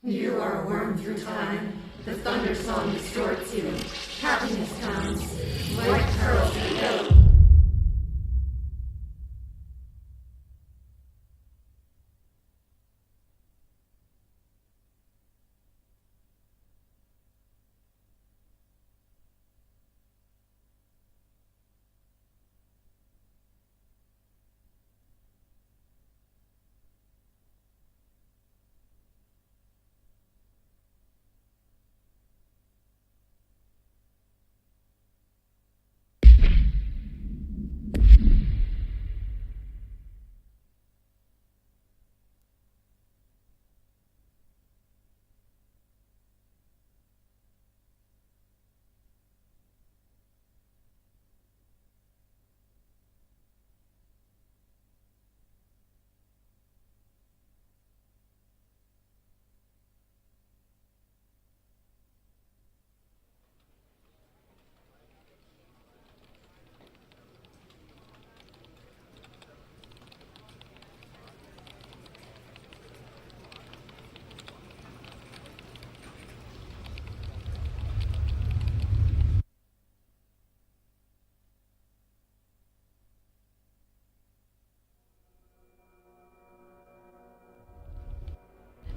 S11: You are a worm through time. The thunder song distorts you. Happiness comes. White pearls that go.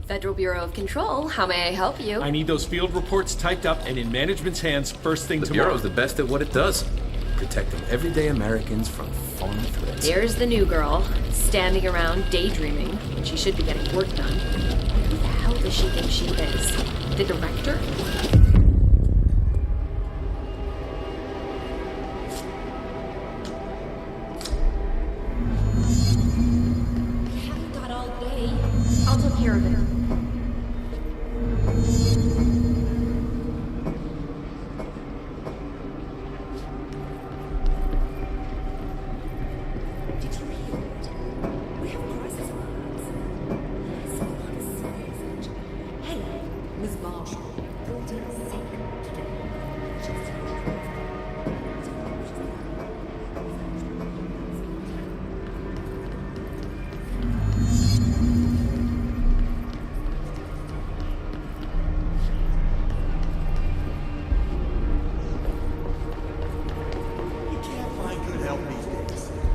S6: Federal Bureau of Control, how may I help you?
S14: I need those field reports typed up and in management's hands first thing tomorrow.
S23: The Bureau's the best at what it does. Protecting everyday Americans from foreign threats.
S6: Here's the new girl, standing around daydreaming when she should be getting work done. Who the hell does she think she is? The director?
S2: Haven't got all day. I'll take care of it.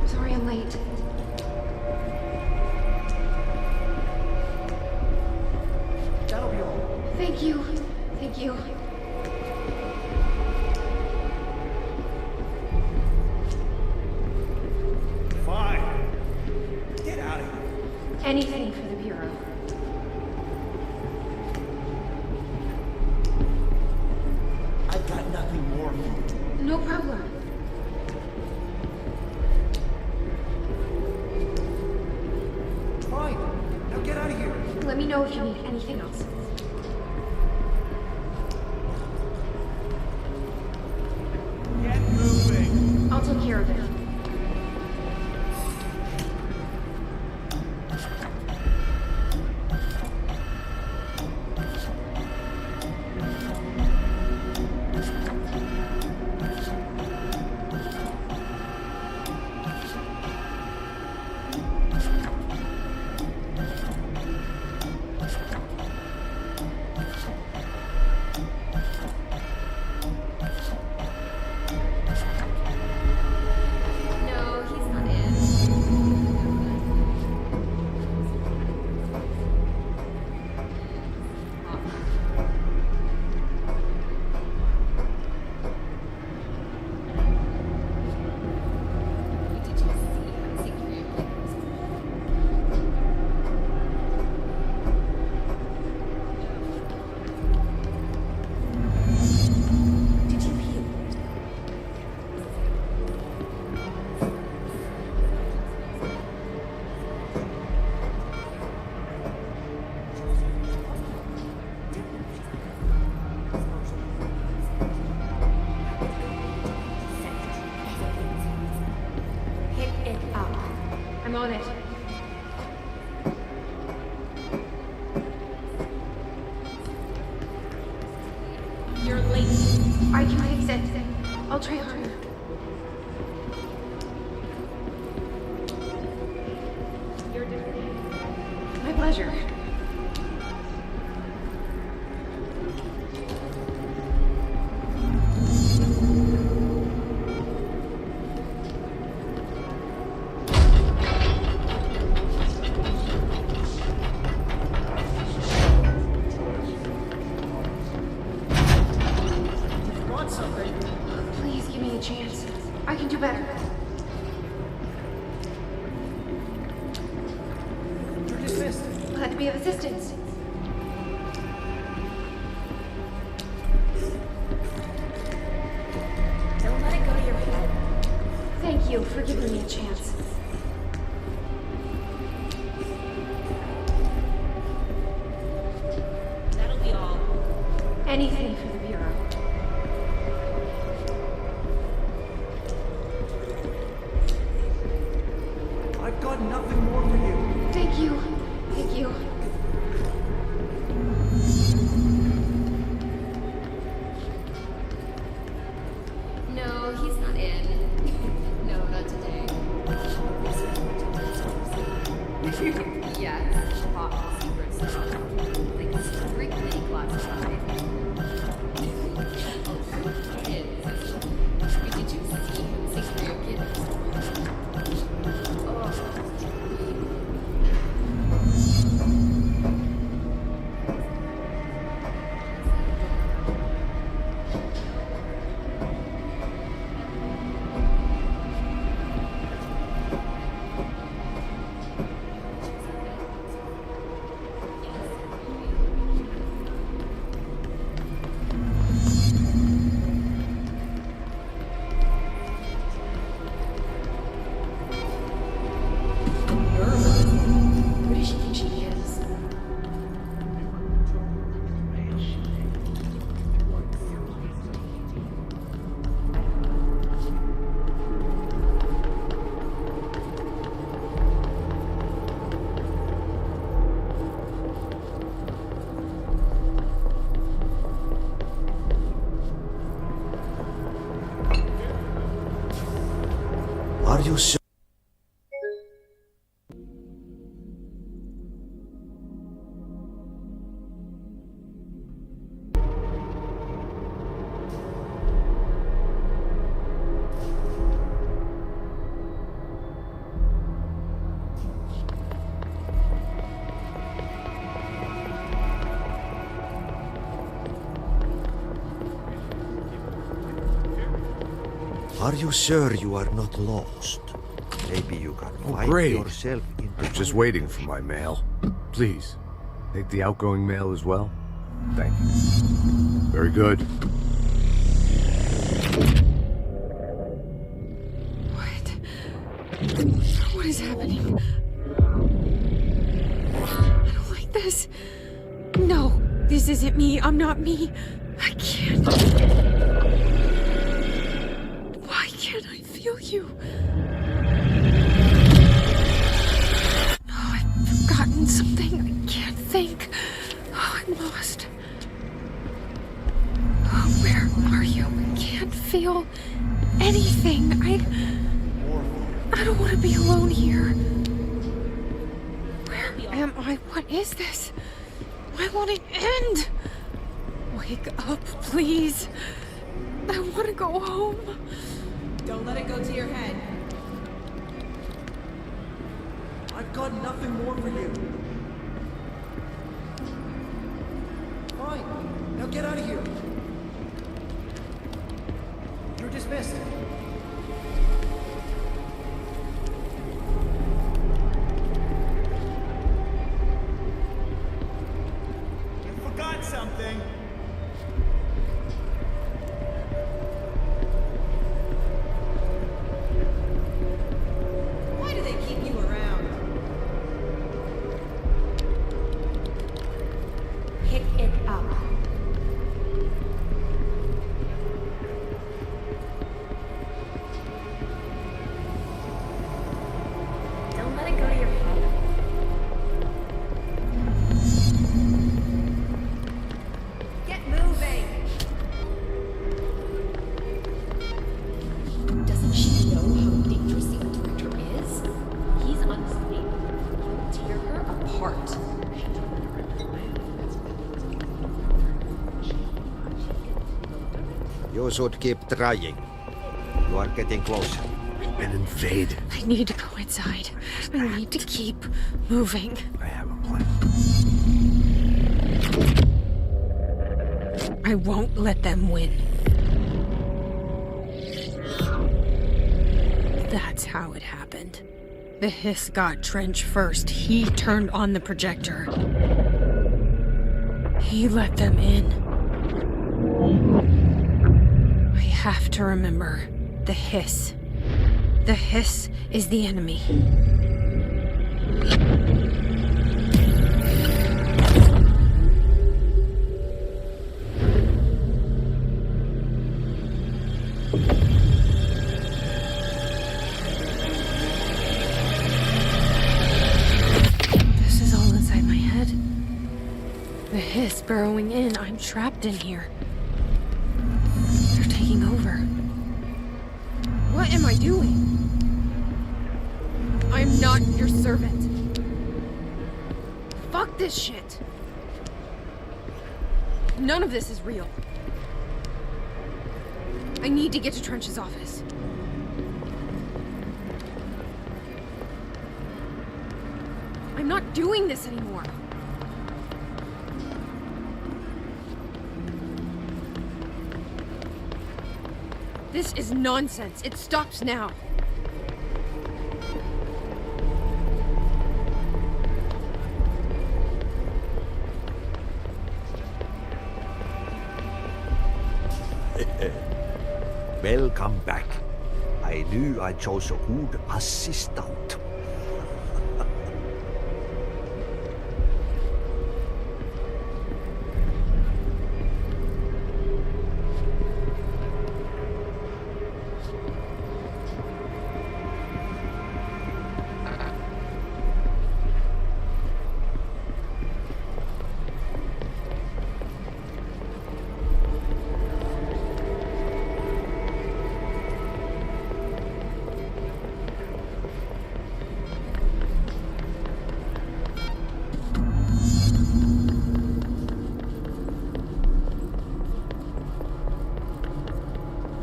S2: Sorry I'm late.
S10: That'll be all.
S2: Thank you. Thank you.
S10: Fine. Get out of here.
S2: Anything for the Bureau.
S10: I've got nothing more for you.
S2: No problem.
S10: Fine. Now get out of here.
S2: Let me know if you need anything else.
S10: Get moving.
S2: I'll take care of it. on it.
S1: You're late.
S2: I can fix it. I'll try harder. My pleasure.
S21: Want something?
S2: Please give me a chance. I can do better.
S21: You're dismissed.
S2: Glad to be of assistance.
S6: Don't let it go to your head.
S2: Thank you for giving me a chance.
S1: That'll be all.
S2: Anything for the Bureau.
S21: I've got nothing more for you.
S2: Thank you. Thank you.
S6: No, he's not in. No, not today. Yes, top secret stuff. Like strictly classified. Oh, kids. Did you see him sing for your kids? Oh. Who does she think she is?
S12: Are you sure? Are you sure you are not lost? Maybe you can find
S5: great.
S12: yourself in the...
S5: I'm just waiting for my mail. Please, take the outgoing mail as well. Thank you. Very good.
S1: What is happening? I don't like this. No, this isn't me. I'm not me. I can't. Why can't I feel you? Oh, I've forgotten something. I can't think. Oh, I'm lost. Oh, where are you? I can't feel anything. I don't want to be alone here. Where am I? What is this? Why won't it end? Wake up, please. I want to go home.
S18: Don't let it go to your head.
S21: I've got nothing more for you. Fine. Now get out of here. You're dismissed. You forgot something.
S18: Why do they keep you around?
S1: Pick it up.
S12: You should keep trying. You are getting closer.
S5: Been invaded.
S1: I need to go inside. I need to keep moving.
S5: I have a plan.
S1: I won't let them win. That's how it happened. The hiss got Trench first. He turned on the projector. He let them in. I have to remember the hiss. The hiss is the enemy. This is all inside my head. The hiss burrowing in. I'm trapped in here. They're taking over. What am I doing? I'm not your servant. Fuck this shit. None of this is real. I need to get to Trench's office. I'm not doing this anymore. This is nonsense. It stops now.
S12: Welcome back. I knew I chose a good assistant.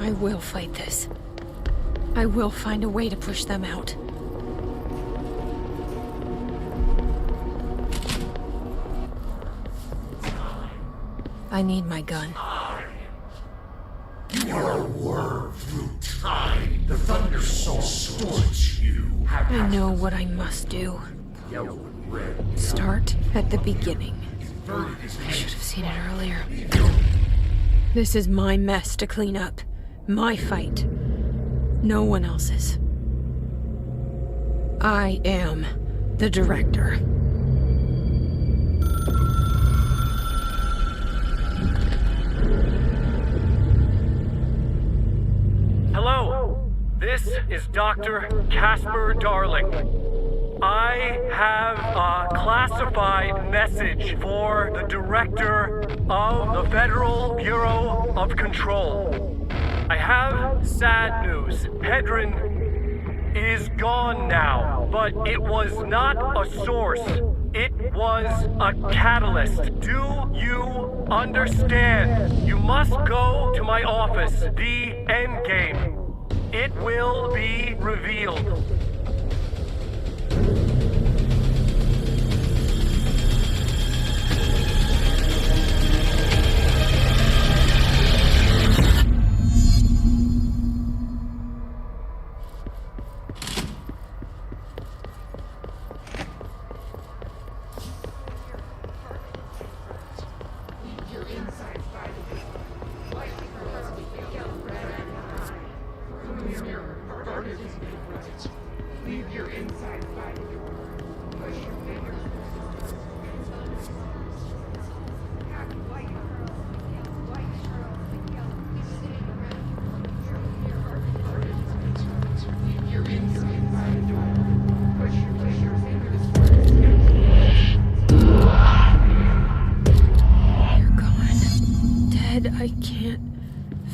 S1: I will fight this. I will find a way to push them out. I need my gun.
S22: You are a worm through time. The Thunder Soul sorts you.
S1: I know what I must do. Start at the beginning. I should have seen it earlier. This is my mess to clean up. My fight. No one else's. I am the director.
S13: Hello, this is Dr. Casper Darling. I have a classified message for the director of the Federal Bureau of Control. I have sad news. Pedrin is gone now, but it was not a source. It was a catalyst. Do you understand? You must go to my office, the Endgame. It will be revealed.
S1: I can't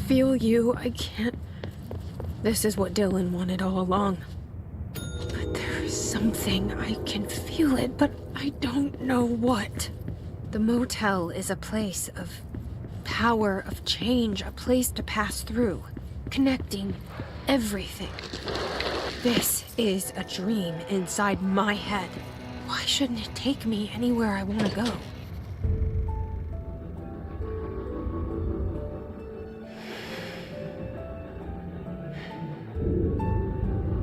S1: feel you. I can't. This is what Dylan wanted all along. But there is something. I can feel it, but I don't know what. The motel is a place of power of change, a place to pass through, connecting everything. This is a dream inside my head. Why shouldn't it take me anywhere I want to go?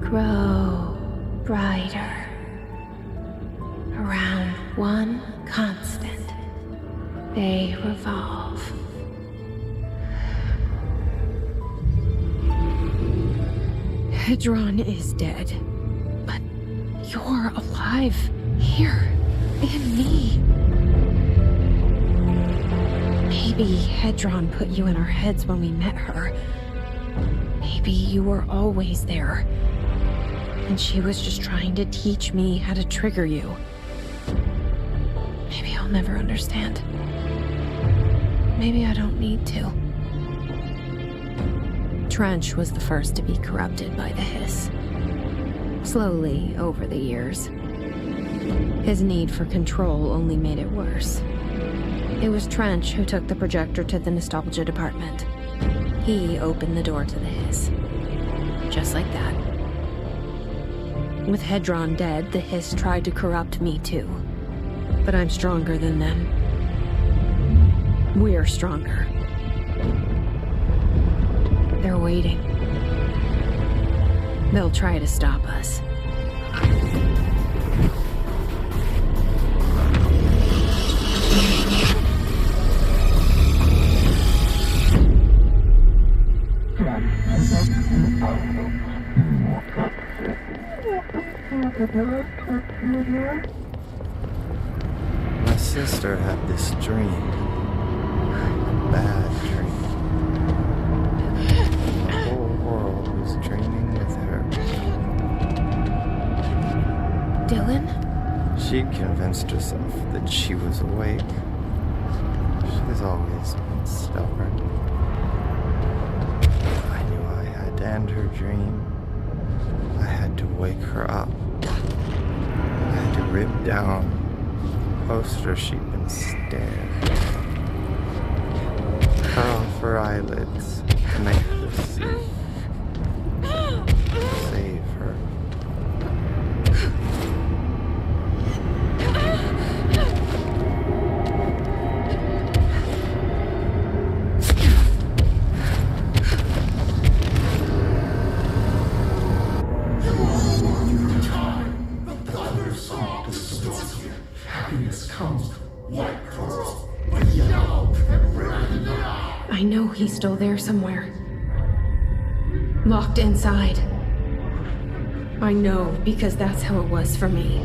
S1: Grow brighter around one constant. They revolve. Hedron is dead, but you're alive here in me. Maybe Hedron put you in our heads when we met her. Maybe you were always there, and she was just trying to teach me how to trigger you. Maybe I'll never understand. Maybe I don't need to. Trench was the first to be corrupted by the hiss. Slowly, over the years. His need for control only made it worse. It was Trench who took the projector to the nostalgia department. He opened the door to the hiss. Just like that. With Hedron dead, the hiss tried to corrupt me too. But I'm stronger than them. We're stronger. They're waiting. They'll try to stop us.
S21: My sister had this dream. A bad dream. The whole world was dreaming with her.
S1: Dylan?
S21: She convinced herself that she was awake. She's always been stubborn. I knew I had to end her dream. I had to wake her up. I had to rip down the poster she'd been staring at. Cut off her eyelids to make her see. Save her.
S1: I know he's still there somewhere. Locked inside. I know, because that's how it was for me.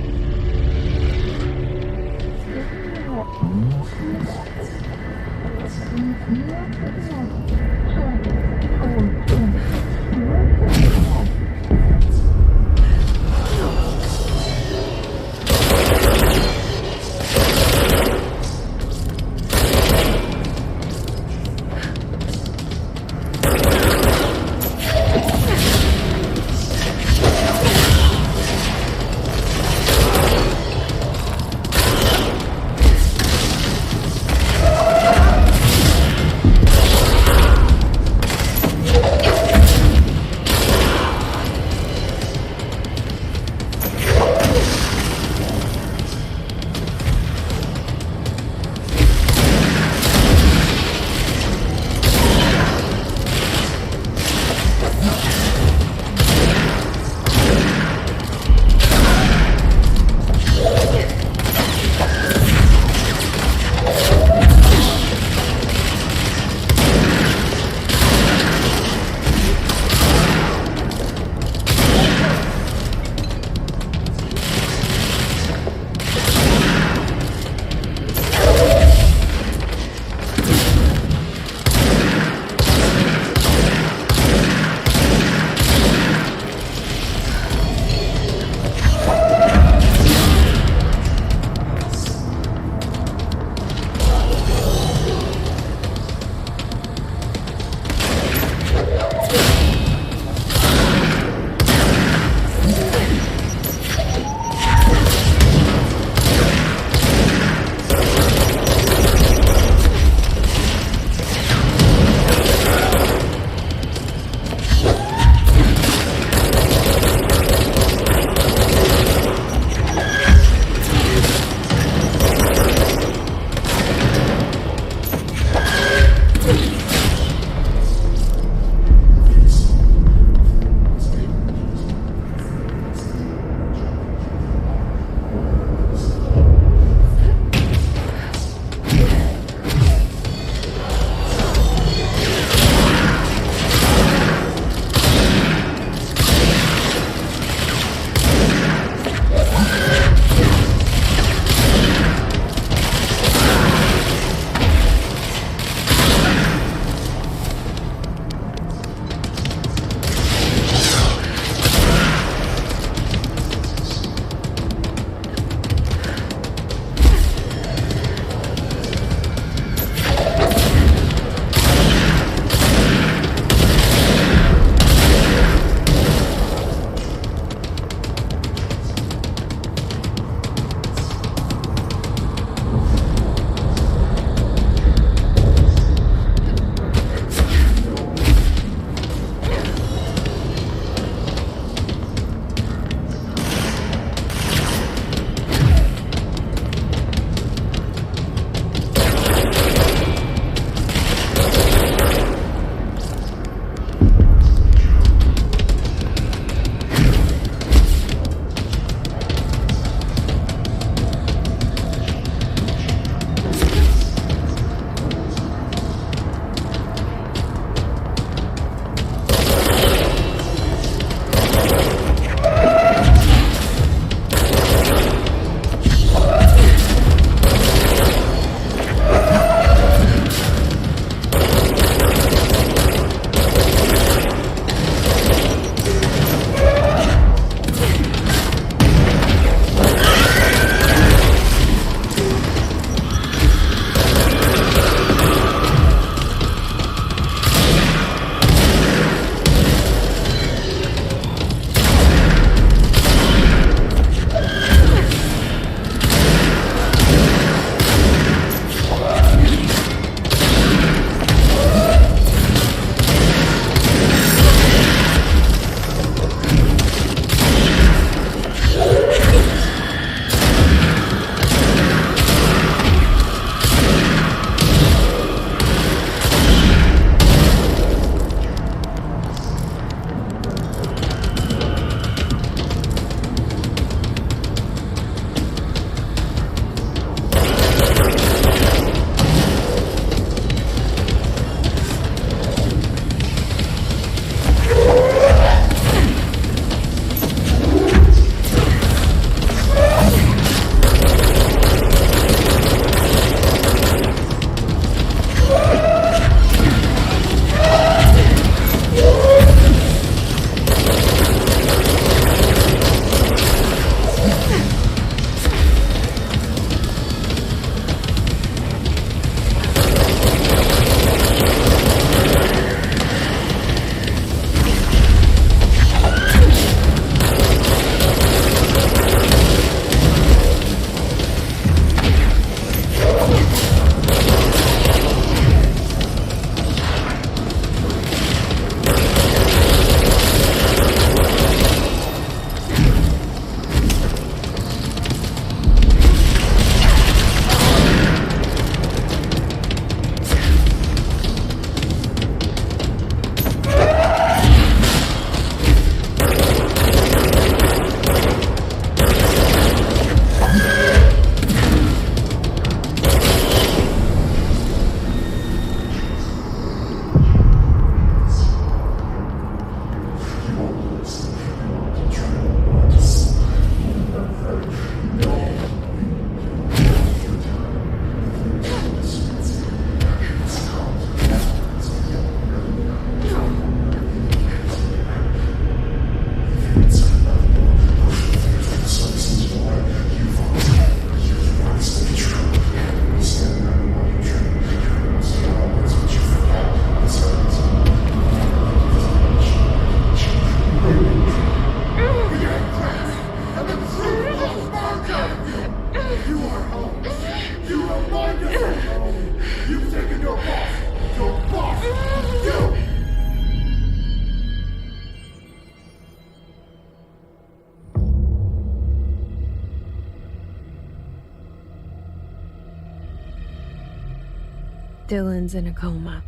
S1: Dylan's in a coma.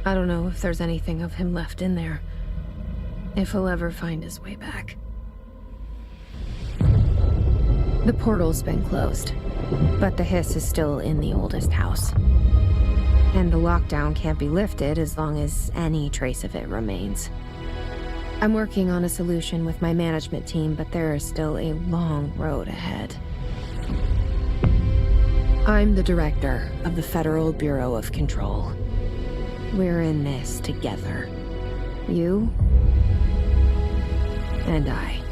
S1: I don't know if there's anything of him left in there. If he'll ever find his way back. The portal's been closed, but the hiss is still in the oldest house. And the lockdown can't be lifted as long as any trace of it remains. I'm working on a solution with my management team, but there is still a long road ahead. I'm the director of the Federal Bureau of Control. We're in this together. You and I.